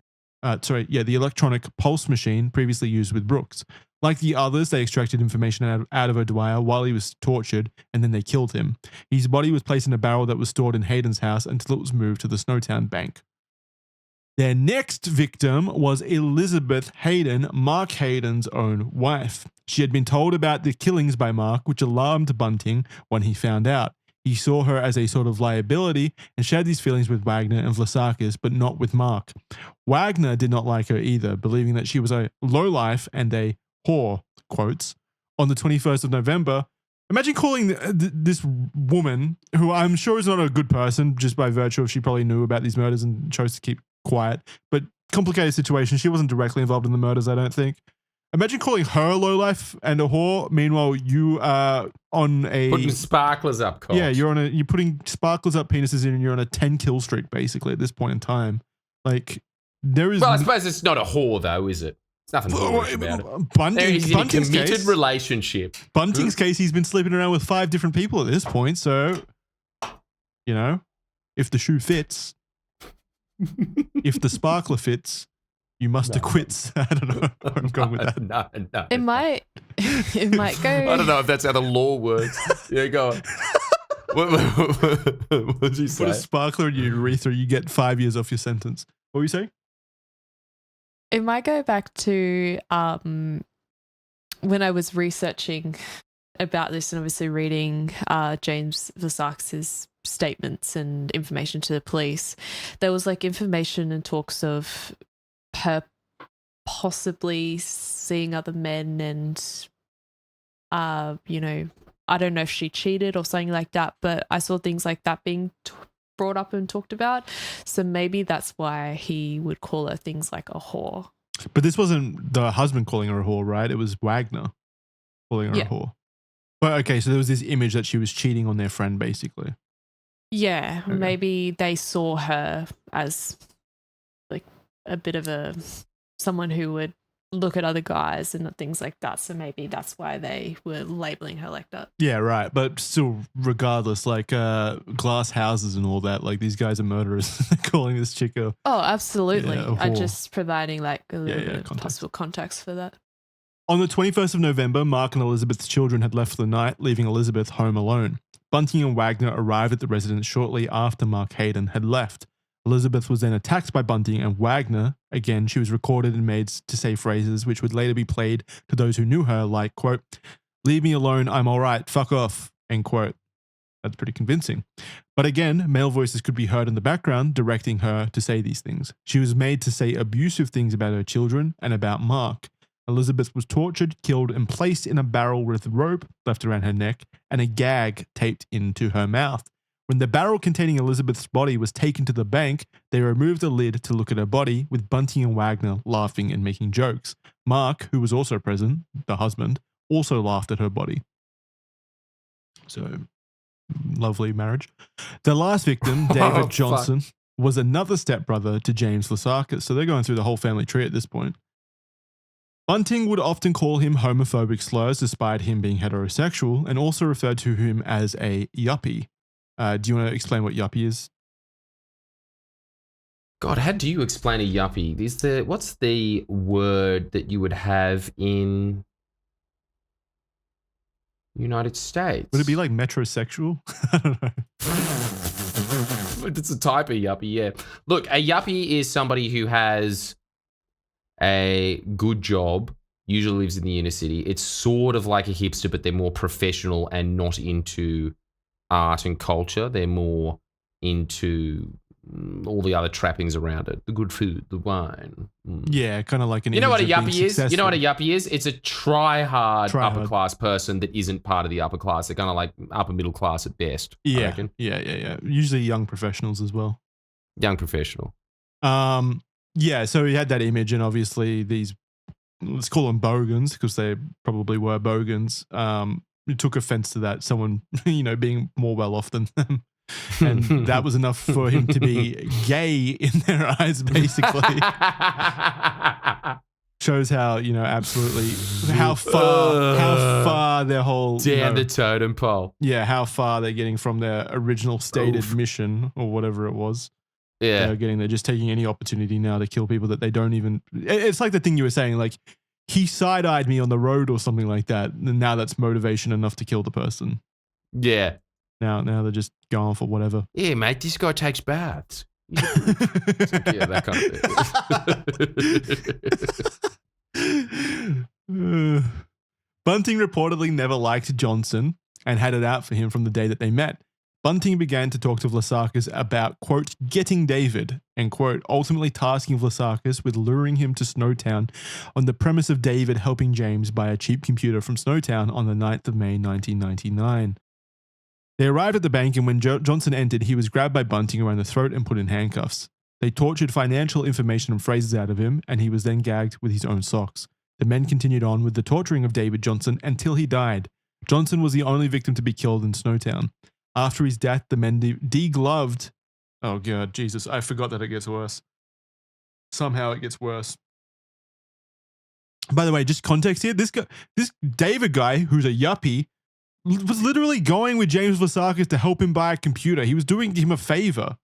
pulse machine previously used with Brooks. Like the others, they extracted information out of O'Dwyer while he was tortured, and then they killed him. His body was placed in a barrel that was stored in Hayden's house until it was moved to the Snowtown bank. Their next victim was Elizabeth Hayden, Mark Hayden's own wife. She had been told about the killings by Mark, which alarmed Bunting when he found out. He saw her as a sort of liability and shared these feelings with Wagner and Vlassakis, but not with Mark. Wagner did not like her either, believing that she was a lowlife and a whore, quotes. On the 21st of November, imagine calling this woman, who I'm sure is not a good person, just by virtue of she probably knew about these murders and chose to keep quiet, but complicated situation. She wasn't directly involved in the murders, I don't think. Imagine calling her a lowlife and a whore. Meanwhile, you are on a putting sparklers up, cops. Yeah, you're putting sparklers up penises in, and you're on a 10 kill streak basically at this point in time. Like there is. Well, I suppose it's not a whore though, is it? It's nothing whorish about it. He's in a committed relationship. Bunting's case, he's been sleeping around with 5 different people at this point. So, if the shoe fits. If the sparkler fits, you must acquit. I don't know where I'm going with that. No. It might go. I don't know if that's how the law works. Yeah, go on. What did you say? Put a sparkler in your urethra, you get 5 years off your sentence. What were you saying? It might go back to when I was researching about this and obviously reading James Vlassakis' statements and information to the police. There was like information and talks of her possibly seeing other men and I don't know if she cheated or something like that, but I saw things like that being brought up and talked about. So maybe that's why he would call her things like a whore. But this wasn't the husband calling her a whore, right? It was Wagner calling her a whore. But okay, so there was this image that she was cheating on their friend, basically. Yeah, okay. Maybe they saw her as like a bit of someone who would look at other guys and things like that. So maybe that's why they were labeling her like that. Yeah, right. But still, regardless, like glass houses and all that, like these guys are murderers. Calling this chick a... Oh, absolutely. I'm just providing like a little bit of possible context for that. On the 21st of November, Mark and Elizabeth's children had left for the night, leaving Elizabeth home alone. Bunting and Wagner arrived at the residence shortly after Mark Hayden had left. Elizabeth was then attacked by Bunting, and Wagner, again, she was recorded and made to say phrases which would later be played to those who knew her, like, quote, "Leave me alone, I'm all right, fuck off," end quote. That's pretty convincing. But again, male voices could be heard in the background directing her to say these things. She was made to say abusive things about her children and about Mark. Elizabeth was tortured, killed, and placed in a barrel with rope left around her neck and a gag taped into her mouth. When the barrel containing Elizabeth's body was taken to the bank, they removed the lid to look at her body, with Bunting and Wagner laughing and making jokes. Mark, who was also present, the husband, also laughed at her body. So lovely marriage. The last victim, David Johnson, was another stepbrother to James Vlassakis. So they're going through the whole family tree at this point. Bunting would often call him homophobic slurs despite him being heterosexual, and also referred to him as a yuppie. Do you want to explain what yuppie is? God, how do you explain a yuppie? What's the word that you would have in United States? Would it be like metrosexual? I don't know. It's a type of yuppie, yeah. Look, a yuppie is somebody who has a good job, usually lives in the inner city. It's sort of like a hipster, but they're more professional and not into art and culture. They're more into all the other trappings around it. The good food, the wine. Yeah, kind of like an... You know what a yuppie is? You know what a yuppie is? It's a try-hard upper class person that isn't part of the upper class. They're kind of like upper middle class at best, I reckon. Yeah. Usually young professionals as well. Young professional. Yeah, so he had that image, and obviously these, let's call them bogans, because they probably were bogans, he took offense to that, someone, being more well off than them. And that was enough for him to be gay in their eyes, basically. Shows how, absolutely how far their whole... Down the totem pole. Yeah, how far they're getting from their original stated mission, or whatever it was. Yeah. They're just taking any opportunity now to kill people that they don't even... It's like the thing you were saying, like, he side-eyed me on the road or something like that, and now that's motivation enough to kill the person. Yeah. Now they're just going for whatever. Yeah, mate, this guy takes baths. Yeah, that kind of thing. Bunting reportedly never liked Johnson and had it out for him from the day that they met. Bunting began to talk to Vlassakis about, quote, getting David, and, quote, ultimately tasking Vlassakis with luring him to Snowtown on the premise of David helping James buy a cheap computer from Snowtown on the 9th of May, 1999. They arrived at the bank, and when Johnson entered, he was grabbed by Bunting around the throat and put in handcuffs. They tortured financial information and phrases out of him, and he was then gagged with his own socks. The men continued on with the torturing of David Johnson until he died. Johnson was the only victim to be killed in Snowtown. After his death, the men degloved... Oh, God, Jesus, I forgot that it gets worse. Somehow it gets worse. By the way, just context here, this David guy, who's a yuppie, was literally going with James Vlassakis to help him buy a computer. He was doing him a favor.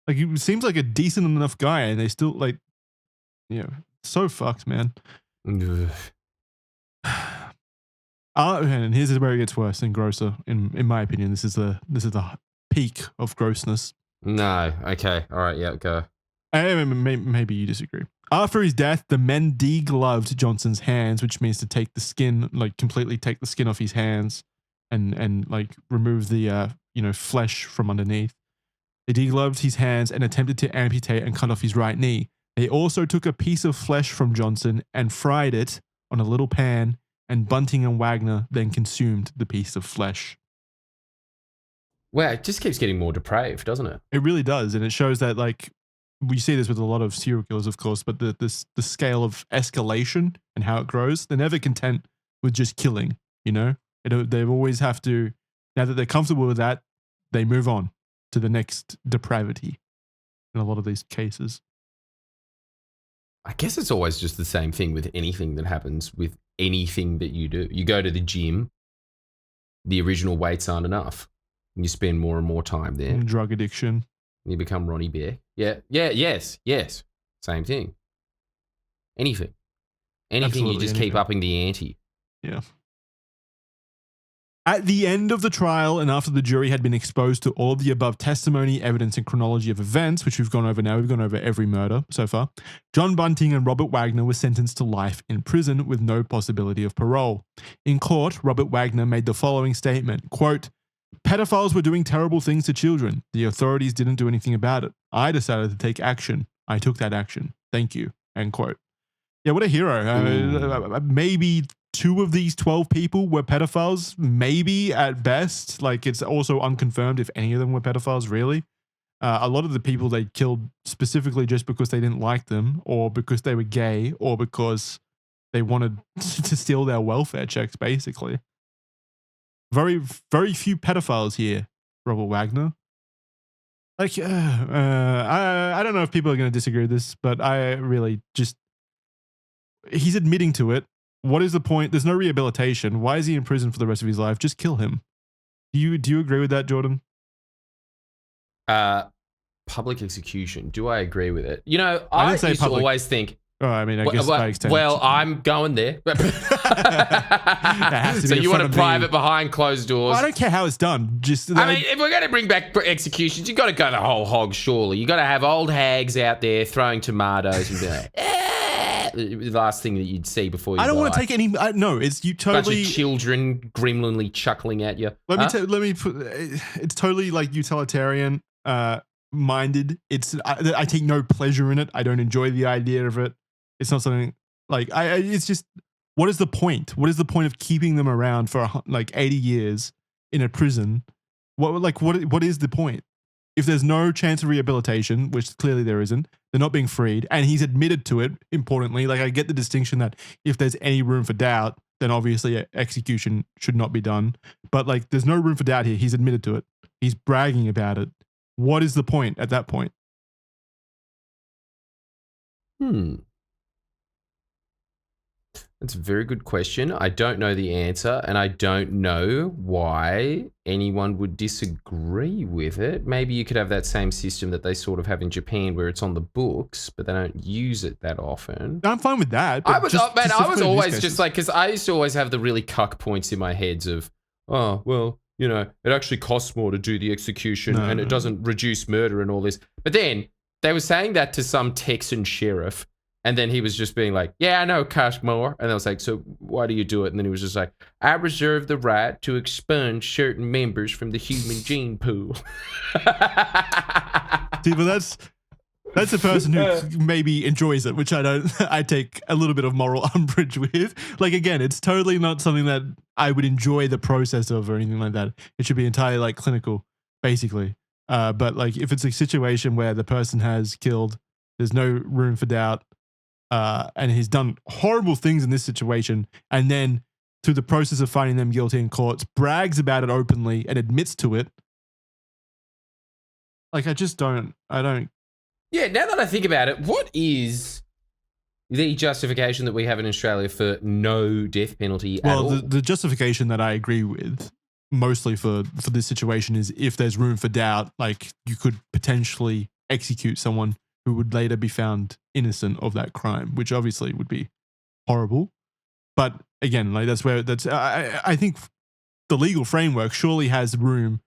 Like, he seems like a decent enough guy, and they still, like, so fucked, man. And here's where it gets worse and grosser. In my opinion, this is the peak of grossness. No, okay, all right, yeah, go. Maybe you disagree. After his death, the men degloved Johnson's hands, which means to take the skin, like completely take the skin off his hands, and like remove the flesh from underneath. They degloved his hands and attempted to amputate and cut off his right knee. They also took a piece of flesh from Johnson and fried it on a little pan, and Bunting and Wagner then consumed the piece of flesh. Wow, it just keeps getting more depraved, doesn't it? It really does, and it shows that, like, we see this with a lot of serial killers, of course, but the scale of escalation and how it grows, they're never content with just killing, They always have to, now that they're comfortable with that, they move on to the next depravity in a lot of these cases. I guess it's always just the same thing with anything that happens with anything that you do. You go to the gym, the original weights aren't enough. You spend more and more time there. And drug addiction. You become Ronnie Bear. Yes. Same thing. Anything. Absolutely, you just keep upping the ante. Yeah. At the end of the trial, and after the jury had been exposed to all of the above testimony, evidence, and chronology of events, which we've gone over now, we've gone over every murder so far, John Bunting and Robert Wagner were sentenced to life in prison with no possibility of parole. In court, Robert Wagner made the following statement, quote, pedophiles were doing terrible things to children. The authorities didn't do anything about it. I decided to take action. I took that action. Thank you. End quote. Yeah, what a hero. Maybe 2 of these 12 people were pedophiles, maybe at best. Like, it's also unconfirmed if any of them were pedophiles, really. A lot of the people they killed specifically just because they didn't like them, or because they were gay, or because they wanted to steal their welfare checks, basically. Very, very few pedophiles here Robert Wagner. Like, I don't know if people are going to disagree with this, but I really just, he's admitting to it. What is the point? There's no rehabilitation. Why is he in prison for the rest of his life? Just kill him. Do you agree with that, Jordan? Public execution. Do I agree with it? You know, I I didn't say used to public. always think, Oh, I mean, I guess by extension. well, I'm going there. has to So be in you want front a of private me. behind closed doors? Well, I don't care how it's done. Just I mean, if we're going to bring back executions, you've got to go the whole hog, surely. You've got to have old hags out there throwing tomatoes and be like, the last thing that you'd see before you I don't die. want to take any. No, it's you totally. Bunch of children gremlinly chuckling at you. Let me put. It's totally like utilitarian minded. I take no pleasure in it. I don't enjoy the idea of it. It's not something like it's just, what is the point? What is the point of keeping them around for like 80 years in a prison? What is the point? If there's no chance of rehabilitation, which clearly there isn't, they're not being freed, and he's admitted to it. Importantly, like, I get the distinction that if there's any room for doubt, then obviously execution should not be done. But like, there's no room for doubt here. He's admitted to it. He's bragging about it. What is the point at that point? That's a very good question. I don't know the answer, and I don't know why anyone would disagree with it. Maybe you could have that same system that they sort of have in Japan where it's on the books, but they don't use it that often. I'm fine with that. I was always just like, because I used to always have the really cuck points in my heads of, oh, well, you know, it actually costs more to do the execution and it doesn't reduce murder and all this. But then they were saying that to some Texan sheriff. And then he was just being like, yeah, I know it costs more. And I was like, so why do you do it? And then he was just like, I reserve the right to expunge certain members from the human gene pool. See, but that's a person who maybe enjoys it, which I don't. I take a little bit of moral umbrage with. Like, again, it's totally not something that I would enjoy the process of or anything like that. It should be entirely like clinical, basically. But like, if it's a situation where the person has killed, there's no room for doubt, and he's done horrible things in this situation, and then through the process of finding them guilty in courts, brags about it openly and admits to it. Like, I don't. Yeah, now that I think about it, what is the justification that we have in Australia for no death penalty at all? Well, the justification that I agree with mostly for this situation is if there's room for doubt, like, you could potentially execute someone who would later be found innocent of that crime, which obviously would be horrible. But again, like, I think the legal framework surely has room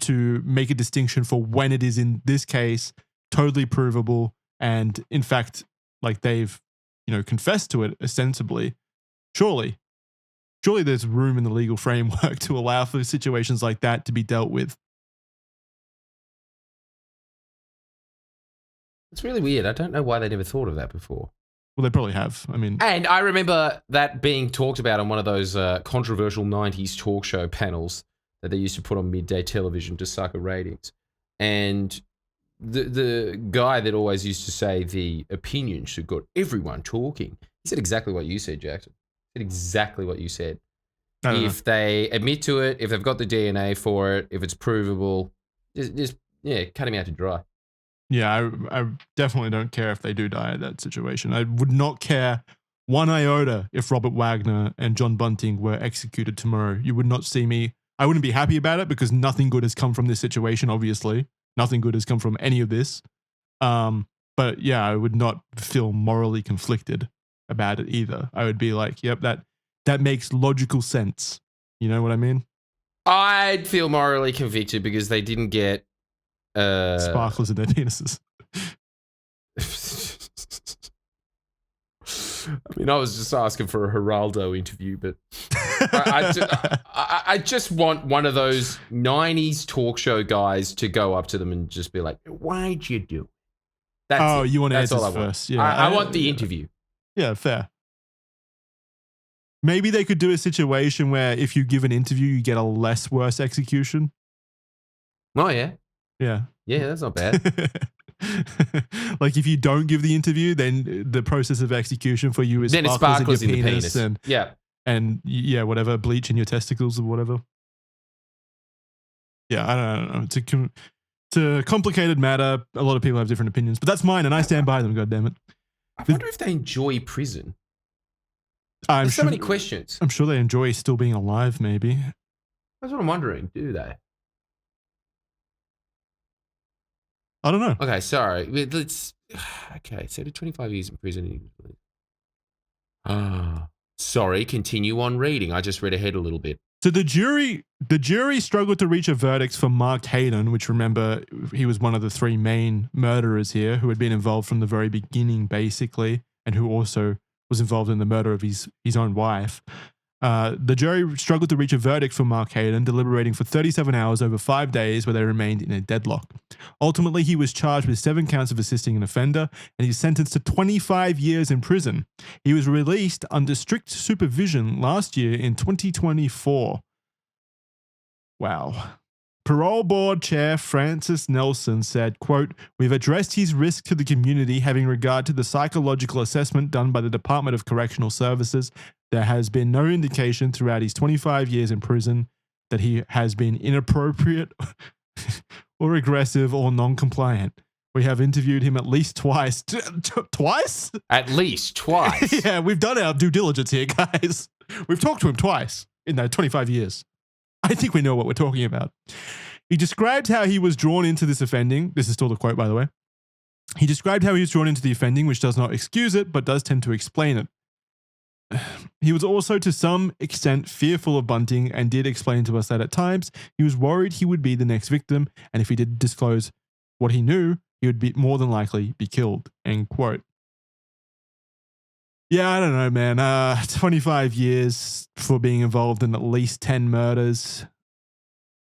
to make a distinction for when it is, in this case, totally provable, and in fact, like, they've, confessed to it ostensibly. Surely there's room in the legal framework to allow for situations like that to be dealt with. It's really weird. I don't know why they never thought of that before. Well, they probably have. I mean, and I remember that being talked about on one of those controversial 90s talk show panels that they used to put on midday television to sucker ratings. And the guy that always used to say the opinion should got everyone talking, he said exactly what you said, Jackson. He said exactly what you said. If they admit to it, if they've got the DNA for it, if it's provable, just cut him out to dry. Yeah, I definitely don't care if they do die in that situation. I would not care one iota if Robert Wagner and John Bunting were executed tomorrow. You would not see me. I wouldn't be happy about it because nothing good has come from this situation, obviously. Nothing good has come from any of this. But yeah, I would not feel morally conflicted about it either. I would be like, yep, that makes logical sense. You know what I mean? I'd feel morally convicted because they didn't get sparklers in their penises. I mean, I was just asking for a Geraldo interview, but I just want one of those 90s talk show guys to go up to them and just be like, why'd you do it? You want That's answers all I want. first. Yeah, I want the interview. Yeah, fair. Maybe they could do a situation where if you give an interview, you get a less worse execution. Oh, yeah. Yeah. Yeah, that's not bad. Like, if you don't give the interview, then the process of execution for you is then sparkles in the your penis. And whatever, bleach in your testicles or whatever. Yeah, I don't know. It's a complicated matter. A lot of people have different opinions, but that's mine, and I stand by them. God damn it! I wonder if they enjoy prison. I'm There's sure, so many questions. I'm sure they enjoy still being alive. Maybe. That's what I'm wondering. Do they? I don't know. Okay, sorry. Let's. Okay, so to 25 years in prison. Sorry. Continue on reading. I just read ahead a little bit. So the jury struggled to reach a verdict for Mark Hayden, which, remember, he was one of the three main murderers here who had been involved from the very beginning, basically, and who also was involved in the murder of his own wife. The jury struggled to reach a verdict for Mark Hayden, deliberating for 37 hours over 5 days where they remained in a deadlock. Ultimately, he was charged with 7 counts of assisting an offender, and he's sentenced to 25 years in prison. He was released under strict supervision last year in 2024. Wow. Parole Board Chair Francis Nelson said, quote, "We've addressed his risk to the community having regard to the psychological assessment done by the Department of Correctional Services. There has been no indication throughout his 25 years in prison that he has been inappropriate or aggressive or non-compliant. We have interviewed him at least twice." Twice? At least twice. Yeah, we've done our due diligence here, guys. We've talked to him twice in that 25 years. I think we know what we're talking about. He described how he was drawn into this offending. This is still the quote, by the way. He described how he was drawn into the offending, which does not excuse it, but does tend to explain it. He was also to some extent fearful of Bunting and did explain to us that at times he was worried he would be the next victim, and if he did disclose what he knew, he would be more than likely be killed. End quote. Yeah, I don't know, man. 25 years for being involved in at least 10 murders.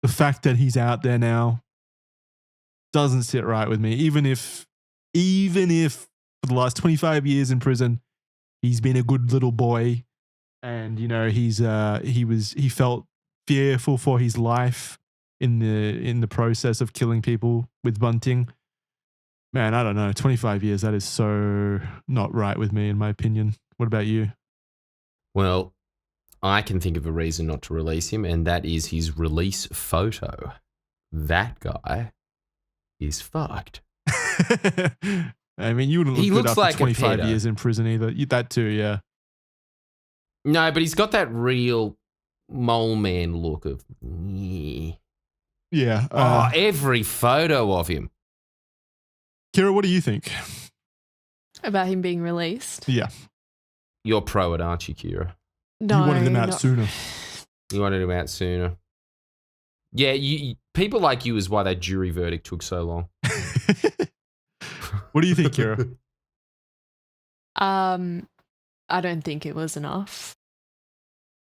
The fact that he's out there now doesn't sit right with me. Even if for the last 25 years in prison, he's been a good little boy, and you know he felt fearful for his life in the process of killing people with Bunting. Man, I don't know. 25 years, that is so not right with me, in my opinion. What about you? Well, I can think of a reason not to release him, and that is his release photo. That guy is fucked. I mean, you wouldn't look He good looks after like a 25 pedo. years in prison either. That too, yeah. No, but he's got that real mole man look of... Yeah. Every photo of him. Kira, what do you think? About him being released? Yeah. You're pro it, aren't you, Kira? No. You wanted him out not- sooner. You wanted him out sooner. Yeah, people like you is why that jury verdict took so long. What do you think, Kira? I don't think it was enough.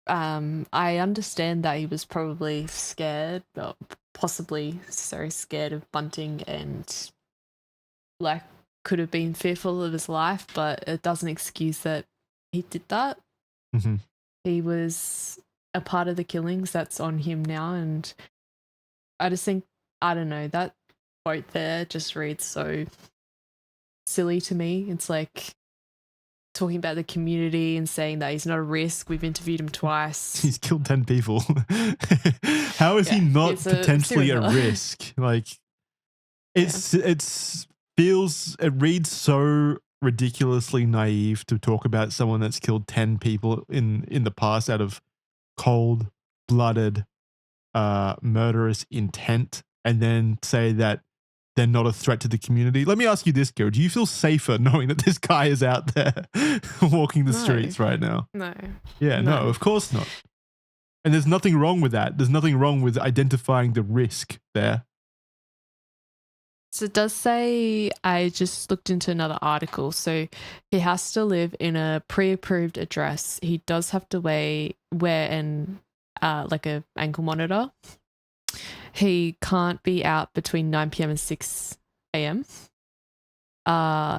I understand that he was probably scared, or possibly so scared of Bunting and like could have been fearful of his life, but it doesn't excuse that he did that. Mm-hmm. He was a part of the killings. That's on him now, and I just think, I don't know, that quote there just reads so silly to me. It's like talking about the community and saying that he's not a risk. We've interviewed him twice. He's killed 10 people. How is he not it's a potentially a serial killer. risk? Like, it reads so ridiculously naive to talk about someone that's killed 10 people in the past out of cold-blooded murderous intent, and then say that they're not a threat to the community. Let me ask you this, Gil. Do you feel safer knowing that this guy is out there walking the No. streets right now? No. Yeah, no, No. of course not. And there's nothing wrong with that. There's nothing wrong with identifying the risk there. So it does say, I just looked into another article. So he has to live in a pre-approved address. He does have to wear an like a ankle monitor. He can't be out between 9 p.m. and 6 a.m.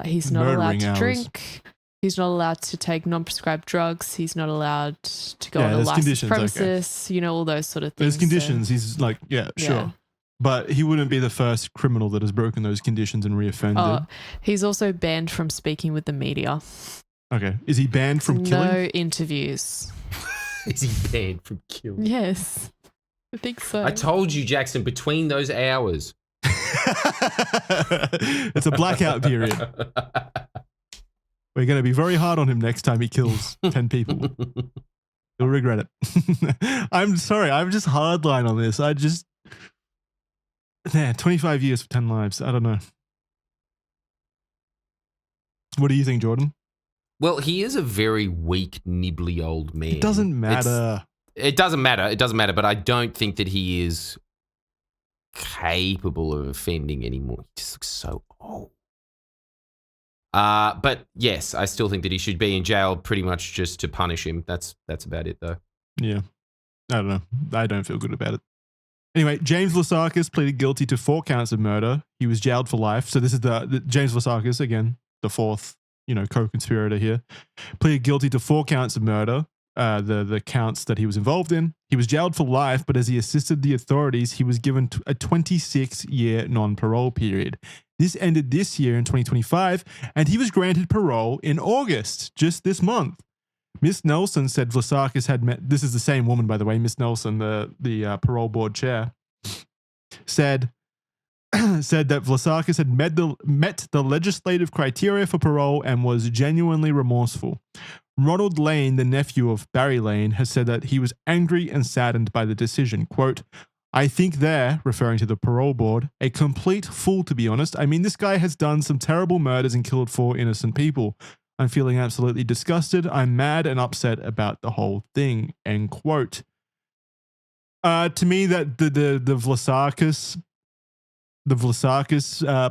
He's not allowed Murdering to hours. drink. He's not allowed to take non-prescribed drugs. He's not allowed to go Yeah, on a there's licensed conditions, okay. premises. You know, all those sort of things. There's So, conditions. He's like, yeah, sure. yeah. But he wouldn't be the first criminal that has broken those conditions and reoffended. He's also banned from speaking with the media. Okay. Is he banned from No killing? interviews. Is he banned from killing? Yes. I think so. I told you, Jackson, between those hours. It's a blackout period. We're going to be very hard on him next time he kills 10 people. He'll regret it. I'm sorry. I'm just hardline on this. 25 years for 10 lives. I don't know. What do you think, Jordan? Well, he is a very weak, nibbly old man. It doesn't matter. It doesn't matter, but I don't think that he is capable of offending anymore. He just looks so old. But yes, I still think that he should be in jail pretty much just to punish him. That's about it, though. Yeah. I don't know. I don't feel good about it. Anyway, James Vlassakis pleaded guilty to 4 counts of murder. He was jailed for life. So this is the James Vlassakis, again, the fourth, co-conspirator here, pleaded guilty to 4 counts of murder. The counts that he was involved in. He was jailed for life, but as he assisted the authorities, he was given a 26-year non-parole period. This ended this year in 2025, and he was granted parole in August, just this month. Miss Nelson said Vlassakis had met, this is the same woman, by the way, Miss Nelson, the parole board chair, said that Vlassakis had met the legislative criteria for parole and was genuinely remorseful. Ronald Lane, the nephew of Barry Lane, has said that he was angry and saddened by the decision. Quote, I think they're, referring to the parole board, a complete fool, to be honest. I mean, this guy has done some terrible murders and killed 4 innocent people. I'm feeling absolutely disgusted. I'm mad and upset about the whole thing. End quote. To me, that the Vlassakis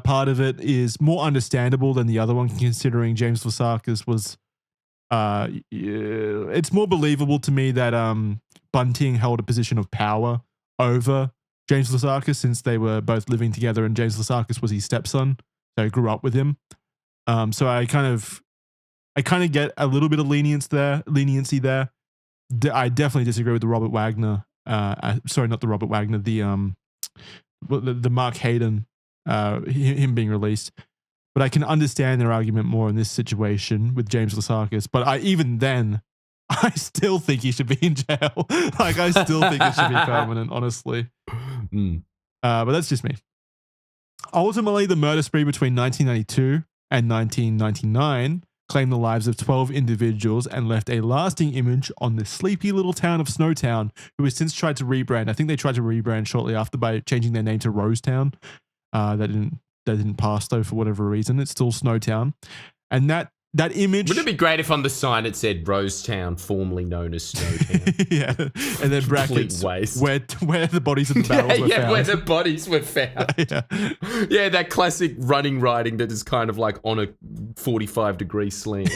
part of it is more understandable than the other one, considering James Vlassakis was. It's more believable to me that Bunting held a position of power over James Vlassakis since they were both living together, and James Vlassakis was his stepson, so he grew up with him. So I kind of get a little bit of leniency there. I definitely disagree with the Robert Wagner. Sorry, not the Robert Wagner. The Mark Hayden, him being released. But I can understand their argument more in this situation with James Vlassakis. But even then, I still think he should be in jail. I still think it should be permanent, honestly. But that's just me. Ultimately, the murder spree between 1992 and 1999 claimed the lives of 12 individuals and left a lasting image on the sleepy little town of Snowtown, who has since tried to rebrand. I think they tried to rebrand shortly after by changing their name to Rosetown. That didn't pass, though, for whatever reason. It's still Snowtown. And that image... Wouldn't it be great if on the sign it said Rosetown, formerly known as Snowtown? Yeah. And then brackets where the bodies of the barrels were found. Yeah, where the bodies were found. Yeah, that classic running writing that is kind of like on a 45-degree slant.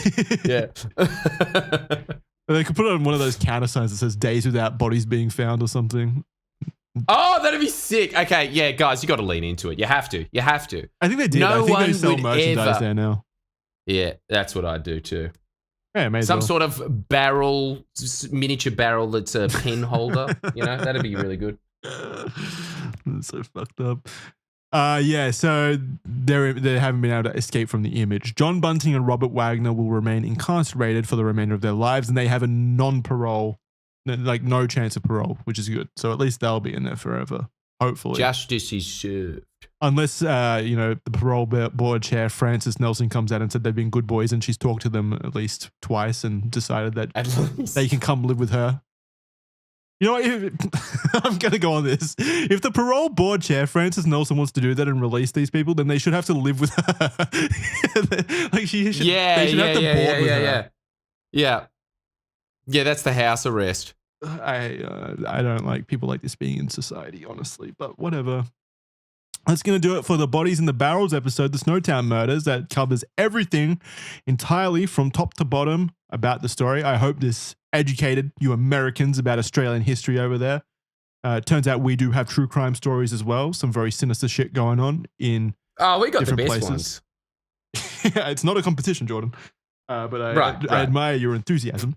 Yeah. They could put it on one of those counter signs that says days without bodies being found or something. Oh, that'd be sick. Okay, yeah, guys, you got to lean into it. You have to. I think they did. I think they sell merchandise there now. Yeah, that's what I'd do too. Yeah, maybe some sort of barrel, miniature barrel that's a pen holder. That'd be really good. That's so fucked up. So they haven't been able to escape from the image. John Bunting and Robert Wagner will remain incarcerated for the remainder of their lives, and they have a non-parole. No chance of parole, which is good. So at least they'll be in there forever, hopefully. Justice is served. Unless, the parole board chair, Frances Nelson, comes out and said they've been good boys and she's talked to them at least twice and decided that they can come live with her. You know what? I'm going to go on this. If the parole board chair, Frances Nelson, wants to do that and release these people, then they should have to live with her. They should have to board with her. Yeah. Yeah, that's the house arrest. I don't like people like this being in society, honestly, but whatever. That's going to do it for the Bodies in the Barrels episode, the Snowtown Murders, that covers everything entirely from top to bottom about the story. I hope this educated you Americans about Australian history over there. It turns out we do have true crime stories as well. Some very sinister shit going on in we got the best places. Ones. It's not a competition, Jordan. But I admire your enthusiasm.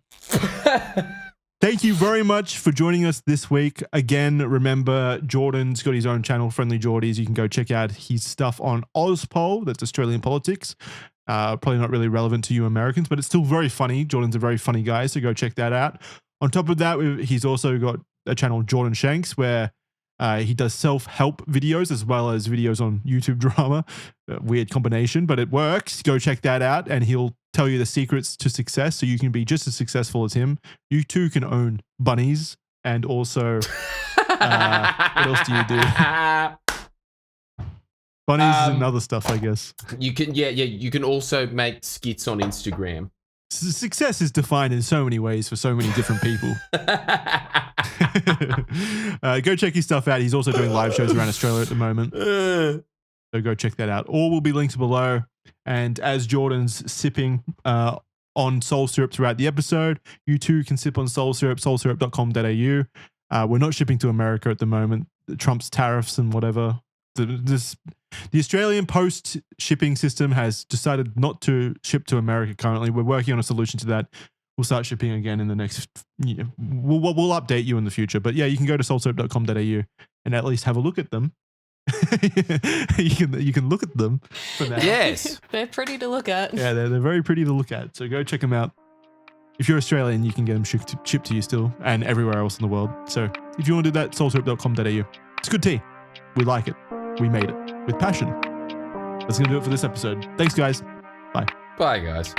Thank you very much for joining us this week. Again, remember, Jordan's got his own channel, Friendly Jordies. You can go check out his stuff on Ozpol. That's Australian politics. Probably not really relevant to you Americans, but it's still very funny. Jordan's a very funny guy, so go check that out. On top of that, he's also got a channel, Jordan Shanks, where he does self-help videos as well as videos on YouTube drama. Weird combination, but it works. Go check that out, and he'll tell you the secrets to success so you can be just as successful as him. You too can own bunnies, and also, what else do you do? Bunnies and other stuff, I guess. You can, you can also make skits on Instagram. Success is defined in so many ways for so many different people. Go check his stuff out. He's also doing live shows around Australia at the moment. So go check that out. All will be linked below. And as Jordan's sipping on Soul Syrup throughout the episode, you too can sip on Soul Syrup, soulsyrup.com.au. We're not shipping to America at the moment. Trump's tariffs and whatever. The Australian post shipping system has decided not to ship to America currently. We're working on a solution to that. We'll start shipping again in the next. We'll update you in the future. But yeah, you can go to soulsyrup.com.au and at least have a look at them. you can look at them for now. Yes, they're pretty to look at. Yeah, they're very pretty to look at. So go check them out. If you're Australian, you can get them shipped to you still, and everywhere else in the world. So if you want to do that, soulsyrup.com.au. It's good tea. We like it. We made it with passion. That's going to do it for this episode. Thanks, guys. Bye. Bye, guys.